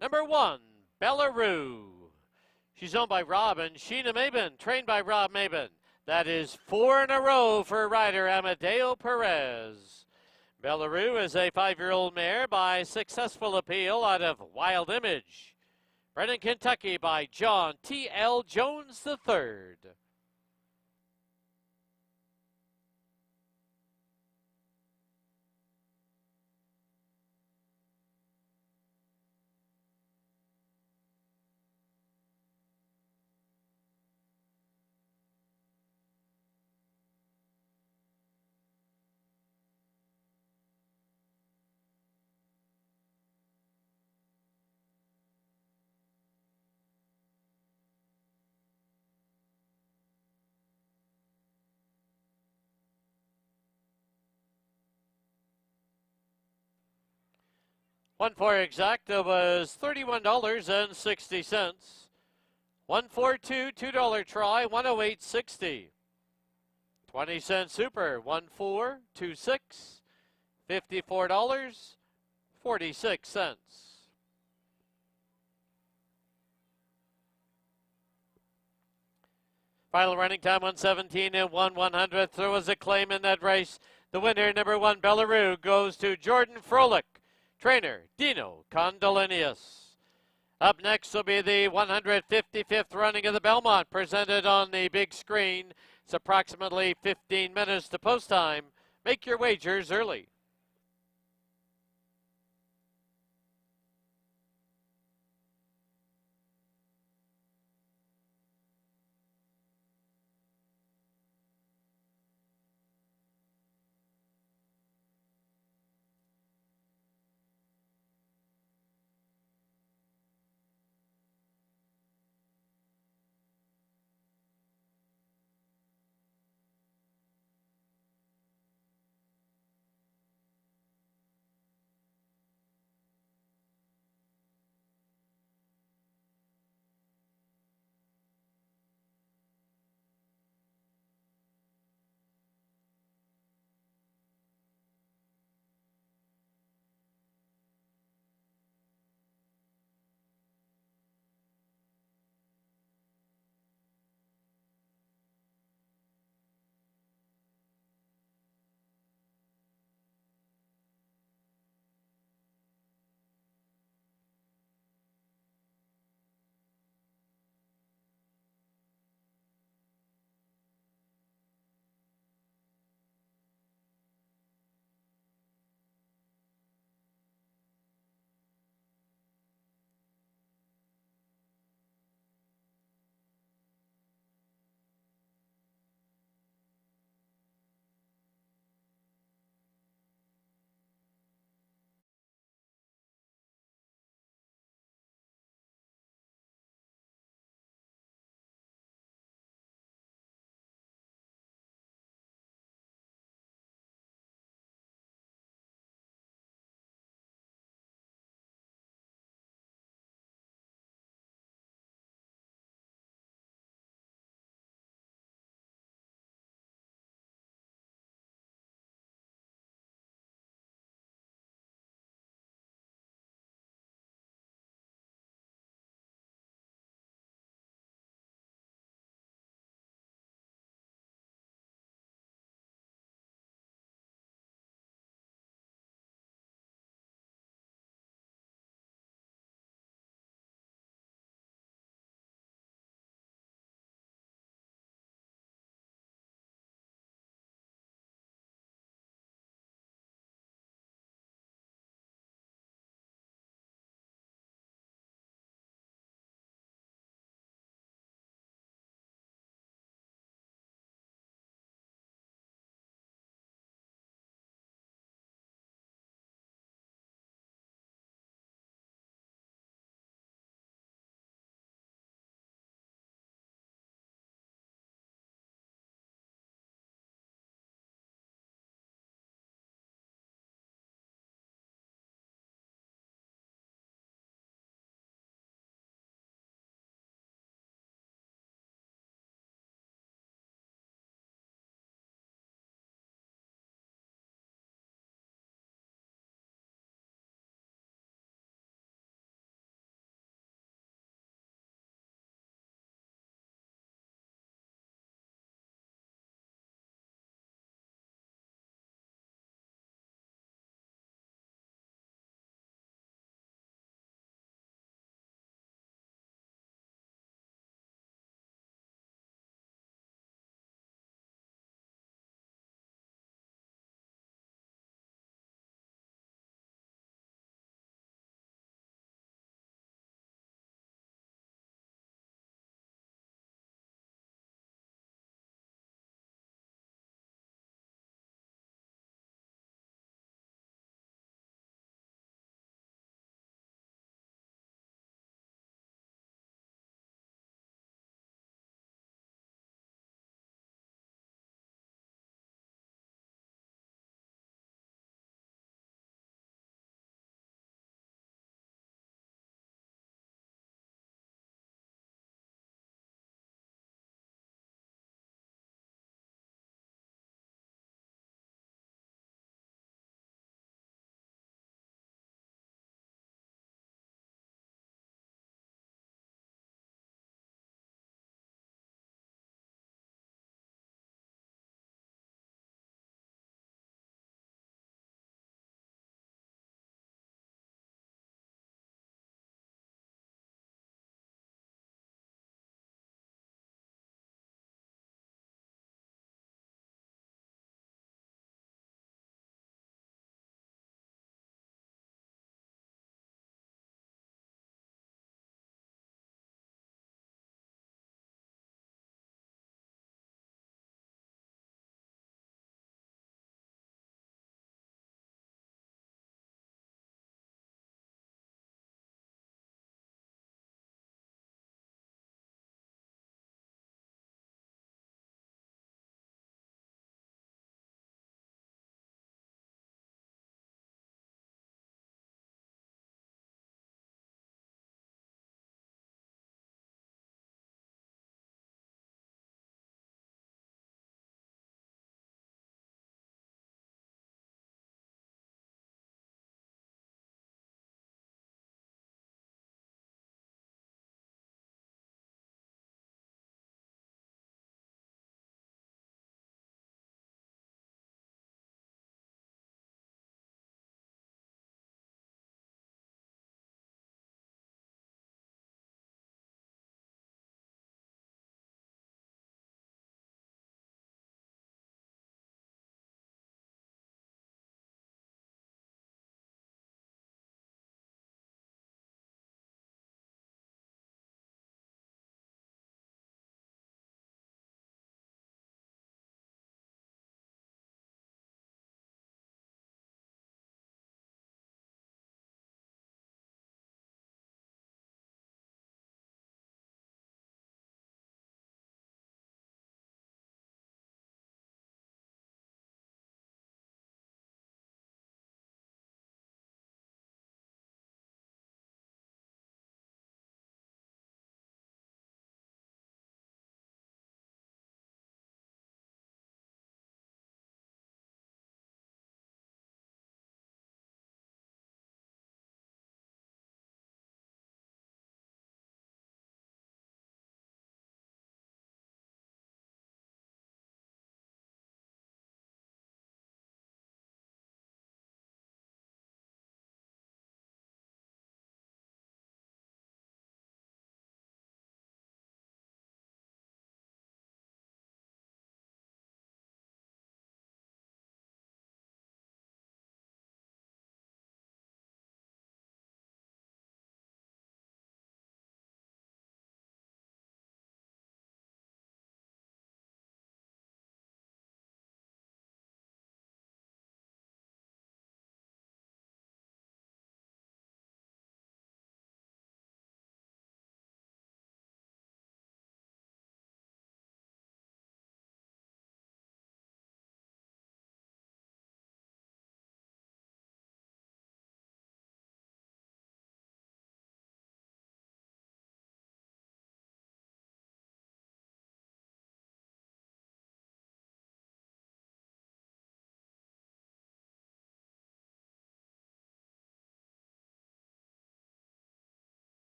number 1, Bellaroo. She's owned by Rob and Sheena Mabin, trained by Rob Mabin. That is 4 in a row for rider Amadeo Perez. Bellaroo is a 5-year-old mare by successful appeal out of Wild Image. Bred in Kentucky by John T.L. Jones III. One for exacta was $31.60. 142, $2 try, 108.60. 20-cent super, 1426, $54.46. Final running time 117 and 1/100th. There was a claim in that race. The winner, number 1, Belarus, goes to Jordan Froelich. Trainer, Dino Condolinius. Up next will be the 155th running of the Belmont, presented on the big screen. It's approximately 15 minutes to post time. Make your wagers early.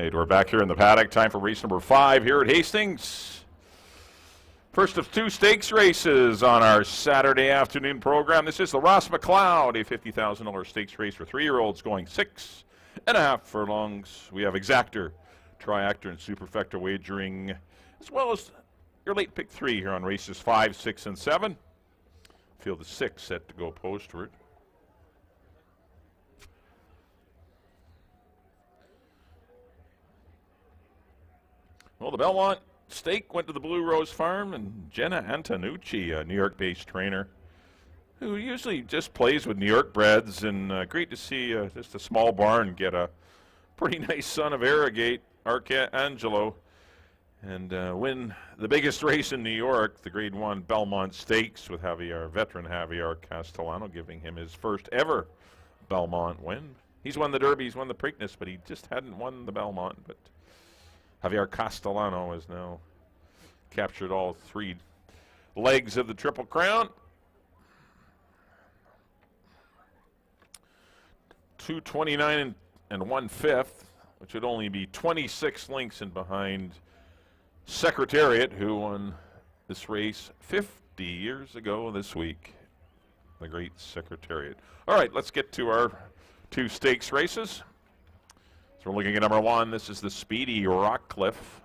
right, we're back here in the paddock. Time for race number 5 here at Hastings. First of 2 stakes races on our Saturday afternoon program. This is the Ross McLeod, a $50,000 stakes race for 3-year-olds going 6.5 furlongs. We have exactor, triactor, and superfecta wagering, as well as your late pick 3 here on races 5, 6, and 7. Field is 6 set to go postward. Well, the Belmont stake went to the Blue Rose Farm, and Jenna Antonucci, a New York-based trainer, who usually just plays with New York breds, and great to see just a small barn get a pretty nice son of Arrogate, Arcangelo, and win the biggest race in New York, the Grade 1 Belmont Stakes, with veteran Javier Castellano giving him his first ever Belmont win. He's won the Derby, he's won the Preakness, but he just hadn't won the Belmont. But Javier Castellano has now captured all 3 legs of the Triple Crown. 2:29 and 1/5, which would only be 26 lengths in behind Secretariat, who won this race 50 years ago this week. The great Secretariat. All right, let's get to our 2 stakes races. So we're looking at number 1. This is the speedy Rockcliffe.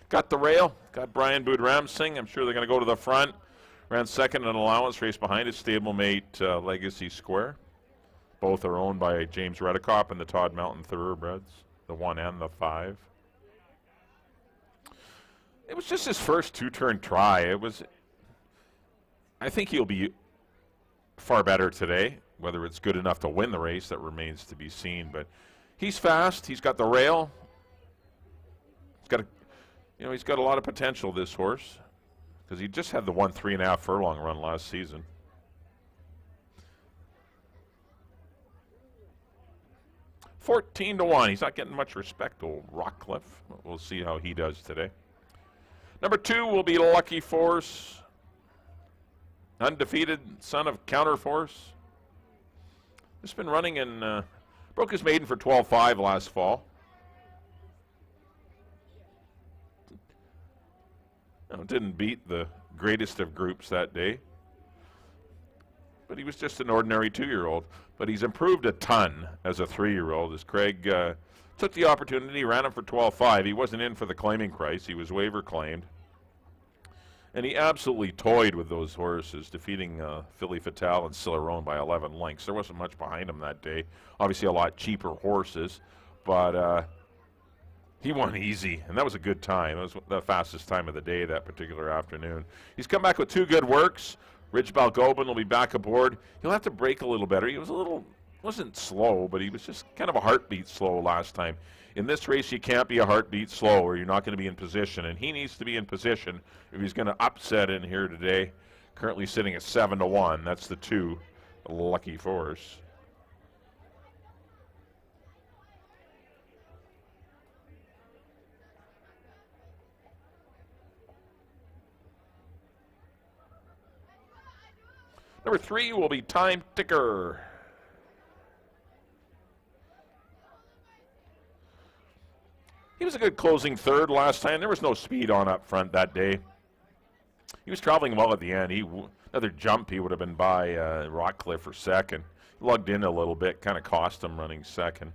Got the rail. Got Brian Boudramsing. I'm sure they're going to go to the front. Ran second in an allowance race behind his stablemate Legacy Square. Both are owned by James Redekop and the Todd Mountain Thoroughbreds, the 1 and the 5. It was just his first 2-turn try. I think he'll be far better today. Whether it's good enough to win the race, that remains to be seen. But he's fast. He's got the rail. He's got a lot of potential, this horse, because he just had the 1 3.5 furlong run last season. $14-1. He's not getting much respect, old Rockcliffe. We'll see how he does today. Number 2 will be Lucky Force, undefeated son of Counterforce. Just been running in. Broke his maiden for 12.5 last fall. No, didn't beat the greatest of groups that day. But he was just an ordinary 2-year-old. But he's improved a ton as a 3-year-old. As Craig took the opportunity, ran him for 12.5. He wasn't in for the claiming price. He was waiver claimed. And he absolutely toyed with those horses, defeating Philly Fatale and Cicerone by 11 lengths. There wasn't much behind him that day. Obviously a lot cheaper horses, but he won easy, and that was a good time. It was the fastest time of the day that particular afternoon. He's come back with 2 good works. Rich Balgobin will be back aboard. He'll have to brake a little better. He was wasn't slow, but he was just kind of a heartbeat slow last time. In this race, you can't be a heartbeat slow, or you're not going to be in position, and he needs to be in position if he's going to upset in here today. Currently sitting at 7-1. That's the 2, Lucky Force. Number 3 will be Time Ticker. He was a good closing third last time. There was no speed on up front that day. He was traveling well at the end. Another jump, he would have been by Rockcliffe for second. He lugged in a little bit, kind of cost him running second.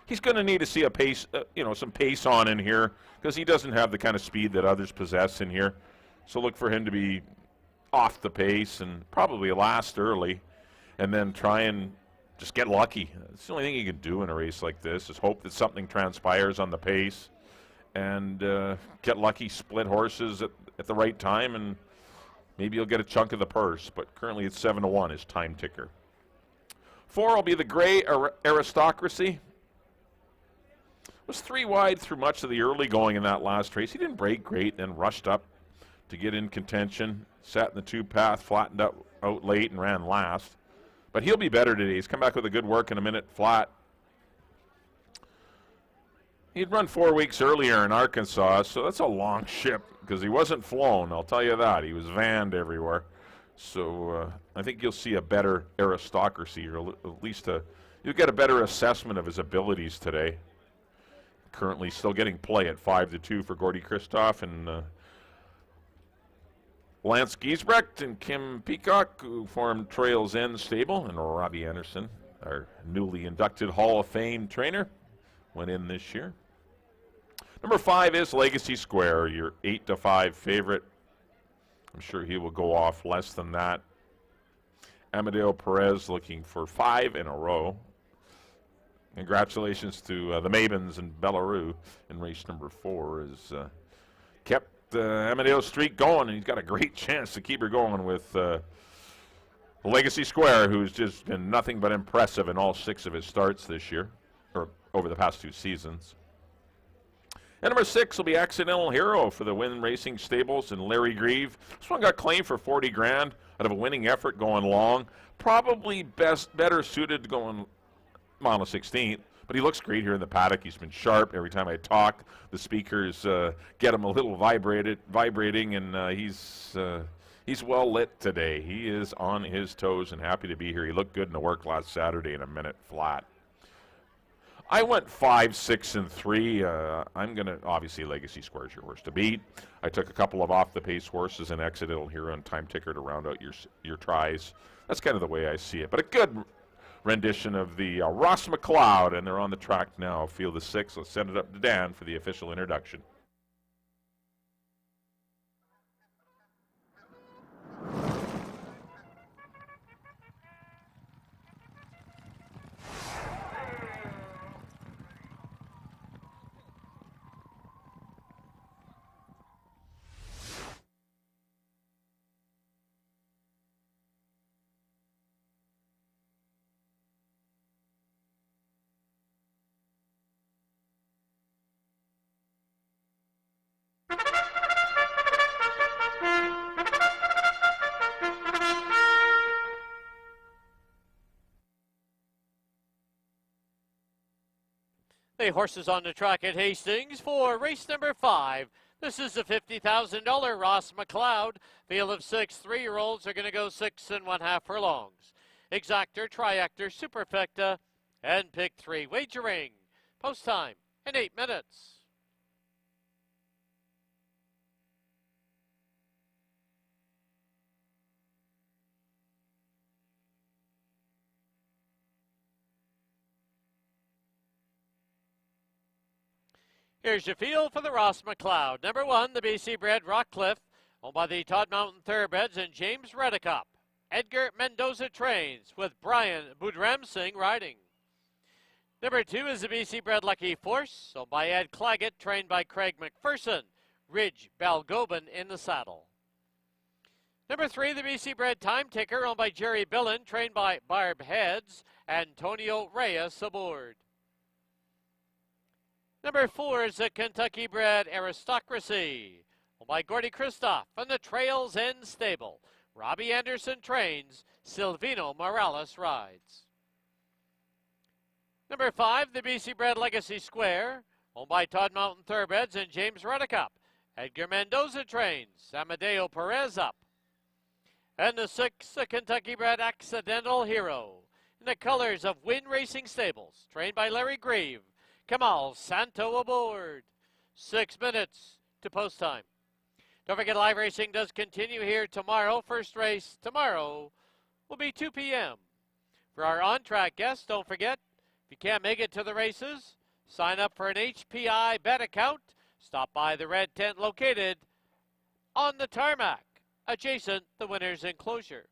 He's going to need to see a pace, some pace on in here, because he doesn't have the kind of speed that others possess in here. So look for him to be off the pace and probably last early, and then try and just get lucky. It's the only thing you can do in a race like this, is hope that something transpires on the pace and get lucky, split horses at the right time, and maybe you'll get a chunk of the purse. But currently it's 7-1 is Time Ticker. 4 will be the Gray Aristocracy. Was 3 wide through much of the early going in that last race. He didn't break great, then rushed up to get in contention. Sat in the 2 path, flattened out late, and ran last. But he'll be better today. He's come back with a good work in a minute flat. He'd run 4 weeks earlier in Arkansas, so that's a long ship, because he wasn't flown, I'll tell you that. He was vanned everywhere. So I think you'll see a better Aristocracy, or at least you'll get a better assessment of his abilities today. Currently still getting play at 5-2 for Gordy Kristoff and Lance Giesbrecht and Kim Peacock, who formed Trails End Stable, and Robbie Anderson, our newly inducted Hall of Fame trainer, went in this year. Number 5 is Legacy Square, your 8-5 favorite. I'm sure he will go off less than that. Amadeo Perez looking for 5 in a row. Congratulations to the Mavens and Belarus in race number 4 has kept Amadeo's streak going, and he's got a great chance to keep her going with Legacy Square, who's just been nothing but impressive in all 6 of his starts this year, or over the past 2 seasons. And number 6 will be Accidental Hero for the Win Racing Stables and Larry Grieve. This one got claimed for 40 grand out of a winning effort going long. Probably better suited to going mile 16th. But he looks great here in the paddock. He's been sharp. Every time I talk, the speakers get him a little vibrating, and he's well lit today. He is on his toes and happy to be here. He looked good in the work last Saturday in a minute flat. I went 5, 6, and 3. I'm going to, obviously, Legacy Square is your horse to beat. I took a couple of off-the-pace horses and Accidental Hero and Time Ticker to round out your tries. That's kind of the way I see it. But a good rendition of the Ross McLeod, and they're on the track now. Field of 6. Let's send it up to Dan for the official introduction. The horses on the track at Hastings for race number 5. This is the $50,000 Ross McLeod. Field of 6 3-year-olds are going to go 6 1/2 furlongs. Exactor, Triactor, Superfecta, and Pick 3. Wagering. Post time in 8 minutes. Here's your field for the Ross McLeod. Number 1, the BC bred Rockcliffe, owned by the Todd Mountain Thoroughbreds and James Reddicup. Edgar Mendoza trains with Brian Boudram Singh riding. Number 2 is the BC bred Lucky Force, owned by Ed Claggett, trained by Craig McPherson. Ridge Balgobin in the saddle. Number 3, the BC bred Time Ticker, owned by Jerry Billen, trained by Barb Heads, Antonio Reyes aboard. Number 4 is the Kentucky-bred Aristocracy, owned by Gordy Kristoff from the Trails End Stable. Robbie Anderson trains, Silvino Morales rides. Number 5, the BC-bred Legacy Square, owned by Todd Mountain Thoroughbreds and James Reddicup. Edgar Mendoza trains, Amadeo Perez up. And the 6, the Kentucky-bred Accidental Hero, in the colors of Win Racing Stables, trained by Larry Grieve. Kamal Santo aboard. 6 minutes to post time. Don't forget, live racing does continue here tomorrow. First race tomorrow will be 2 p.m. For our on-track guests, don't forget, if you can't make it to the races, sign up for an HPI bet account. Stop by the red tent located on the tarmac, adjacent the winner's enclosure.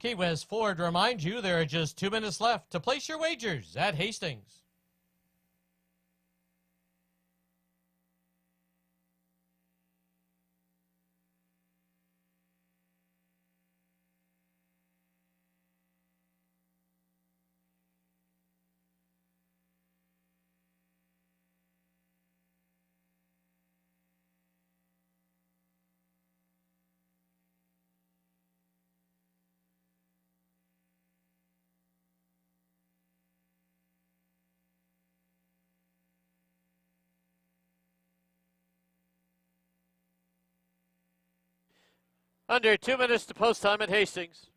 Key West Ford reminds you there are just 2 minutes left to place your wagers at Hastings. Under 2 minutes to post time at Hastings.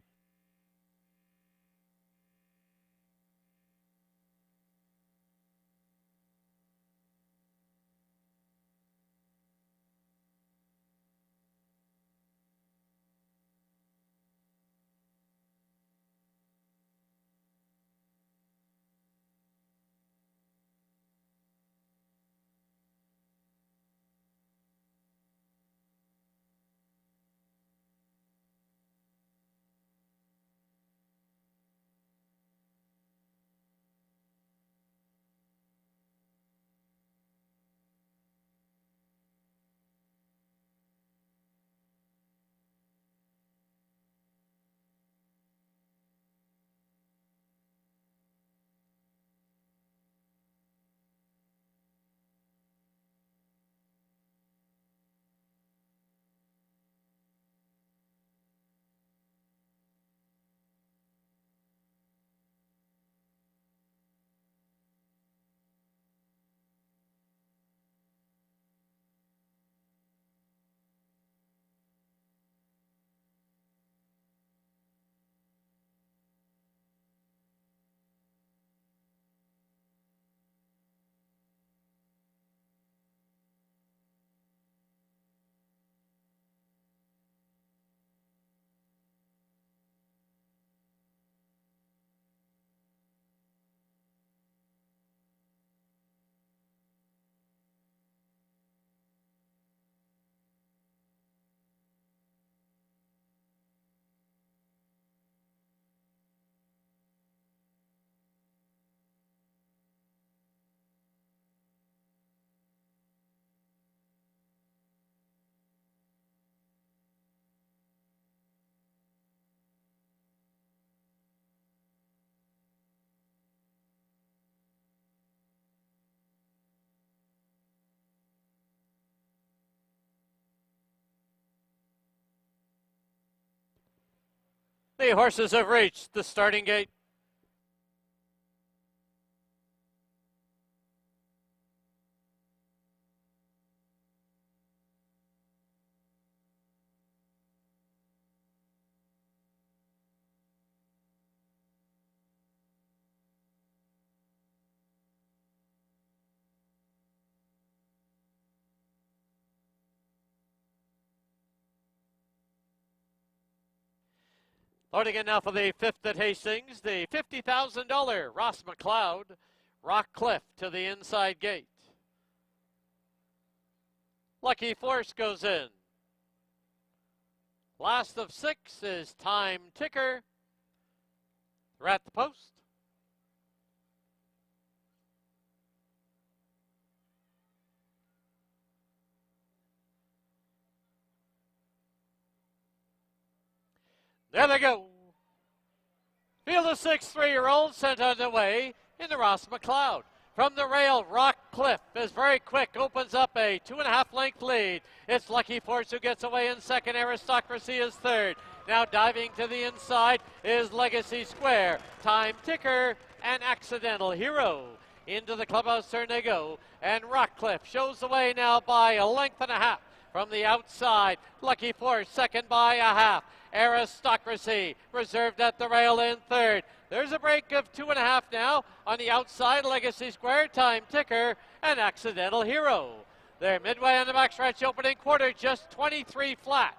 The horses have reached the starting gate. Loading in now for the fifth at Hastings, the $50,000 Ross McLeod, Rock Cliff to the inside gate. Lucky Force goes in. Last of 6 is Time Ticker. They're at the post. There they go. Field of 6 3-year-olds sent on the way in the Ross McLeod. From the rail, Rock Cliff is very quick, opens up a 2.5 length lead. It's Lucky Force who gets away in second. Aristocracy is third. Now diving to the inside is Legacy Square, Time Ticker, and Accidental Hero. Into the clubhouse turn they go, and Rock Cliff shows the way now by 1.5 lengths. From the outside, Lucky Force second by 0.5. Aristocracy reserved at the rail in third. There's a break of 2.5 now. On the outside, Legacy Square, Time Ticker, and Accidental Hero. They're midway on the backstretch opening quarter, just 23 flat.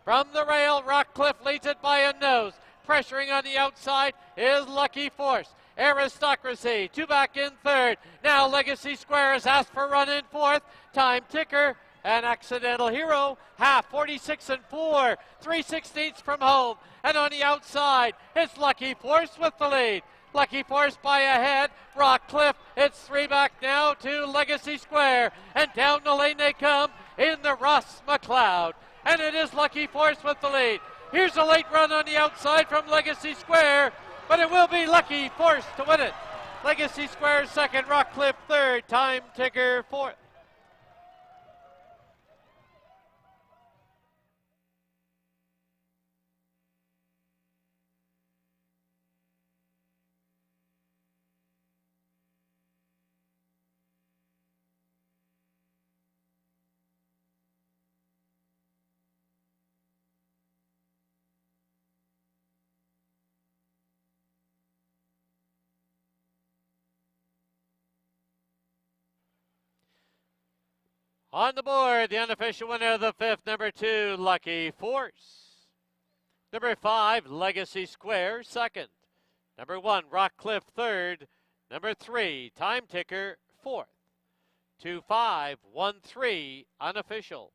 From the rail, Rock Cliff leads it by a nose. Pressuring on the outside is Lucky Force. Aristocracy, 2 back in third. Now Legacy Square has asked for run in fourth. Time Ticker An accidental hero, half 46 and 4, 3/16 from home. And on the outside, it's Lucky Force with the lead. Lucky Force by a head. Rock Cliff, it's 3 back now to Legacy Square. And down the lane they come in the Ross McLeod. And it is Lucky Force with the lead. Here's a late run on the outside from Legacy Square, but it will be Lucky Force to win it. Legacy Square second, Rock Cliff third, Time Ticker fourth. On the board, the unofficial winner of the fifth, number 2, Lucky Force. Number 5, Legacy Square, second. Number 1, Rock Cliff, third. Number 3, Time Ticker, fourth. 2-5-1-3, unofficial.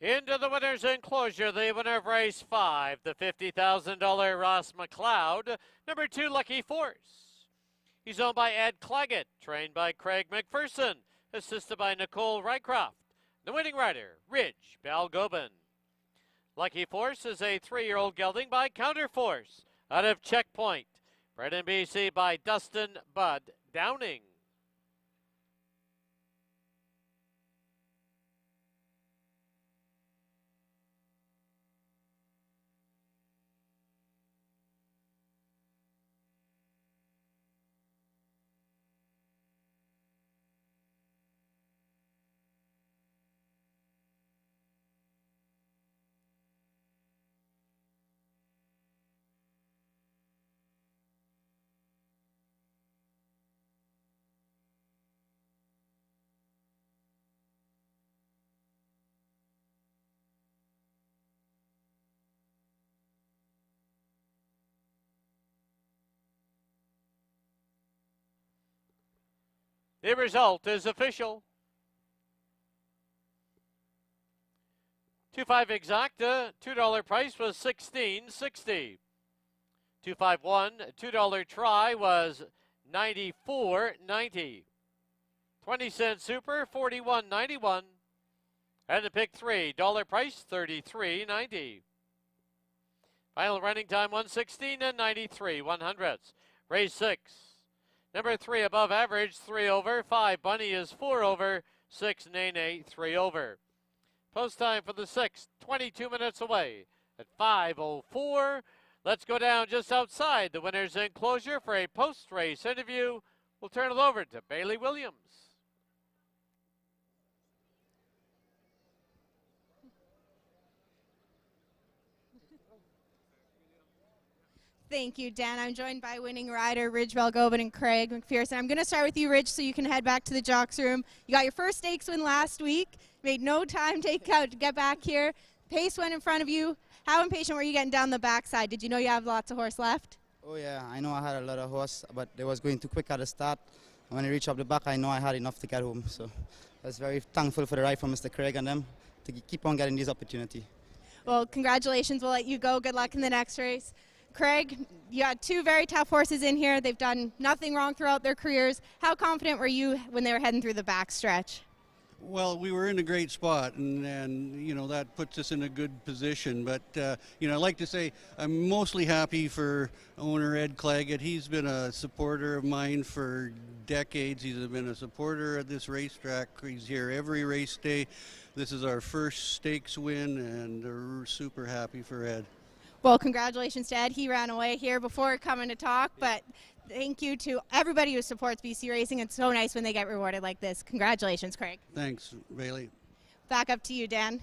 Into the winner's enclosure, the winner of race 5, the $50,000 Ross McLeod. Number 2, Lucky Force. He's owned by Ed Claggett, trained by Craig McPherson, assisted by Nicole Rycroft. The winning rider, Ridge Balgobin. Lucky Force is a 3-year-old gelding by Counterforce out of Checkpoint. Bred in BC by Dustin Bud Downing. The result is official. 2.5 exacta, $2 price was $16.60. 251, $2 try was $94.90. 20-cent super, $41.91. And the pick $3 price, $33.90. Final running time, 1:16 and 93/100ths. Race 6. Number 3 above average, 3 over. 5 Bunny is 4 over. 6 Nene, 3 over. Post time for the 6th, 22 minutes away at 5:04. Let's go down just outside the winner's enclosure for a post-race interview. We'll turn it over to Bailey Williams. Thank you, Dan. I'm joined by winning rider Ridge Belgobin and Craig McPherson. I'm going to start with you, Ridge, so you can head back to the jocks room. You got your first stakes win last week. Made no time to get back here. Pace went in front of you. How impatient were you getting down the backside? Did you know you have lots of horse left? Oh yeah, I know I had a lot of horse, but they was going too quick at the start. And when I reached up the back, I know I had enough to get home. So I was very thankful for the ride from Mr. Craig and them to keep on getting this opportunity. Well, congratulations. We'll let you go. Good luck in the next race. Craig, you got 2 very tough horses in here. They've done nothing wrong throughout their careers. How confident were you when they were heading through the back stretch? Well, we were in a great spot, and you know, that puts us in a good position. But you know, I like to say I'm mostly happy for owner Ed Claggett. He's been a supporter of mine for decades. He's been a supporter of this racetrack. He's here every race day. This is our first stakes win, and we're super happy for Ed. Well, congratulations to Ed. He ran away here before coming to talk, but thank you to everybody who supports BC Racing. It's so nice when they get rewarded like this. Congratulations, Craig. Thanks, Bailey. Back up to you, Dan.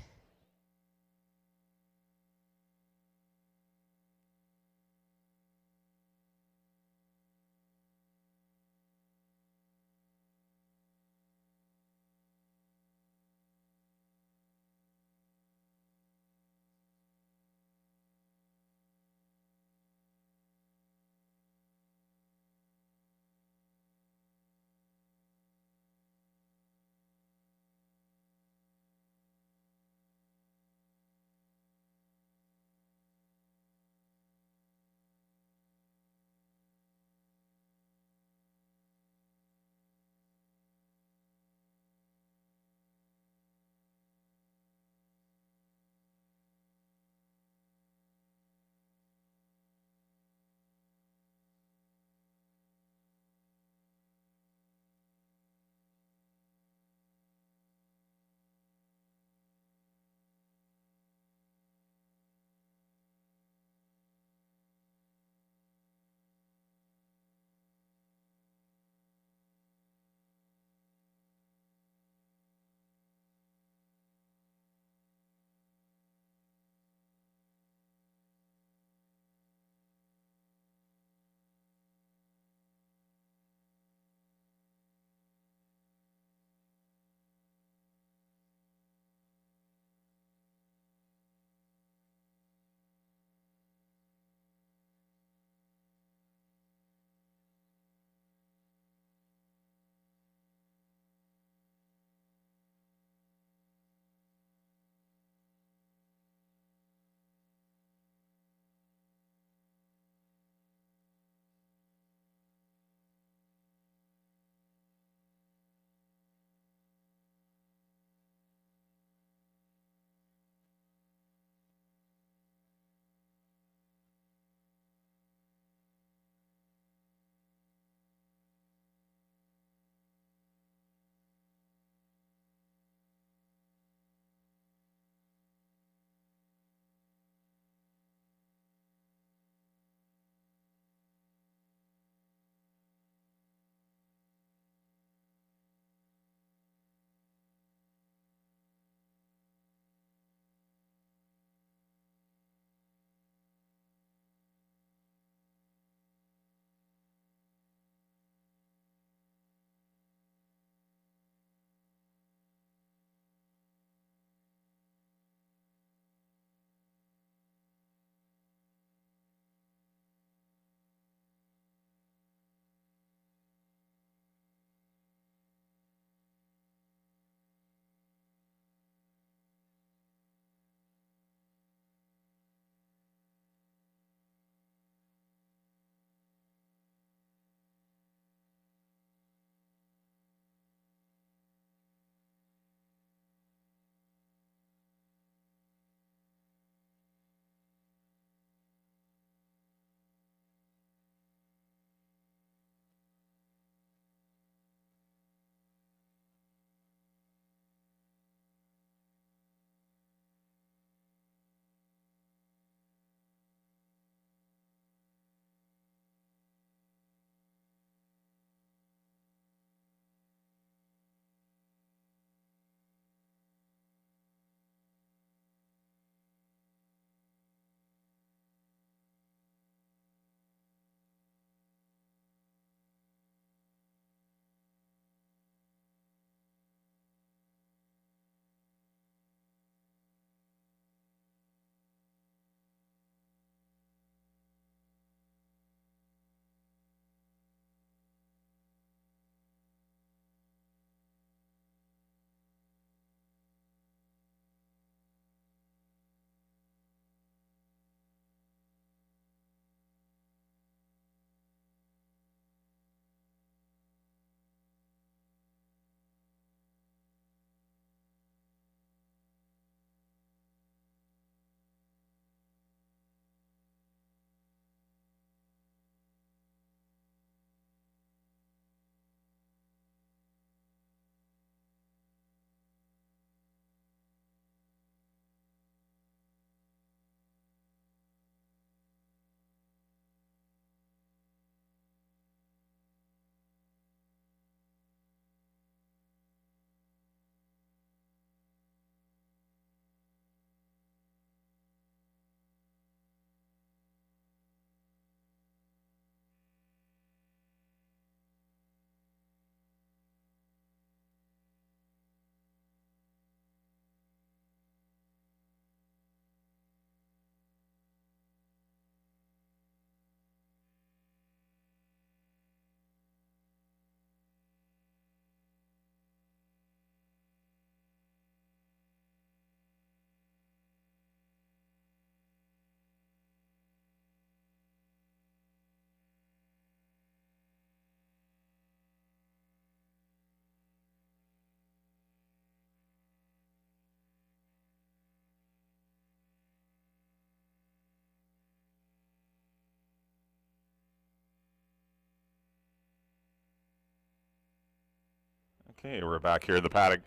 Okay, we're back here in the paddock.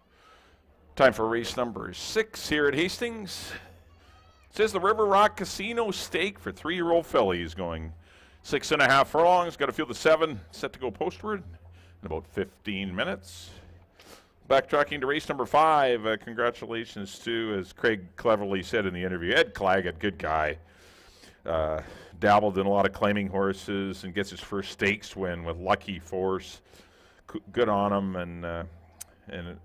Time for race number 6 here at Hastings. It says the River Rock Casino Stake for 3-year-old fillies going 6.5 furlongs. Got to field the 7 set to go postward in about 15 minutes. Backtracking to race number 5. Congratulations to, as Craig cleverly said in the interview, Ed Claggett, good guy. Dabbled in a lot of claiming horses and gets his first stakes win with Lucky Force. Good on him, and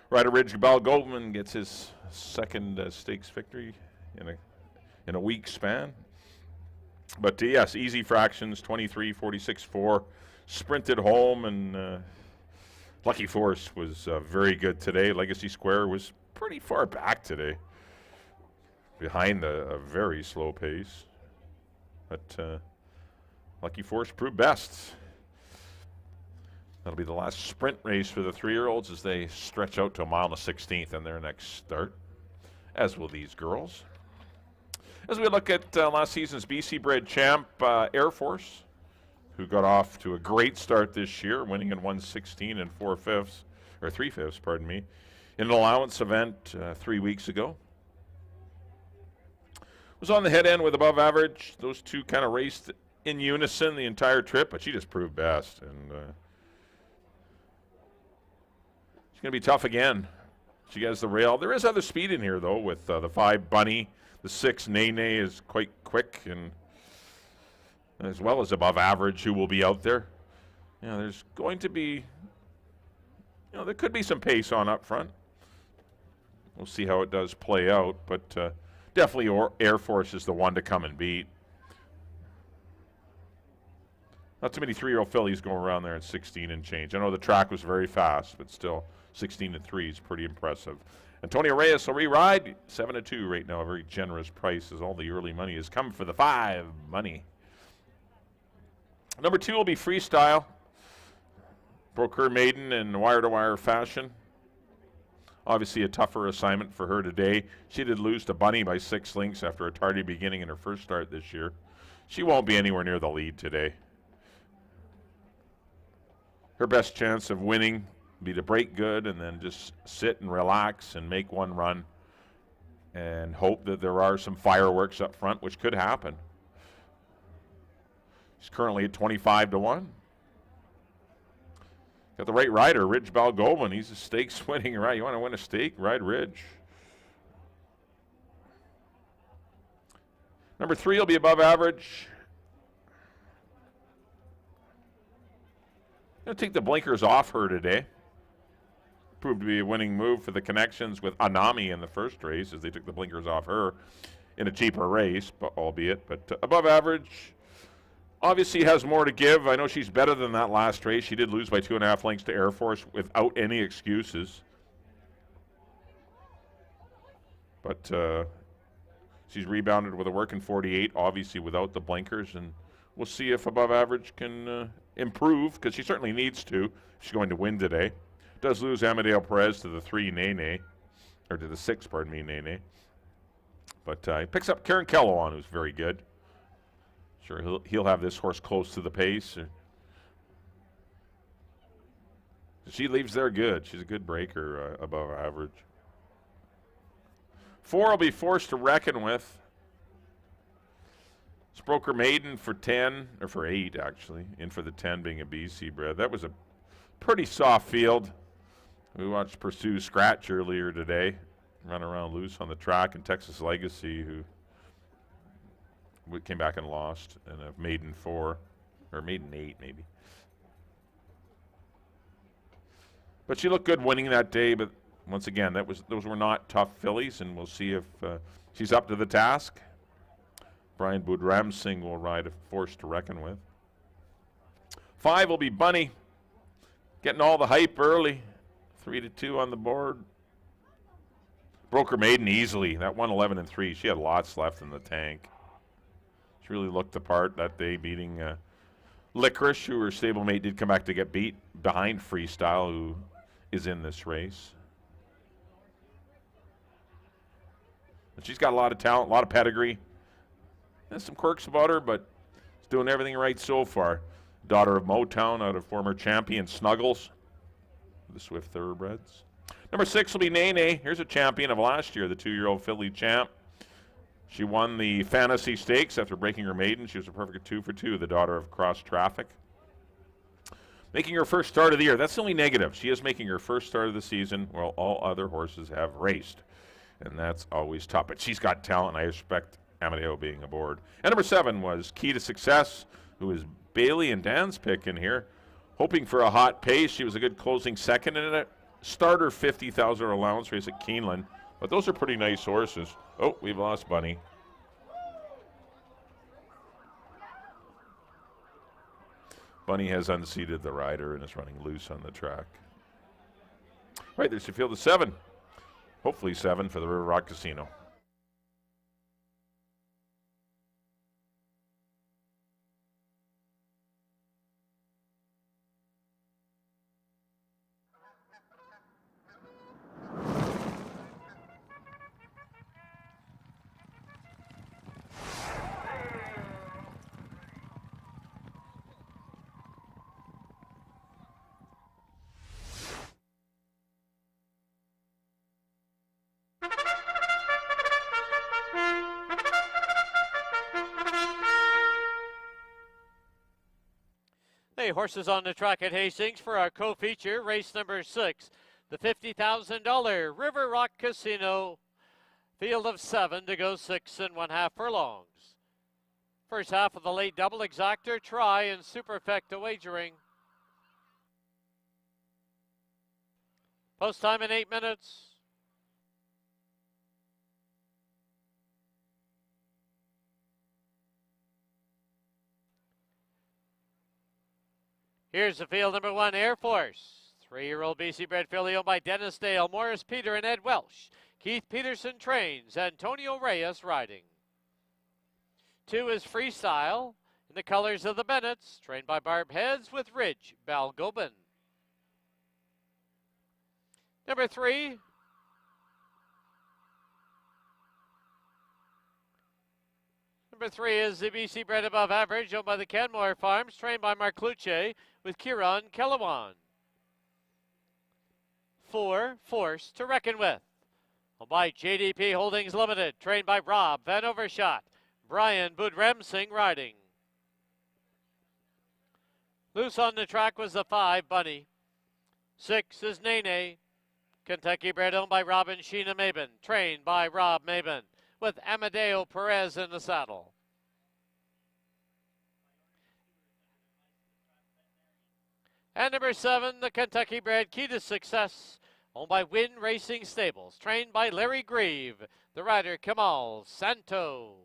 Ryder Ridge Goldman gets his second stakes victory in a week span. But yes, easy fractions, 23, 46, 4, sprinted home, and Lucky Force was very good today. Legacy Square was pretty far back today, behind a very slow pace. But Lucky Force proved best. That'll be the last sprint race for the 3-year-olds as they stretch out to 1 1/16 in their next start, as will these girls. As we look at last season's BC bred champ, Air Force, who got off to a great start this year, winning in 1:16 and 3/5, pardon me, in an allowance event 3 weeks ago. Was on the head end with above average. Those two kind of raced in unison the entire trip, but she just proved best, and she's going to be tough again. She has the rail. There is other speed in here, though, with the 5 Bunny. The 6 Nene is quite quick, and as well as above average, who will be out there. There's going to be, there could be some pace on up front. We'll see how it does play out, but definitely Air Force is the one to come and beat. Not too many 3-year-old fillies going around there at 16 and change. I know the track was very fast, but still 16 and 3 is pretty impressive. Antonio Reyes will re-ride 7-2 right now, a very generous price as all the early money has come for the 5 money. Number 2 will be Freestyle. Broke her maiden in wire-to-wire fashion. Obviously a tougher assignment for her today. She did lose to Bunny by 6 lengths after a tardy beginning in her first start this year. She won't be anywhere near the lead today. Her best chance of winning would be to break good and then just sit and relax and make one run and hope that there are some fireworks up front, which could happen. She's currently at 25-1. Got the right rider, Ridge Balgovan. He's a stakes winning right. You want to win a stake? Ride Ridge. Number 3 will be above average. Going to take the blinkers off her today. Proved to be a winning move for the connections with Anami in the first race as they took the blinkers off her in a cheaper race, but albeit. But above average. Obviously has more to give. I know she's better than that last race. She did lose by 2.5 lengths to Air Force without any excuses. But she's rebounded with a working 48, obviously without the blinkers, and we'll see if above average can improve, because she certainly needs to. She's going to win today. Does lose Amadeo Perez to the 3 Nene, or to the 6, pardon me, Nene. But he picks up Karen Kellowan, who's very good. Sure, he'll have this horse close to the pace. She leaves there good. She's a good breaker above average. 4 will be Forced to Reckon with. Broker maiden for 10, or for 8 actually, in for the 10 being a BC bred. That was a pretty soft field. We watched Pursue Scratch earlier today, run around loose on the track, and Texas Legacy, who came back and lost, and a maiden 4, or maiden 8 maybe. But she looked good winning that day, but once again, those were not tough fillies, and we'll see if she's up to the task. Brian Budram Singh will ride a Force to Reckon with. 5 will be Bunny, getting all the hype early. 3-2 on the board. Broke her maiden easily. That 1:11 and 3. She had lots left in the tank. She really looked the part that day, beating Licorice, who her stablemate did come back to get beat behind Freestyle, who is in this race. But she's got a lot of talent, a lot of pedigree. There's some quirks about her, but she's doing everything right so far. Daughter of Motown, out of former champion Snuggles. for the Swift Thoroughbreds. Number 6 will be Nene. Here's a champion of last year, the 2-year-old filly champ. She won the Fantasy Stakes after breaking her maiden. She was a perfect 2 for 2, the daughter of Cross Traffic. Making her first start of the year. That's the only negative. She is making her first start of the season while all other horses have raced. And that's always tough. But she's got talent, and I expect Amadeo being aboard. And number 7 was Key to Success, who is Bailey and Dan's pick in here. Hoping for a hot pace. She was a good closing second in it. Starter $50,000 allowance race at Keeneland. But those are pretty nice horses. Oh, we've lost Bunny. Bunny has unseated the rider and is running loose on the track. All right, there's your field of 7. Hopefully 7 for the River Rock Casino. Hey, horses on the track at Hastings for our co-feature, race number 6, the $50,000 River Rock Casino, field of 7 to go 6 1/2 furlongs. First half of the late double exactor, try, and superfecta wagering. Post time in 8 minutes. Here's the field number 1, Air Force. 3-year-old BC bred filly owned by Dennis Dale, Morris Peter, and Ed Welsh. Keith Peterson trains, Antonio Reyes riding. 2 is Freestyle in the colors of the Bennetts, trained by Barb Heads with Ridge Balgobin. Number 3, is the BC bred above average, owned by the Canmore Farms, trained by Mark Luce with Kieran Kellewan. 4, Force to Reckon With, owned by JDP Holdings Limited, trained by Rob Van Overshot, Brian Budremsing riding. Loose on the track was the 5, Bunny. 6 is Nene, Kentucky bred, owned by Robin Sheena Mabin, trained by Rob Mabin, with Amadeo Perez in the saddle. And number 7, the Kentucky bred Key to Success, owned by Wynn Racing Stables, trained by Larry Grieve, the rider Kamal Santo.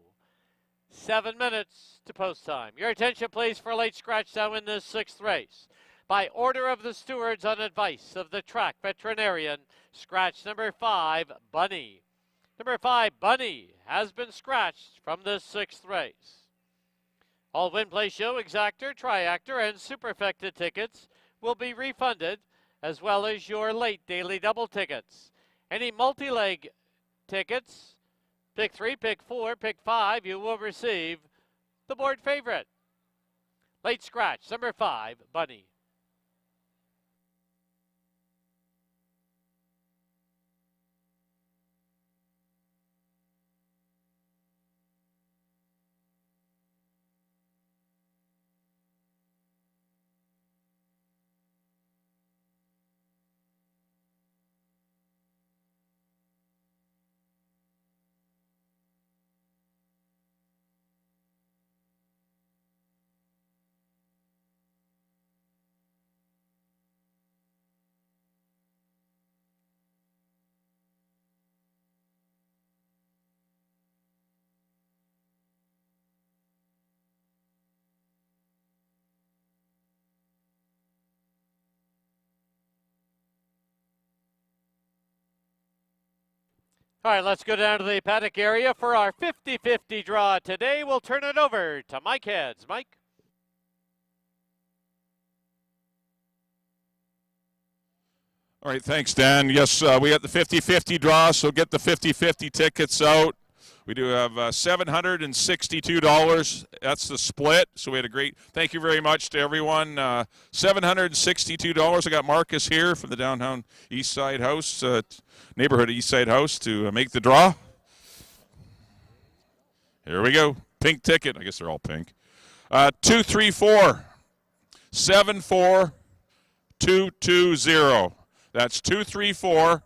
7 minutes to post time. Your attention please for a late scratch down in this 6th race. By order of the stewards on advice of the track veterinarian, scratch number 5, Bunny. Number 5, Bunny, has been scratched from this 6th race. All Win Play Show, Exactor, Triactor, and Superfecta tickets will be refunded, as well as your late daily double tickets. Any multi-leg tickets, pick 3, pick 4, pick 5, you will receive the board favorite. Late scratch, number 5, Bunny. All right, let's go down to the paddock area for our 50-50 draw. Today, we'll turn it over to Mike Heads. Mike? All right, thanks, Dan. Yes, we got the 50-50 draw, so get the 50-50 tickets out. We do have $762. That's the split. So we had a great, thank you very much to everyone. $762. I got Marcus here from the downtown East Side House, neighborhood East Side House to make the draw. Here we go. Pink ticket. I guess they're all pink. 234 74220. That's 234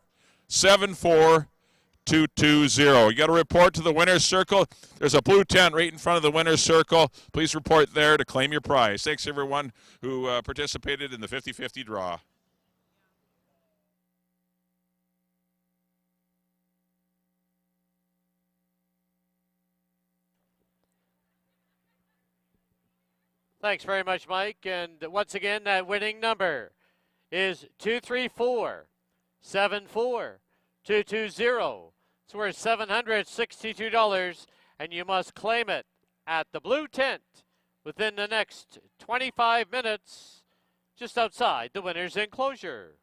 74220. You got to report to the winner's circle. There's a blue tent right in front of the winner's circle. Please report there to claim your prize. Thanks everyone who participated in the 50-50 draw. Thanks very much, Mike. And once again, that winning number is 234 74220. It's worth $762, and you must claim it at the blue tent within the next 25 minutes, just outside the winner's enclosure.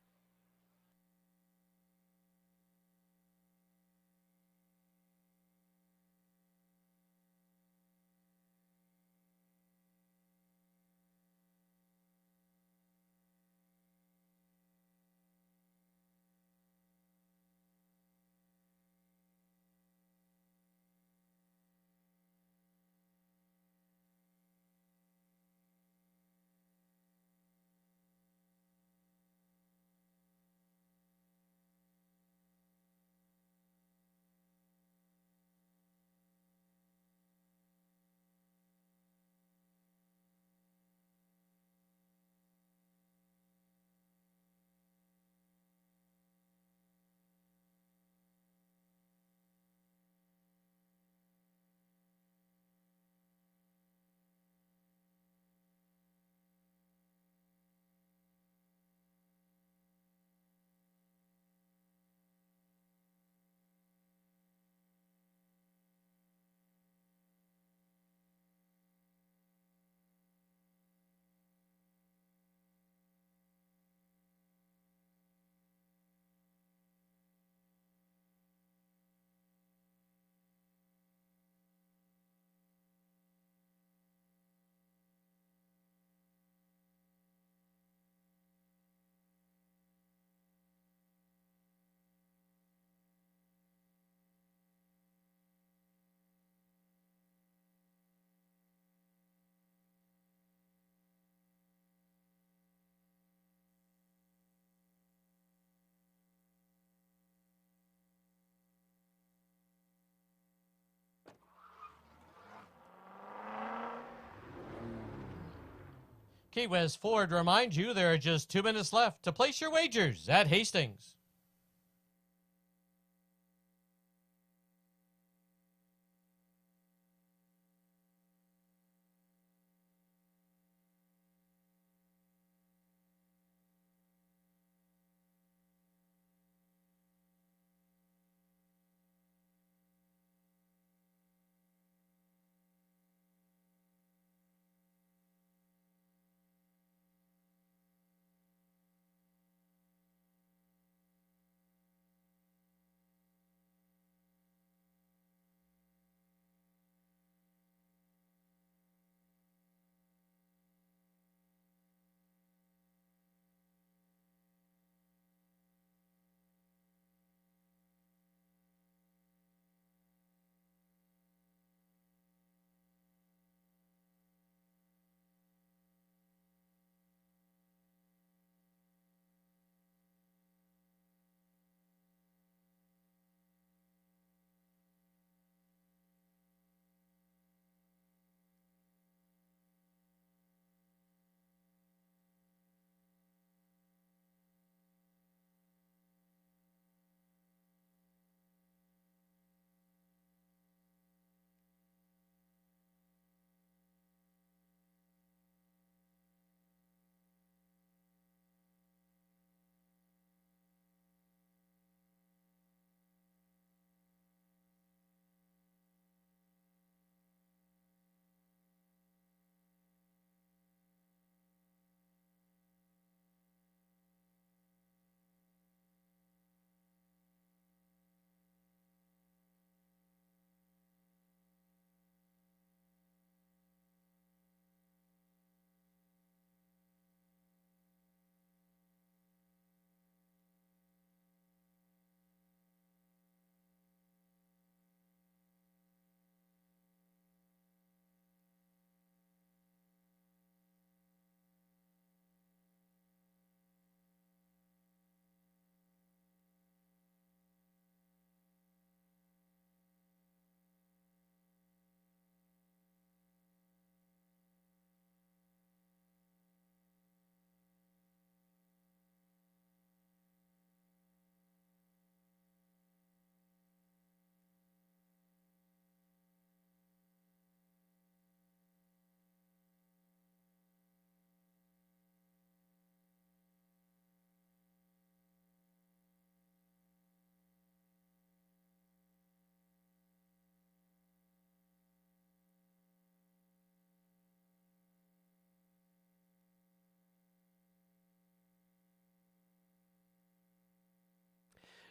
Key West Ford reminds you there are just 2 minutes left to place your wagers at Hastings.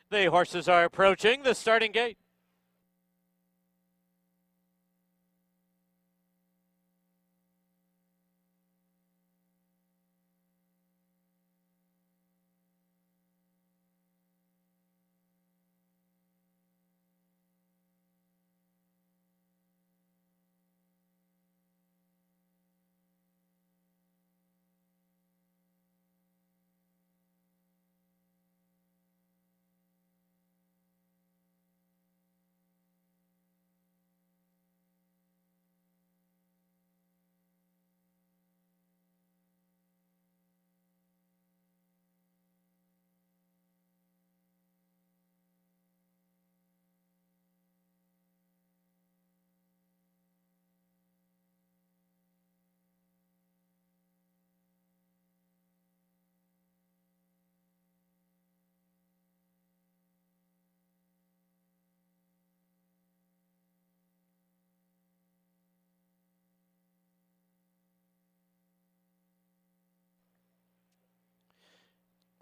The horses are approaching the starting gate.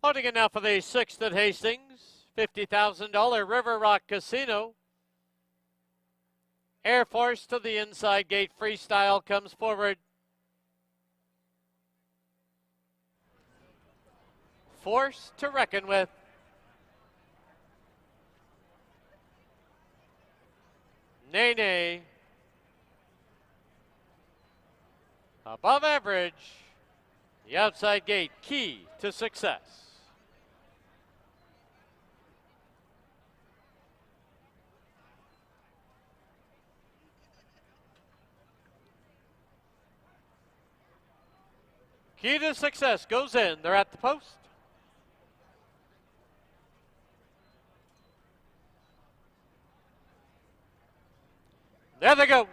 Loading in now for the 6th at Hastings, $50,000 River Rock Casino. Air Force to the inside gate. Freestyle comes forward. Force to reckon with. Nene. Above average. The outside gate, Key to Success. Key to Success goes in. They're at the post. There they go.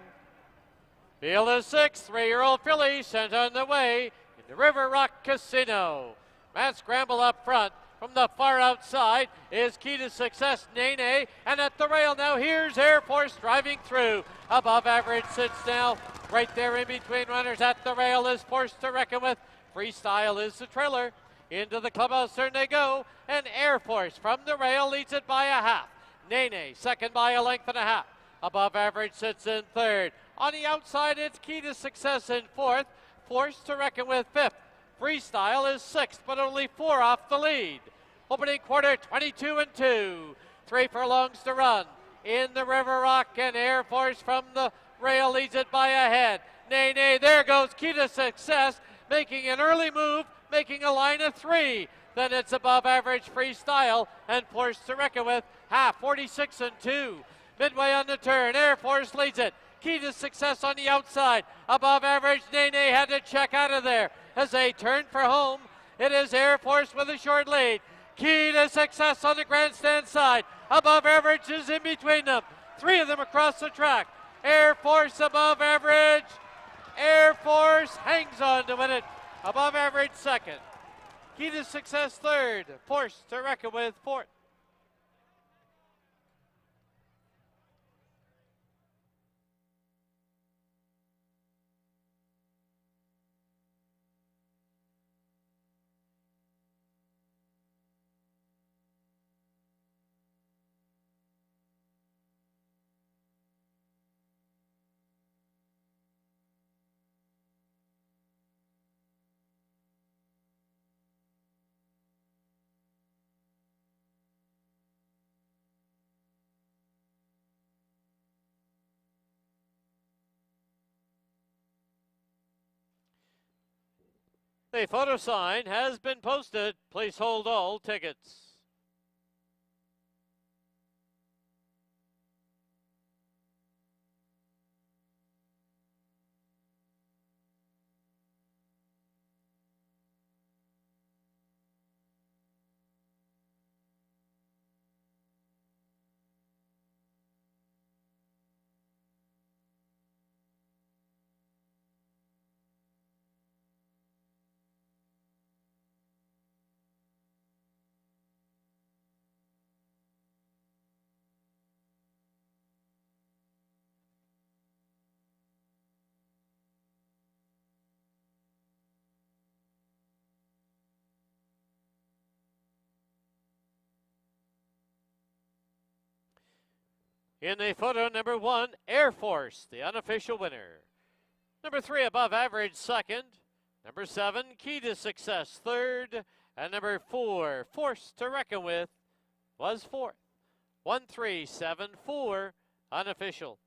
Field is 6, 3-year-old filly sent on the way in the River Rock Casino. Matt Scramble up front. From the far outside is Key to Success, Nene. And at the rail now, here's Air Force driving through. Above average sits now. Right there in between runners at the rail is Force to reckon with. Freestyle is the trailer. Into the clubhouse turn they go. And Air Force from the rail leads it by a half. Nene second by a length and a half. Above average sits in third. On the outside, it's Key to Success in fourth. Force to reckon with fifth. Freestyle is sixth, but only 4 off the lead. Opening quarter, 22-2. 3 furlongs to run. In the River Rock, and Air Force from the rail leads it by a head. Nay, there goes Key to Success, making an early move, making a line of 3. Then it's above average Freestyle and Force to reckon with. Half, 46-2. Midway on the turn, Air Force leads it. Key to Success on the outside. Above average, Nene had to check out of there as they turn for home. It is Air Force with a short lead. Key to Success on the grandstand side. Above average is in between them. 3 of them across the track. Air Force above average. Air Force hangs on to win it. Above average second. Key to Success third. Force to reckon with fourth. The photo sign has been posted. Please hold all tickets. In the photo, number 1, Air Force, the unofficial winner. Number 3, Above Average, second. Number 7, Key to Success, third. And number 4, Force to Reckon With, was fourth. 1374, unofficial.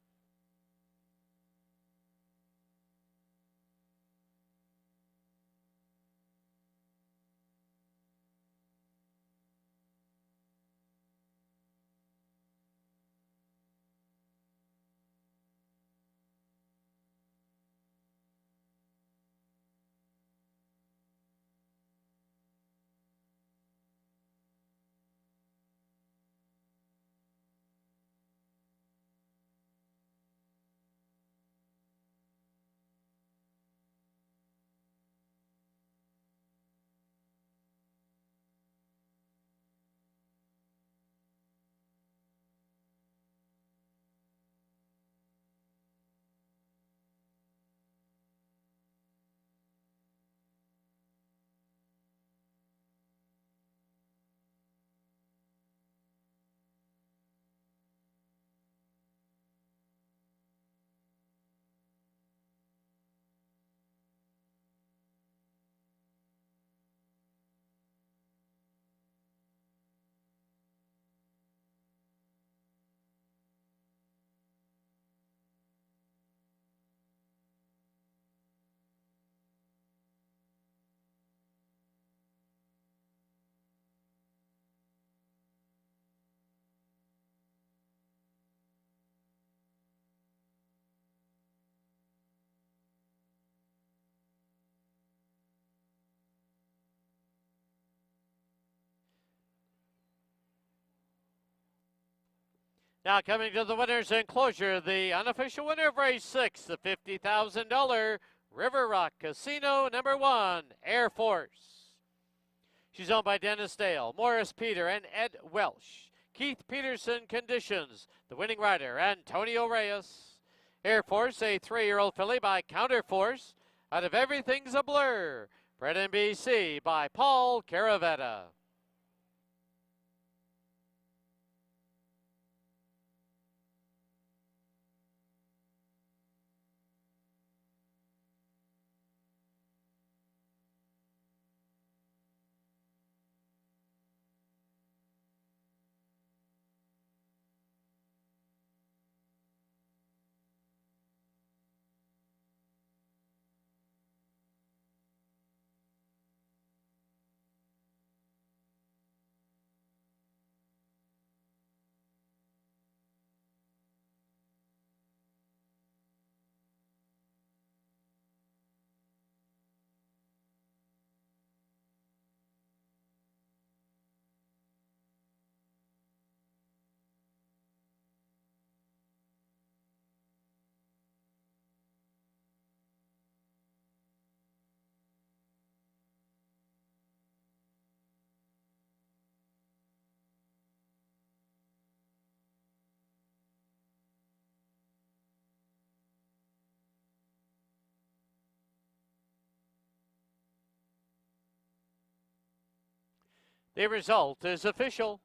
Now coming to the winner's enclosure, the unofficial winner of race 6, the $50,000 River Rock Casino, number 1, Air Force. She's owned by Dennis Dale, Morris Peter, and Ed Welsh. Keith Peterson conditions, the winning rider, Antonio Reyes. Air Force, a 3-year-old filly by Counterforce. Out of Everything's a Blur, bred in BC by Paul Caravetta. The result is official.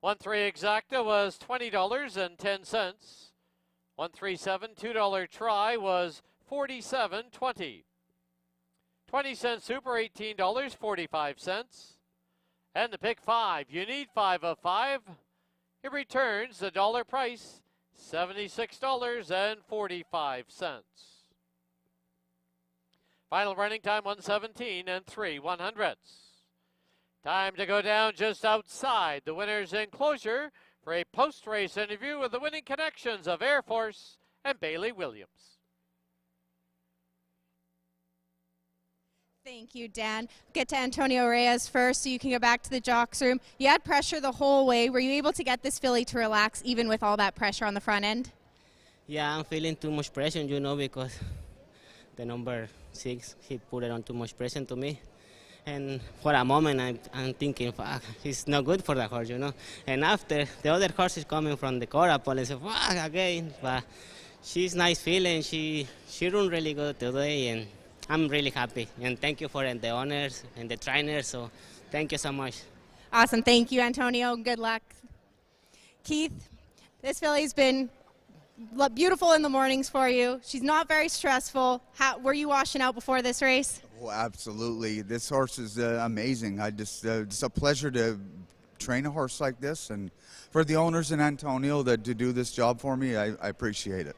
$1-3 exacta was $20.10. 137 $2 try was $47.20. 20-cent super $18.45. And the pick 5, you need 5 of 5. It returns the dollar price, $76.45. Final running time 1:17 3/100. Time to go down just outside the winner's enclosure for a post-race interview with the winning connections of Air Force and Bailey Williams. Thank you, Dan. Get to Antonio Reyes first so you can go back to the jocks room. You had pressure the whole way. Were you able to get this filly to relax even with all that pressure on the front end? Yeah, I'm feeling too much pressure, because the number 6, he put it on too much pressure to me. And for a moment, I'm thinking, fuck, it's not good for the horse, And after, the other horse is coming from the corral, and say, fuck, again. But she's nice feeling. She run really good today, and I'm really happy. And thank you for the owners and the trainers, so thank you so much. Awesome. Thank you, Antonio. Good luck. Keith, this filly's been beautiful in the mornings for you. She's not very stressful. Were you washing out before this race? Oh, absolutely. This horse is amazing. It's a pleasure to train a horse like this, and for the owners in Antonio to do this job for me, I appreciate it.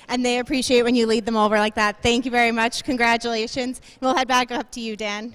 And they appreciate when you lead them over like that. Thank you very much. Congratulations. We'll head back up to you, Dan.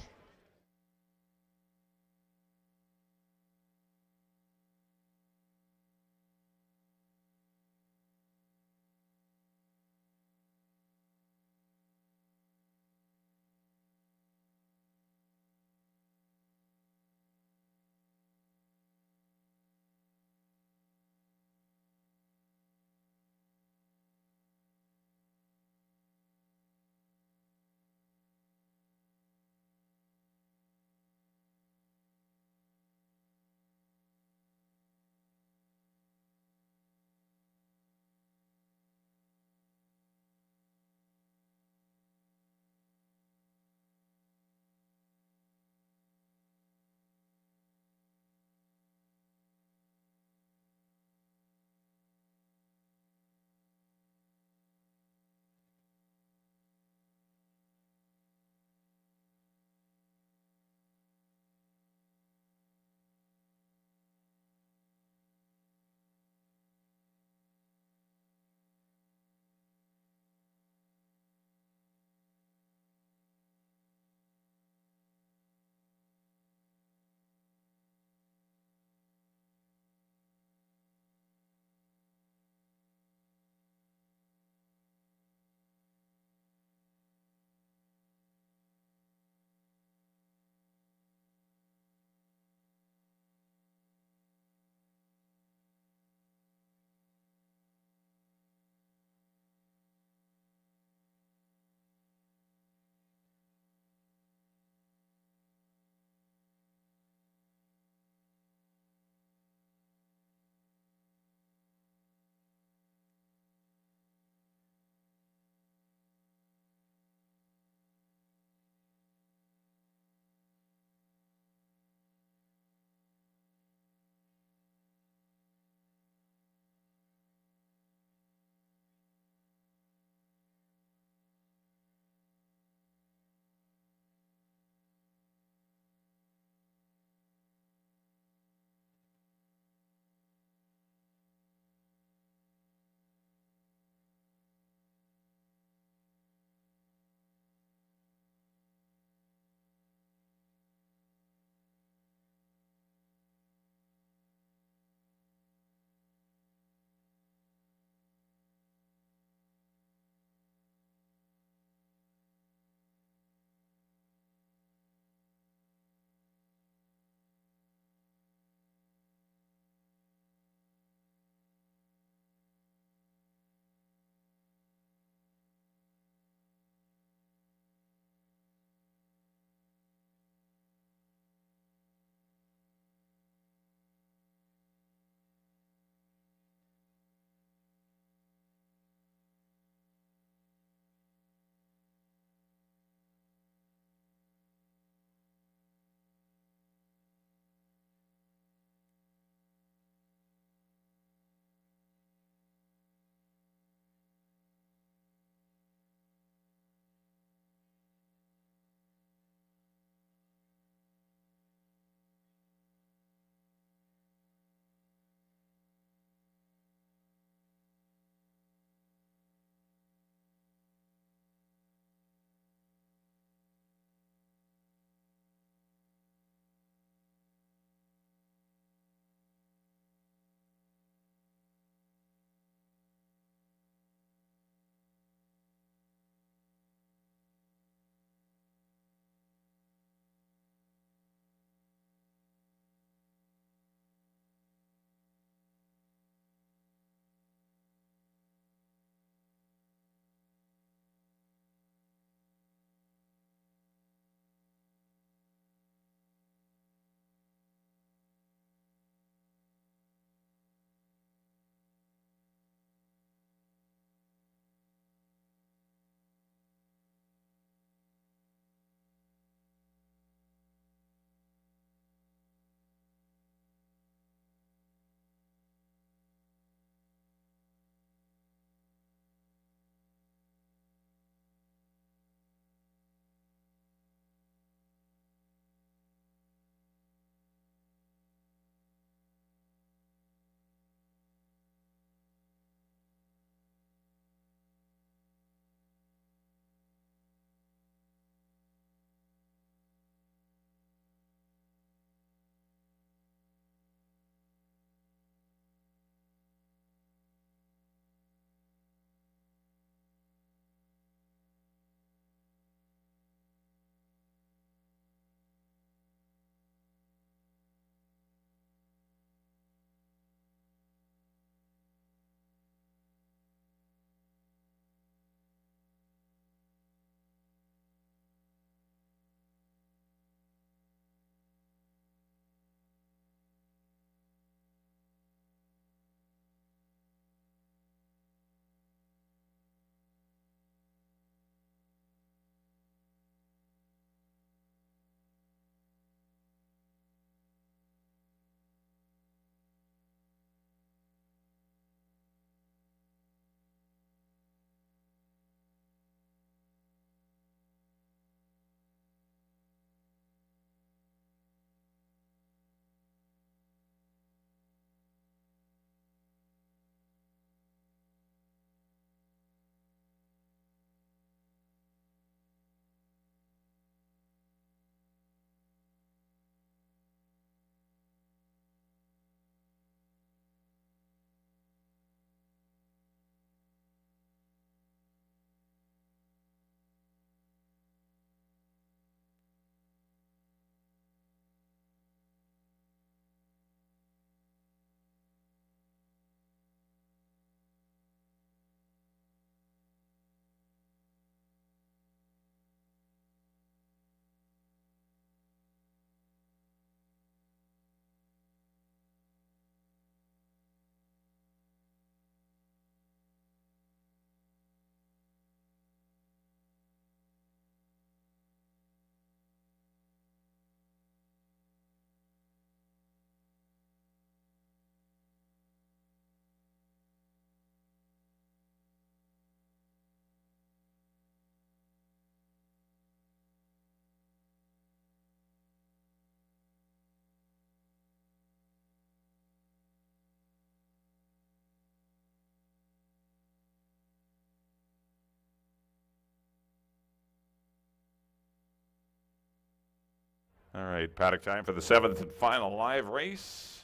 All right, paddock time for the 7th and final live race.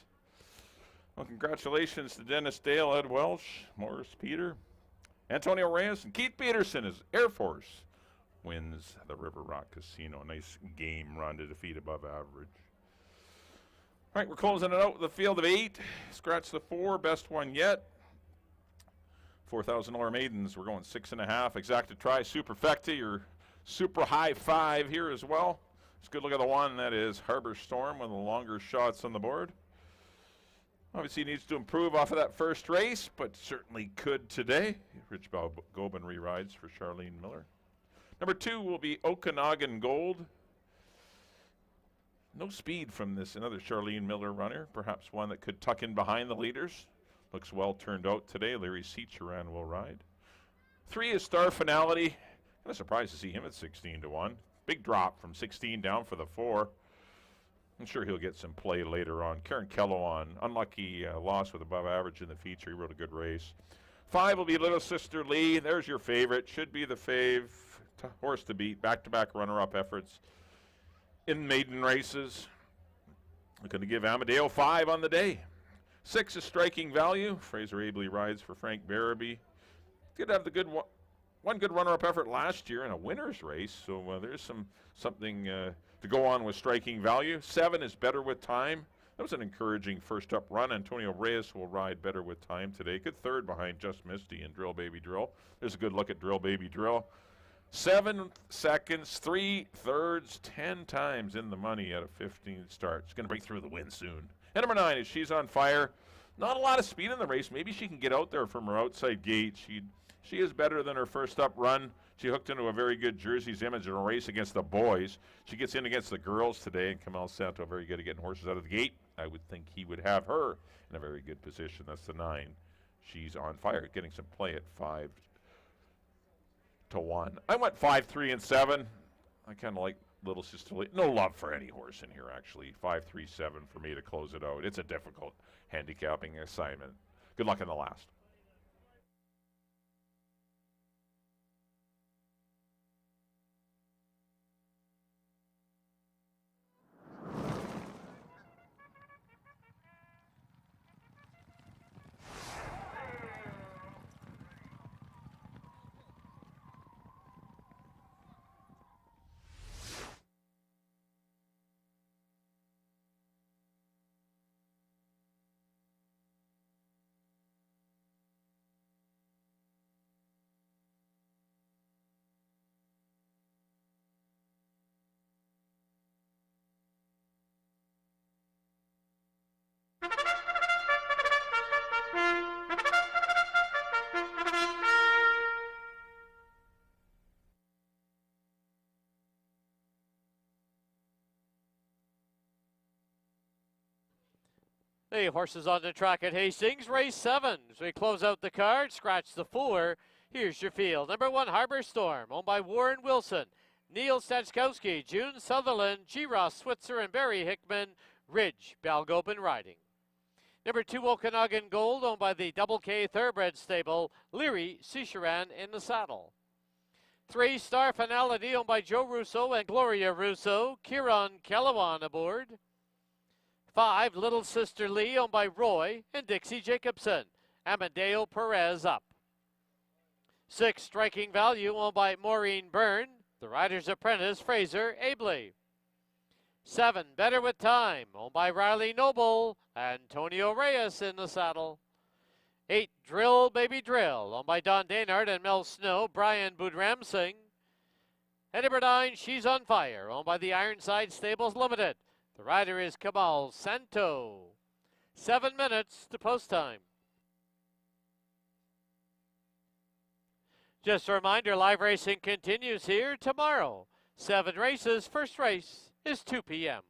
Well, congratulations to Dennis Dale, Ed Welsh, Morris Peter, Antonio Reyes, and Keith Peterson as Air Force wins the River Rock Casino. Nice game run to defeat above average. All right, we're closing it out with the field of 8. Scratch the 4, best one yet. $4,000 maidens. We're going 6.5. Exacta Tri Superfecta, your super high 5 here as well. Let's good look at the one. That is Harbor Storm, one of the longer shots on the board. Obviously needs to improve off of that first race, but certainly could today. Rich Balgobin re-rides for Charlene Miller. Number 2 will be Okanagan Gold. No speed from this, another Charlene Miller runner, perhaps one that could tuck in behind the leaders. Looks well turned out today. Larry Seacharan will ride. 3 is Star Finality. Kind of surprised to see him at 16-1. Big drop from 16 down for the 4. I'm sure he'll get some play later on. Karen Kellowan, unlucky loss with above average in the feature. He rode a good race. 5 will be Little Sister Lee. There's your favorite. Should be the fave. Horse to beat. Back-to-back runner-up efforts in maiden races. We're going to give Amadeo 5 on the day. 6 is Striking Value. Fraser Abley rides for Frank Barabee. Did have the one good runner-up effort last year in a winner's race, so there's something to go on with Striking Value. 7 is Better With Time. That was an encouraging first-up run. Antonio Reyes will ride Better With Time today. Good third behind Just Misty and Drill Baby Drill. There's a good look at Drill Baby Drill. 7 seconds, 3 thirds, 10 times in the money out of 15 starts. Going to break through the win soon. And number 9 is She's on Fire. Not a lot of speed in the race. Maybe she can get out there from her outside gate. She is better than her first up run. She hooked into a very good Jersey's Image in a race against the boys. She gets in against the girls today, and Kamal Santo very good at getting horses out of the gate. I would think he would have her in a very good position. That's the 9. She's on Fire, getting some play at 5-1. I went 5, 3, and 7. I kind of like Little Sister Lee. No love for any horse in here, actually. 5, 3, 7 for me to close it out. It's a difficult handicapping assignment. Good luck in the last. The horses on the track at Hastings, race 7. As we close out the card, scratch the 4. Here's your field. Number 1, Harbor Storm, owned by Warren Wilson, Neil Stachkowski, June Sutherland, G. Ross Switzer, and Barry Hickman. Ridge Balgobin riding. Number 2, Okanagan Gold, owned by the Double K Thoroughbred stable, Leary Seacharan in the saddle. 3, Star Finality, owned by Joe Russo and Gloria Russo, Kieran Kellowan aboard. 5, Little Sister Lee, owned by Roy and Dixie Jacobson. Amadeo Perez up. 6, Striking Value, owned by Maureen Byrne. The Rider's Apprentice, Fraser Abley. 7, Better With Time, owned by Riley Noble. Antonio Reyes in the saddle. 8, Drill Baby Drill, owned by Don Daynard and Mel Snow, Brian Boudram Singh. And number 9, She's on Fire, owned by the Ironside Stables Limited. The rider is Kamal Santo. 7 minutes to post time. Just a reminder, live racing continues here tomorrow. 7 races. First race is 2 p.m.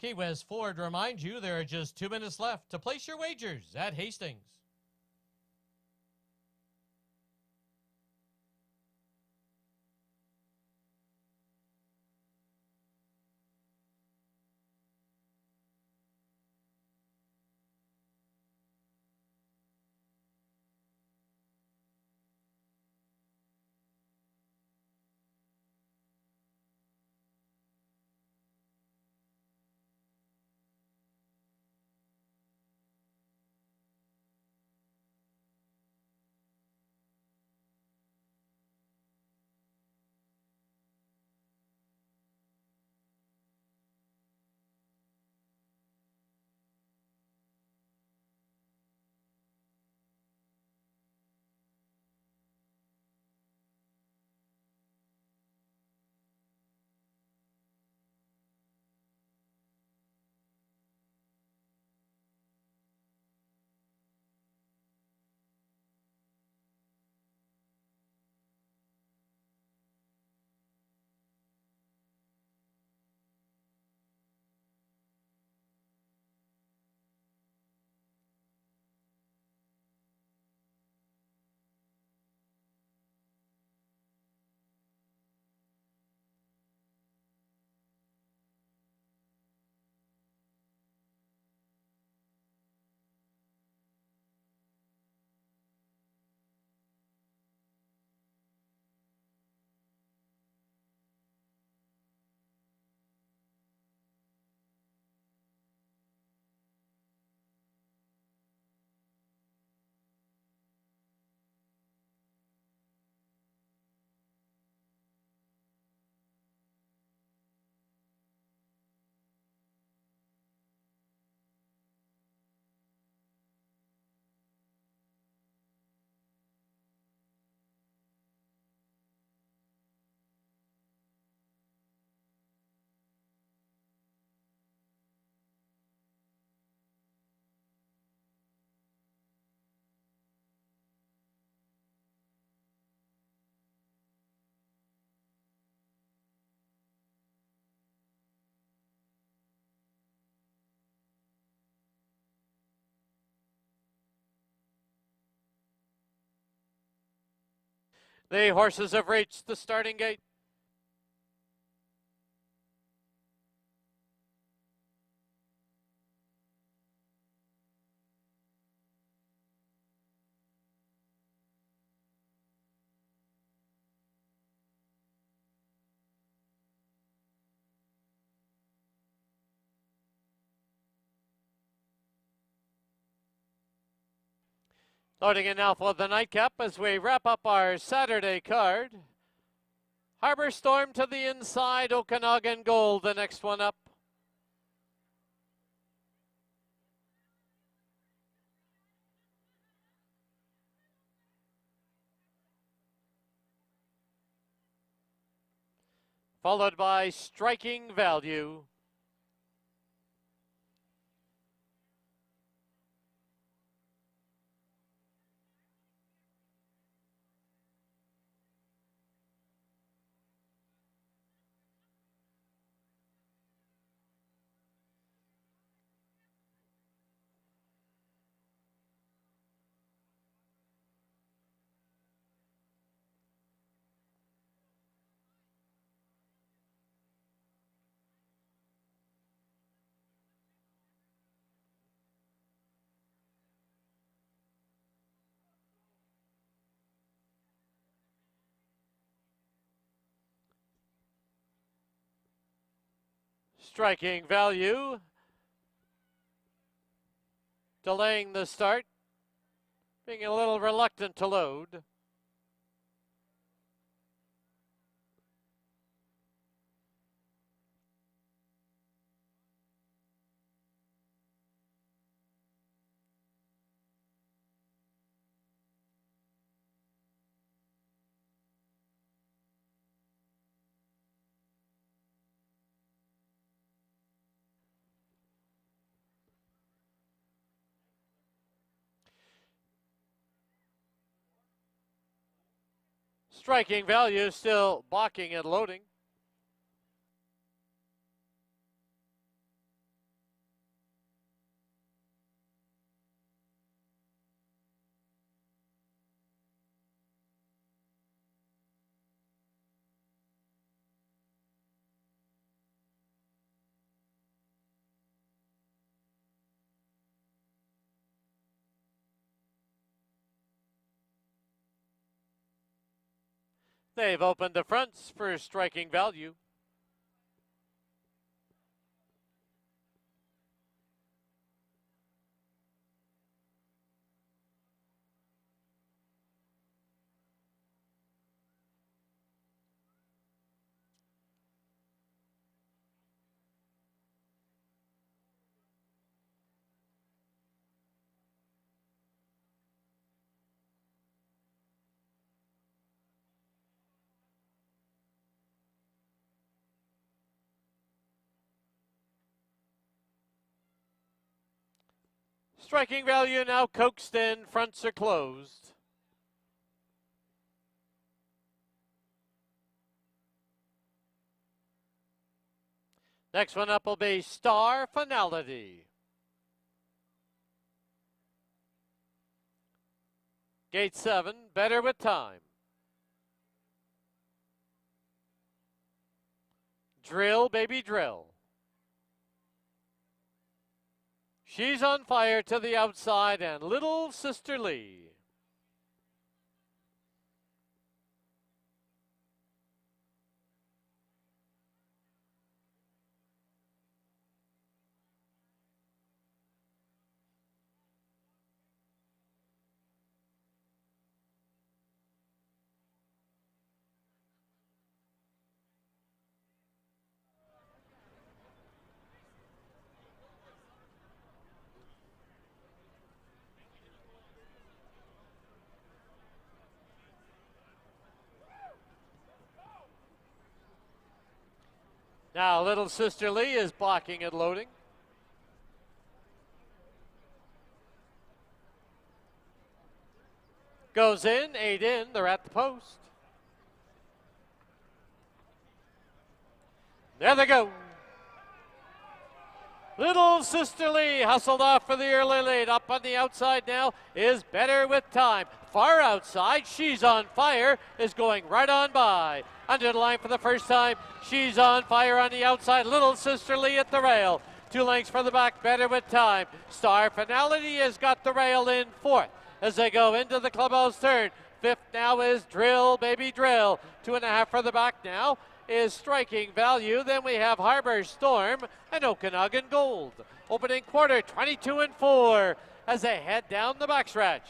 Key West Ford reminds you there are just 2 minutes left to place your wagers at Hastings. The horses have reached the starting gate. Loading in now for the nightcap as we wrap up our Saturday card. Harbor Storm to the inside, Okanagan Gold, the next one up. Followed by Striking Value. Striking Value. Delaying the start. Being a little reluctant to load. Striking Value still balking at loading. They've opened the fronts for striking value. Striking value now coaxed in, fronts are closed. Next one up will be Star Finality. Gate 7, Better with Time. Drill, Baby Drill. She's on Fire to the outside, and Little Sister Lee. Now, Little Sister Lee is blocking and loading. Goes in, 8 in, they're at the post. There they go. Little Sister Lee hustled off for the early lead. Up on the outside now is Better with Time. Far outside, She's on Fire is going right on by. Under the line for the first time, She's on Fire on the outside. Little Sister Lee at the rail. 2 lengths for the back, Better with Time. Star Finality has got the rail in 4th as they go into the clubhouse turn. 5th now is Drill, Baby Drill. 2.5 for the back now is Striking Value. Then we have Harbor Storm and Okanagan Gold. Opening quarter, 22 and 4 as they head down the backstretch.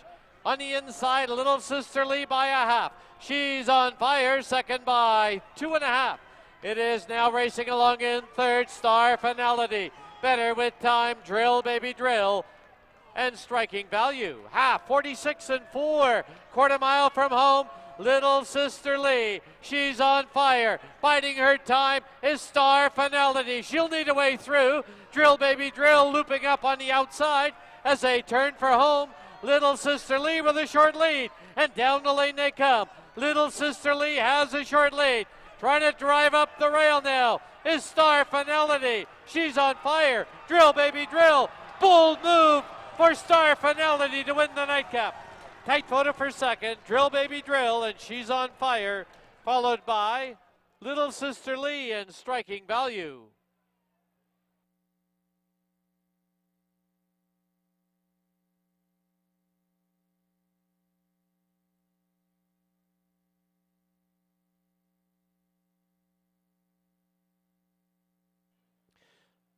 On the inside, Little Sister Lee by a half. She's on Fire, second by 2.5. It is now racing along in third, Star Finality. Better with Time, Drill, Baby Drill, and Striking Value. Half, 46 and 4. Quarter mile from home, Little Sister Lee. She's on Fire. Biding her time is Star Finality. She'll need a way through. Drill, Baby Drill, looping up on the outside as they turn for home. Little Sister Lee with a short lead, and down the lane they come. Little Sister Lee has a short lead. Trying to drive up the rail now is Star Finality. She's on Fire. Drill, Baby Drill. Bold move for Star Finality to win the nightcap. Tight photo for second. Drill, Baby Drill, and She's on Fire, followed by Little Sister Lee and Striking Value.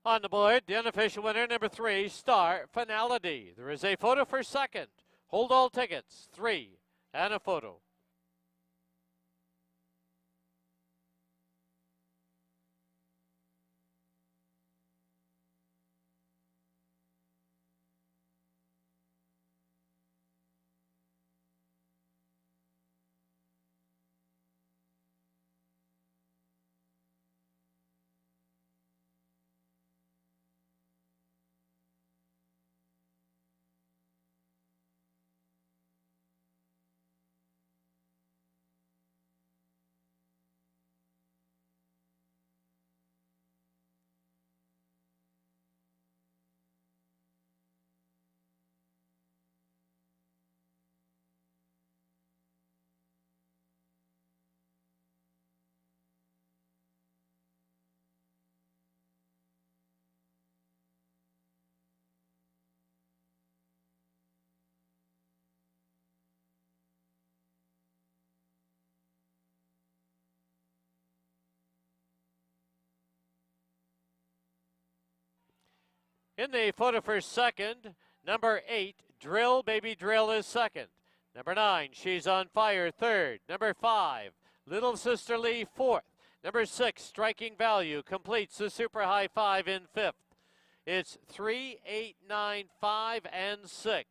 On the board, the unofficial winner, number 3, Star Finality. There is a photo for second. Hold all tickets, 3, and a photo. In the photo for second, number 8, Drill Baby Drill is second. Number 9, She's on Fire, third. Number 5, Little Sister Lee, fourth. Number 6, Striking Value, completes the Super High 5 in fifth. It's 3, 8, 9, 5, and 6.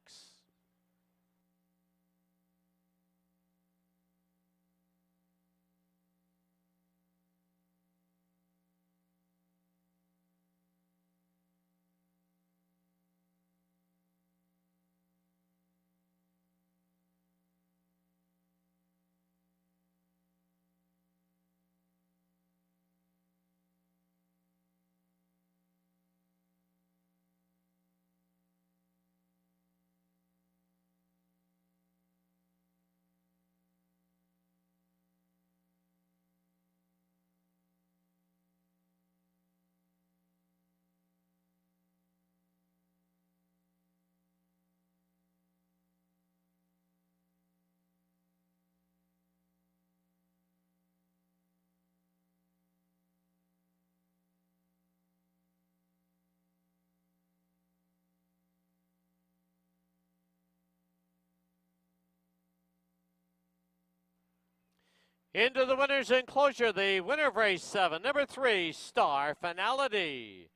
Into the winner's enclosure, the winner of race 7, number 3, Star Finality.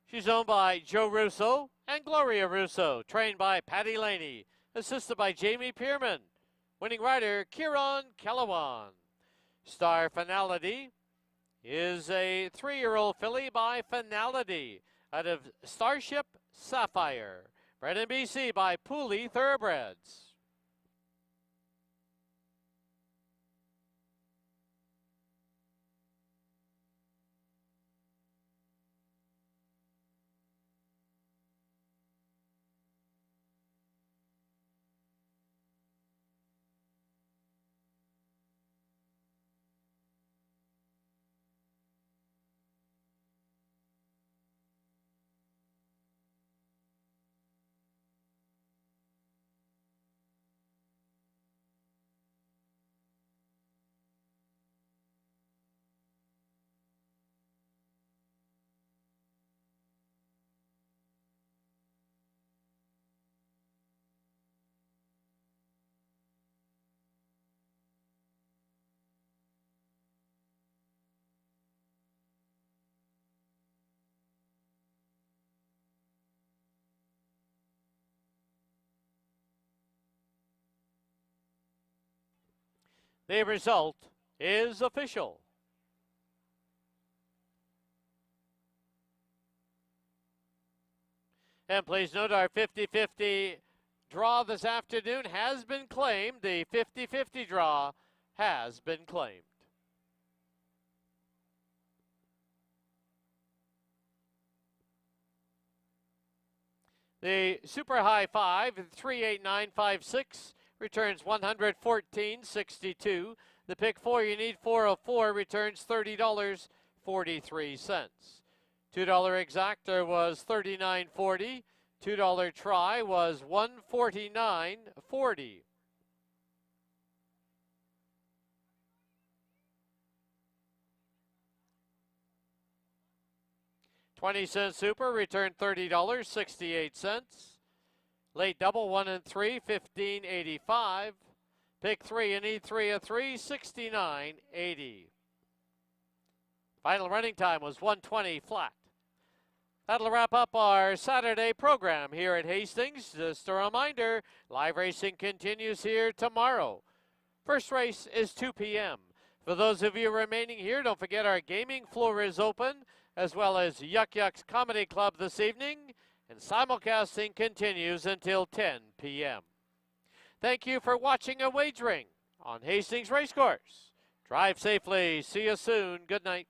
She's owned by Joe Russo and Gloria Russo, trained by Patty Laney, assisted by Jamie Pierman, winning rider Kieran Kellawan. Star Finality is a 3-year-old filly by Finality out of Starship Sapphire, bred in BC by Pooley Thoroughbreds. The result is official. And please note our 50-50 draw this afternoon has been claimed. The 50-50 draw has been claimed. The Super High 5, 38956, returns $114.62. The pick 4, you need 404, returns $30.43. $2 exactor was $39.40. $2 try was $149.40. 20-cent super returned $30.68. Late double 1 and 3, $15.85. Pick 3, you need 3 of 3, $69.80. Final running time was 1:20 flat. That'll wrap up our Saturday program here at Hastings. Just a reminder, live racing continues here tomorrow. First race is 2 p.m. For those of you remaining here, don't forget our gaming floor is open, as well as Yuck Yucks Comedy Club this evening, and simulcasting continues until 10 p.m. Thank you for watching and wagering on Hastings Racecourse. Drive safely. See you soon. Good night.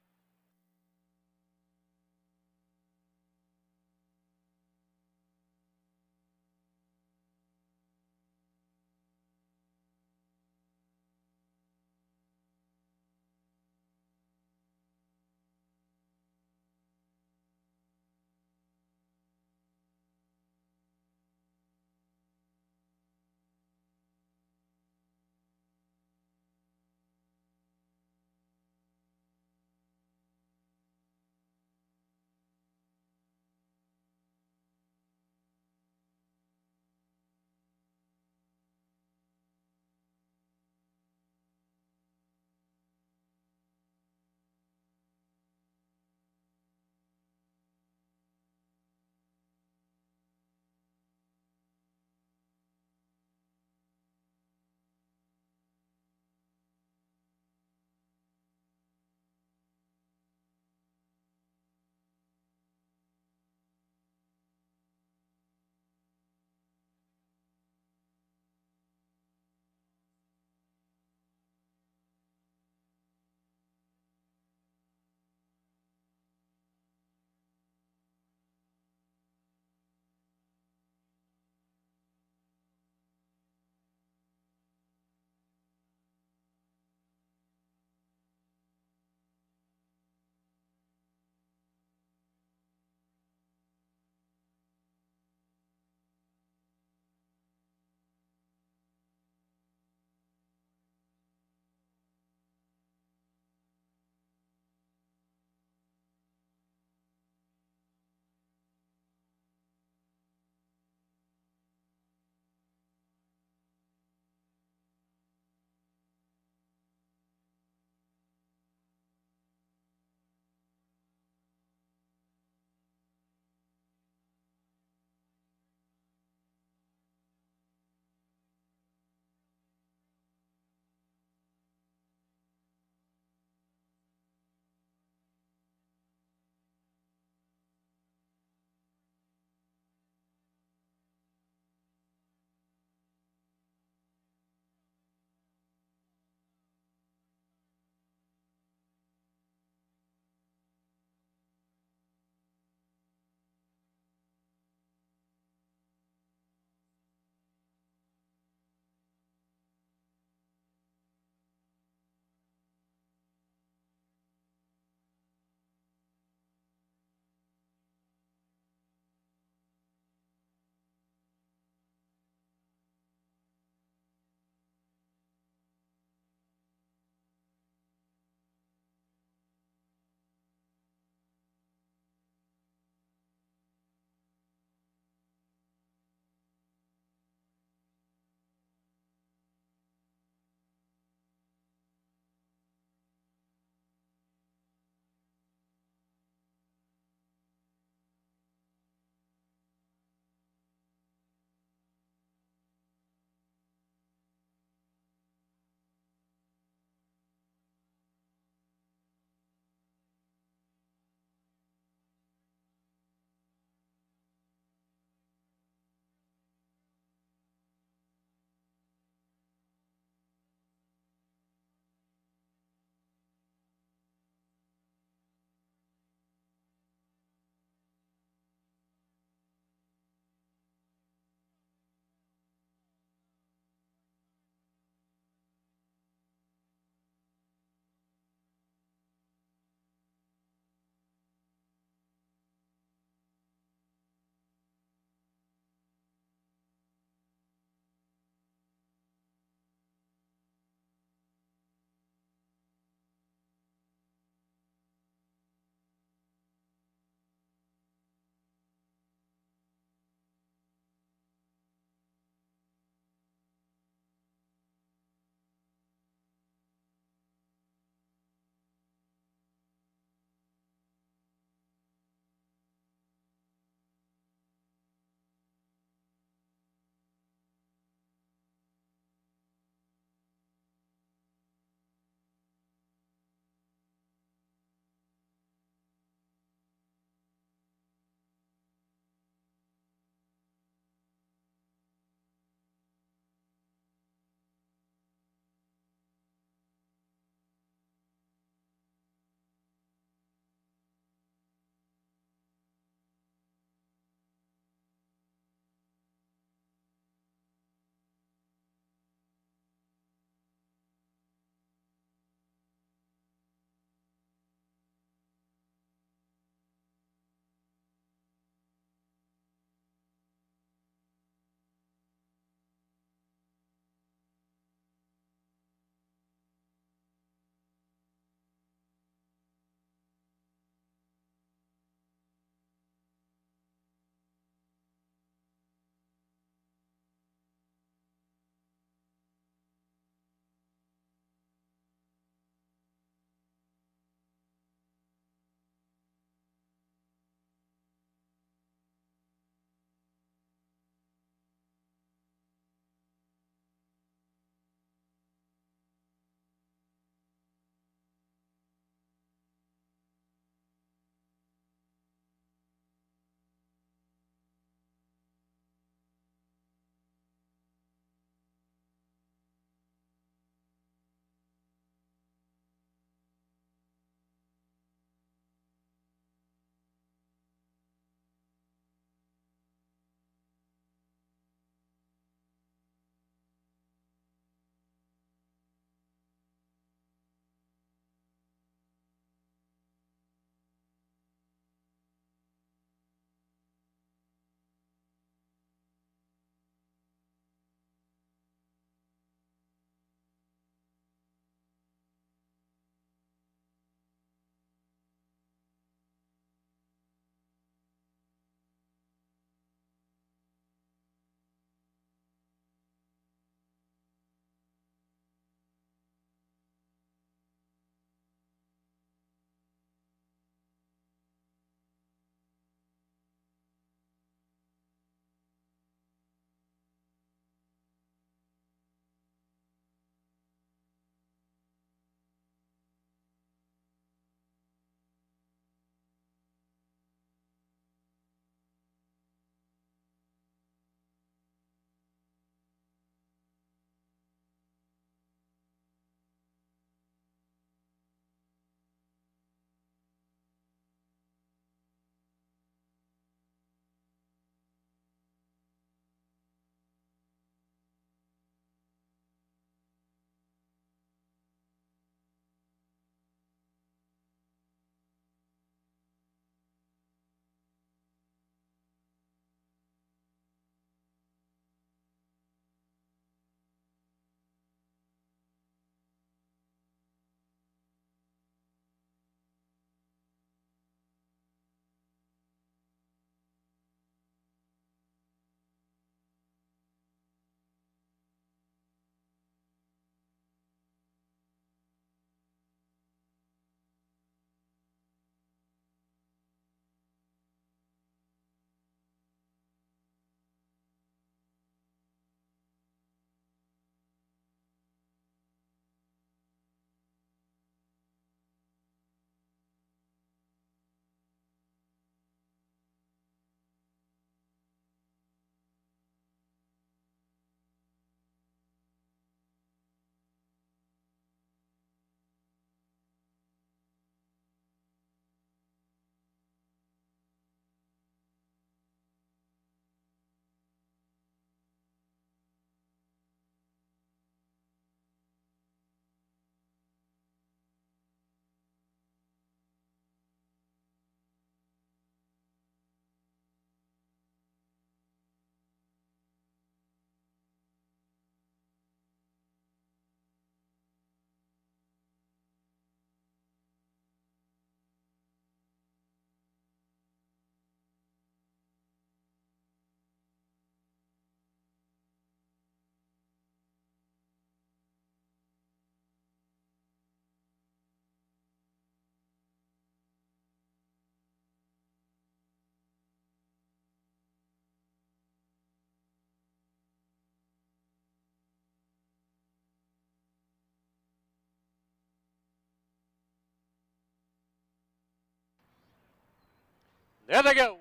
There they go.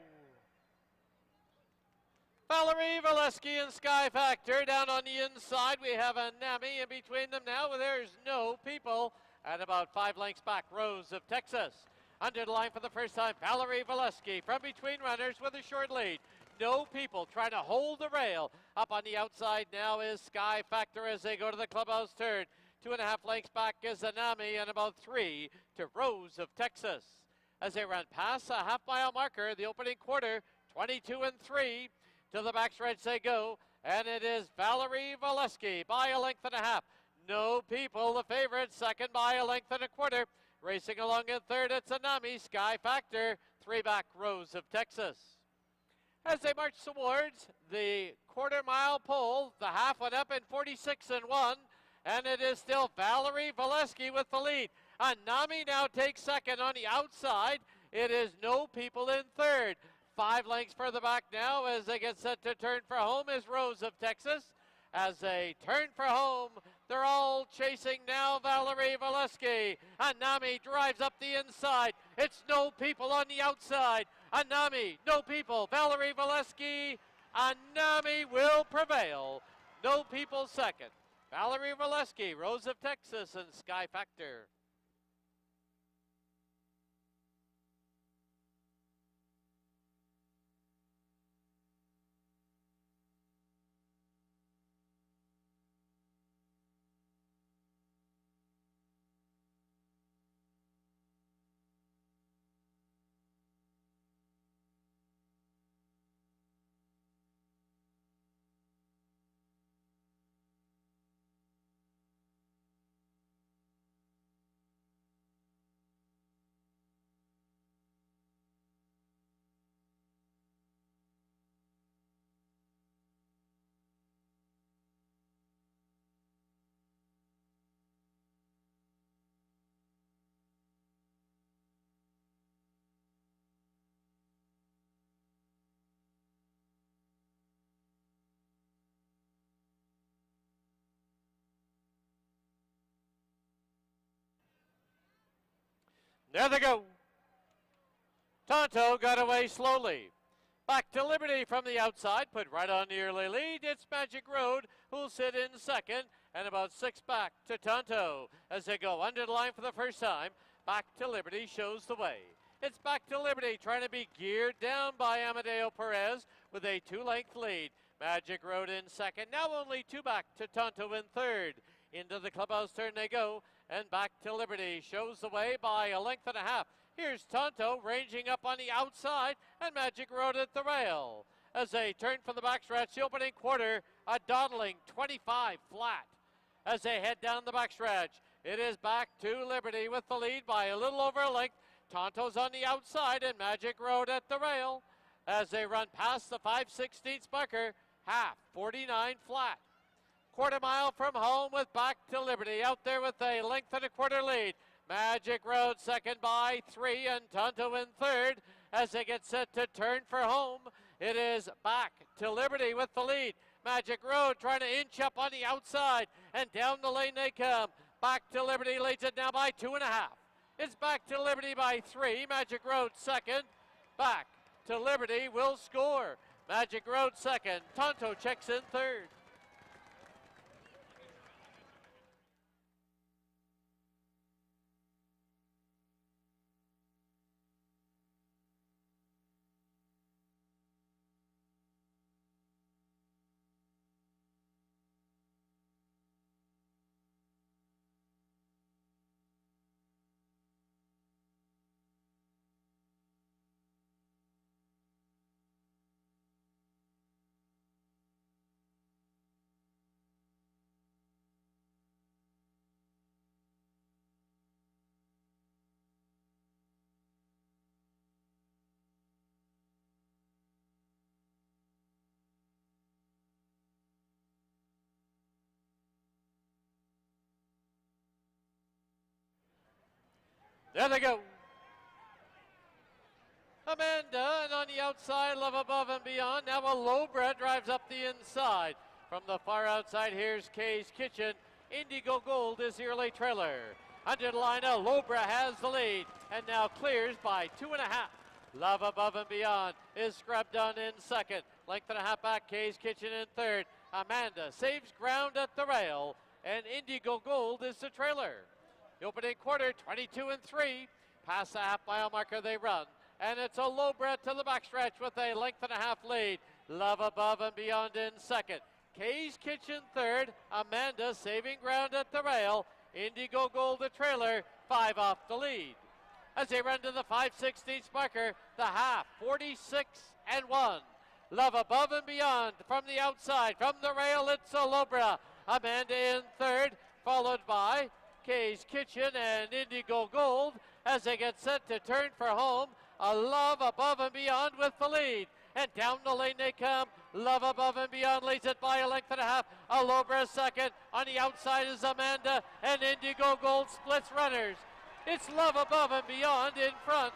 Valerie Valesky and Sky Factor down on the inside. We have a Nami in between them now. There's no people. And about 5 lengths back, Rose of Texas. Under the line for the first time, Valerie Valesky from between runners with a short lead. No people trying to hold the rail. Up on the outside now is Sky Factor as they go to the clubhouse turn. 2.5 lengths back is Anami and about 3 to Rose of Texas. As they run past a half-mile marker, the opening quarter, 22 and 3. To the backstretch they go, and it is Valerie Valesky by a length and a half. No people, the favorite, second by a length and a quarter. Racing along in third, it's Anami, Sky Factor, 3 back, Rose of Texas. As they march towards the quarter-mile pole, the half went up in 46 and 1, and it is still Valerie Valesky with the lead. Anami now takes second on the outside. It is no people in third. 5 lengths further back now as they get set to turn for home is Rose of Texas. As they turn for home, they're all chasing now Valerie Valesky. Anami drives up the inside. It's no people on the outside. Anami, no people. Valerie Valesky, Anami will prevail. No people second. Valerie Valesky, Rose of Texas, and Sky Factor. There they go. Tonto got away slowly. Back to Liberty from the outside, put right on the early lead. It's Magic Road who'll sit in second, and about 6 back to Tonto as they go under the line for the first time. Back to Liberty shows the way. It's Back to Liberty trying to be geared down by Amadeo Perez with a 2-length lead. Magic Road in second, now only 2 back to Tonto in third. Into the clubhouse turn they go, and Back to Liberty shows the way by a length and a half. Here's Tonto ranging up on the outside, and Magic Road at the rail. As they turn for the backstretch, the opening quarter, a dawdling 25 flat. As they head down the backstretch, it is Back to Liberty with the lead by a little over a length. Tonto's on the outside, and Magic Road at the rail. As they run past the 5/16 marker, half, 49 flat. Quarter mile from home with Back to Liberty out there with a length and a quarter lead. Magic Road second by 3 and Tonto in third as they get set to turn for home. It is Back to Liberty with the lead. Magic Road trying to inch up on the outside, and down the lane they come. Back to Liberty leads it now by 2.5. It's Back to Liberty by 3. Magic Road second. Back to Liberty will score. Magic Road second. Tonto checks in third. There they go. Amanda, and on the outside, Love Above and Beyond. Now a Lobra drives up the inside. From the far outside, here's Kay's Kitchen. Indigo Gold is the early trailer. Under the line, Lobra has the lead, and now clears by 2.5. Love Above and Beyond is scrubbed on in second. Length and a half back, Kay's Kitchen in third. Amanda saves ground at the rail, and Indigo Gold is the trailer. The opening quarter, 22 and 3. Past the half mile marker they run, and it's a low breath to the backstretch with a length and a half lead. Love Above and Beyond in second. Kay's Kitchen third. Amanda saving ground at the rail. Indigo Gold the trailer, 5 off the lead. As they run to the 5/16 marker, the half, 46 and 1. Love Above and Beyond from the outside. From the rail, it's Olobra. Amanda in third, followed by Kay's Kitchen and Indigo Gold as they get set to turn for home. A Love Above and Beyond with the lead. And down the lane they come. Love Above and Beyond leads it by a length and a half. Olobra second. On the outside is Amanda, and Indigo Gold splits runners. It's Love Above and Beyond in front.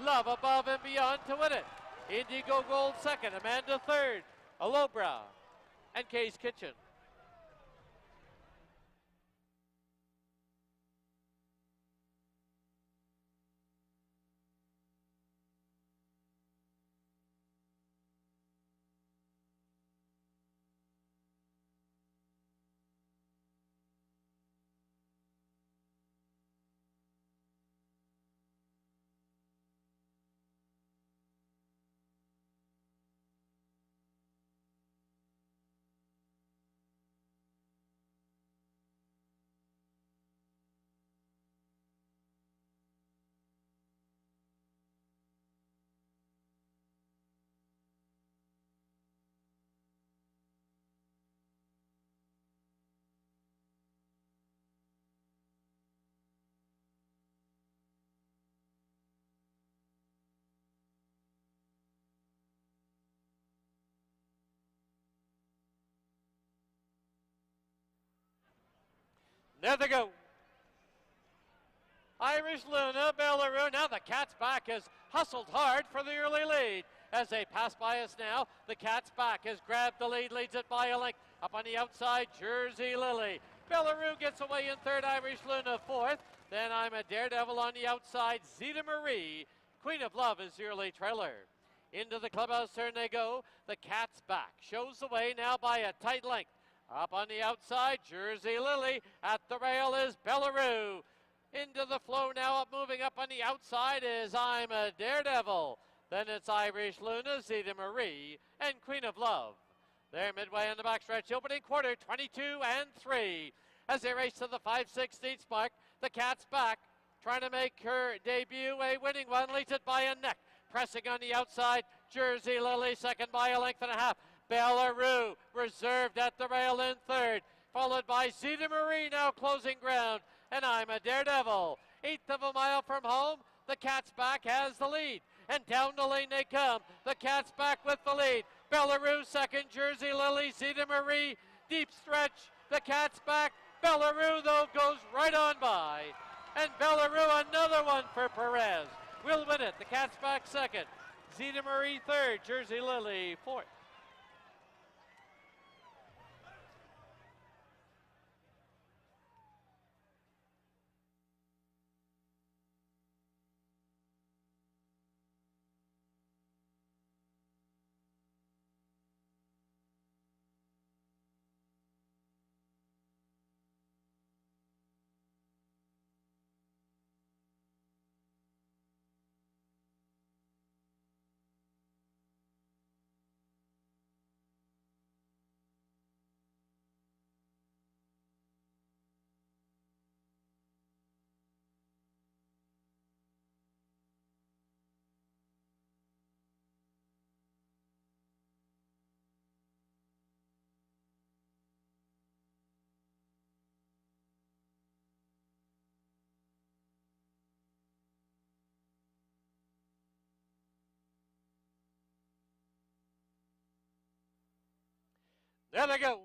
Love Above and Beyond to win it. Indigo Gold second. Amanda third. Olobra and Kay's Kitchen. There they go. Irish Luna, Bellaroo. Now the Cat's Back has hustled hard for the early lead. As they pass by us now, the Cat's Back has grabbed the lead, leads it by a length. Up on the outside, Jersey Lily. Bellaroo gets away in third, Irish Luna fourth. Then I'm a Daredevil on the outside, Zeta Marie. Queen of Love is the early trailer. Into the clubhouse turn they go. The Cat's Back shows the way now by a tight length. Up on the outside, Jersey Lily. At the rail is Bellaroo. Into the flow now, moving up on the outside is I'm a Daredevil. Then it's Irish Luna, Zeta Marie, and Queen of Love. They're midway on the backstretch, opening quarter, 22 and 3. As they race to the 5/16 mark, the Cat's Back, trying to make her debut a winning one, leads it by a neck. Pressing on the outside, Jersey Lily, second by a length and a half. Bellaroo reserved at the rail in third, followed by Zeta Marie now closing ground, and I'm a Daredevil. Eighth of a mile from home, the Cat's Back has the lead, and down the lane they come. The Cat's Back with the lead. Bellaroo second, Jersey Lily, Zeta Marie, deep stretch, the Cat's Back. Bellaroo though goes right on by, and Bellaroo another one for Perez. Will win it. The Cat's Back second, Zeta Marie third, Jersey Lily fourth. There they go.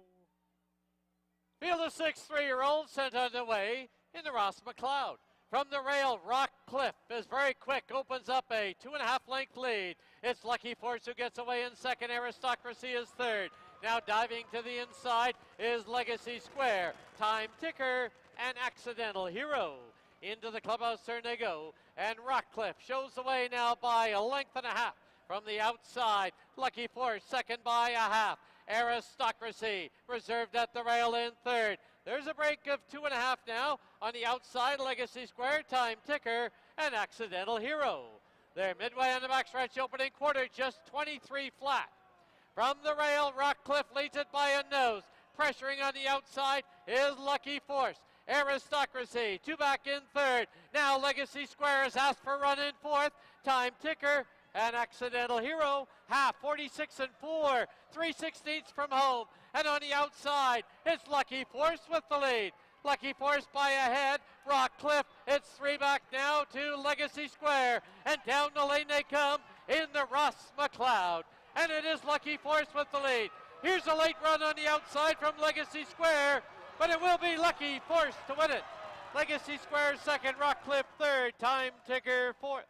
Field of 6 3-year-olds sent on the way in the Ross McLeod. From the rail, Rock Cliff is very quick, opens up a 2.5 length lead. It's Lucky Force who gets away in second. Aristocracy is third. Now diving to the inside is Legacy Square, Time Ticker, and Accidental Hero. Into the clubhouse turn they go. And Rockcliffe shows the way now by a length and a half from the outside. Lucky Force second by a half. Aristocracy reserved at the rail in third. There's a break of 2.5 now on the outside. Legacy Square, Time Ticker, and Accidental Hero. They're midway on the backstretch opening quarter, just 23 flat. From the rail, Rockcliffe leads it by a nose. Pressuring on the outside is Lucky Force. Aristocracy, 2 back in third. Now Legacy Square has asked for run in fourth. Time Ticker and Accidental Hero, half 46 and 4, 3/16 from home. And on the outside, it's Lucky Force with the lead. Lucky Force by a head. Rockcliffe, it's 3 back now to Legacy Square. And down the lane they come in the Ross McLeod. And it is Lucky Force with the lead. Here's a late run on the outside from Legacy Square, but it will be Lucky Force to win it. Legacy Square second, Rockcliffe third, Time Ticker fourth.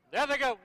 There they go.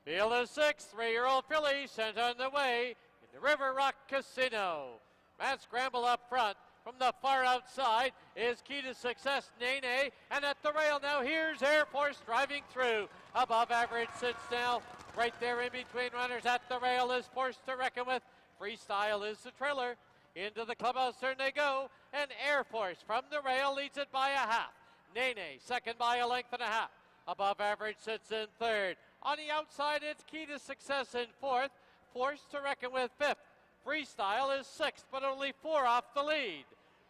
Field of 6, 3-year-old filly sent on the way in the River Rock Casino. Matt Scramble up front. From the far outside is Key to Success, Nene. And at the rail now, here's Air Force driving through. Above average sits now. Right there in between runners at the rail is Force to Reckon With. Freestyle is the trailer. Into the clubhouse turn they go. And Air Force from the rail leads it by a half. Nene second by a length and a half. Above average sits in third. On the outside, it's Key to Success in fourth. Force to Reckon With fifth. Freestyle is sixth, but only 4 off the lead.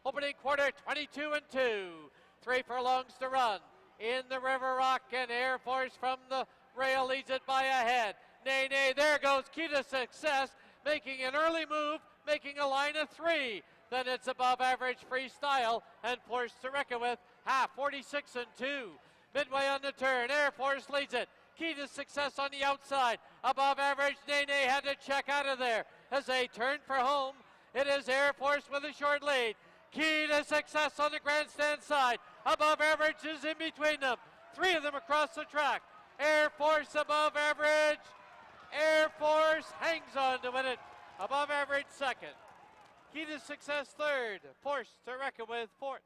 Opening quarter, 22 and 2. 3 furlongs to run. In the River Rock, and Air Force from the rail leads it by a head. Nay, there goes Key to Success, making an early move, making a line of 3. Then it's above average Freestyle and Force to Reckon With, half 46 and 2. Midway on the turn, Air Force leads it. Key to Success on the outside. Above average, Nene had to check out of there as they turn for home. It is Air Force with a short lead. Key to Success on the grandstand side. Above average is in between them. 3 of them across the track. Air Force above average. Air Force hangs on to win it. Above average second. Key to Success third. Force to Reckon With fourth.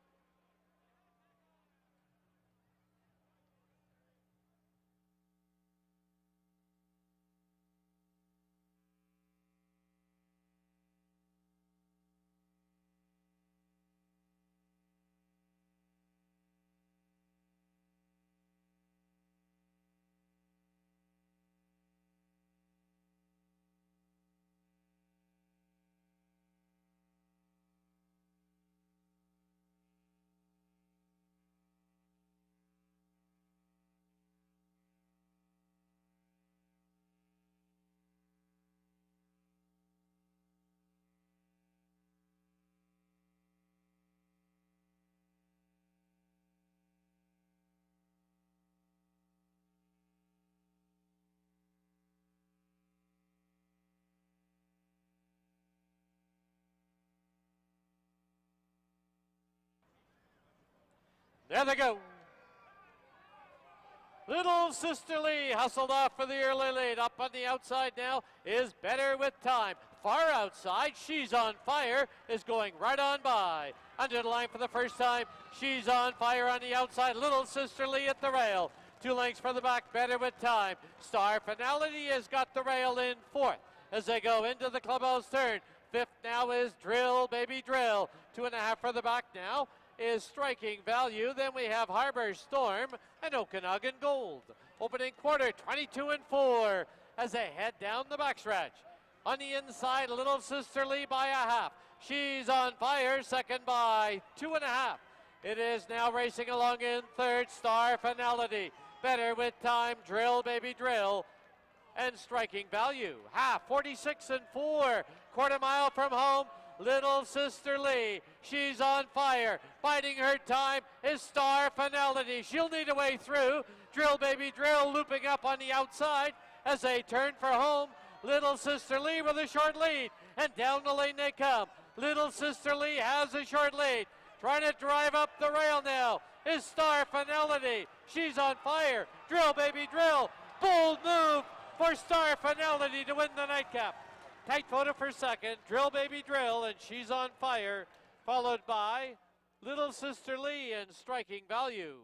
There they go. Little Sister Lee hustled off for the early lead. Up on the outside now is Better With Time. Far outside, She's on Fire is going right on by. Under the line for the first time, She's on Fire on the outside. Little Sister Lee at the rail. 2 lengths for the back, Better With Time. Star Finality has got the rail in fourth as they go into the clubhouse turn. Fifth now is Drill, Baby Drill. 2.5 for the back now is Striking Value. Then we have Harbor Storm and Okanagan Gold. Opening quarter, 22 and 4 as they head down the backstretch. On the inside, Little Sister Lee by a half. She's on fire, second by 2.5. It is now racing along in third, Star Finality. Better with time, Drill Baby Drill. And Striking Value. Half, 46 and 4. Quarter mile from home, Little Sister Lee. She's on fire. Biding her time is Star Finality. She'll need a way through. Drill Baby Drill looping up on the outside as they turn for home. Little Sister Lee with a short lead. And down the lane they come. Little Sister Lee has a short lead. Trying to drive up the rail now is Star Finality. She's on fire. Drill Baby Drill. Bold move for Star Finality to win the nightcap. Tight photo for second. Drill Baby Drill, and she's on fire. Followed by Little Sister Lee and Striking Value.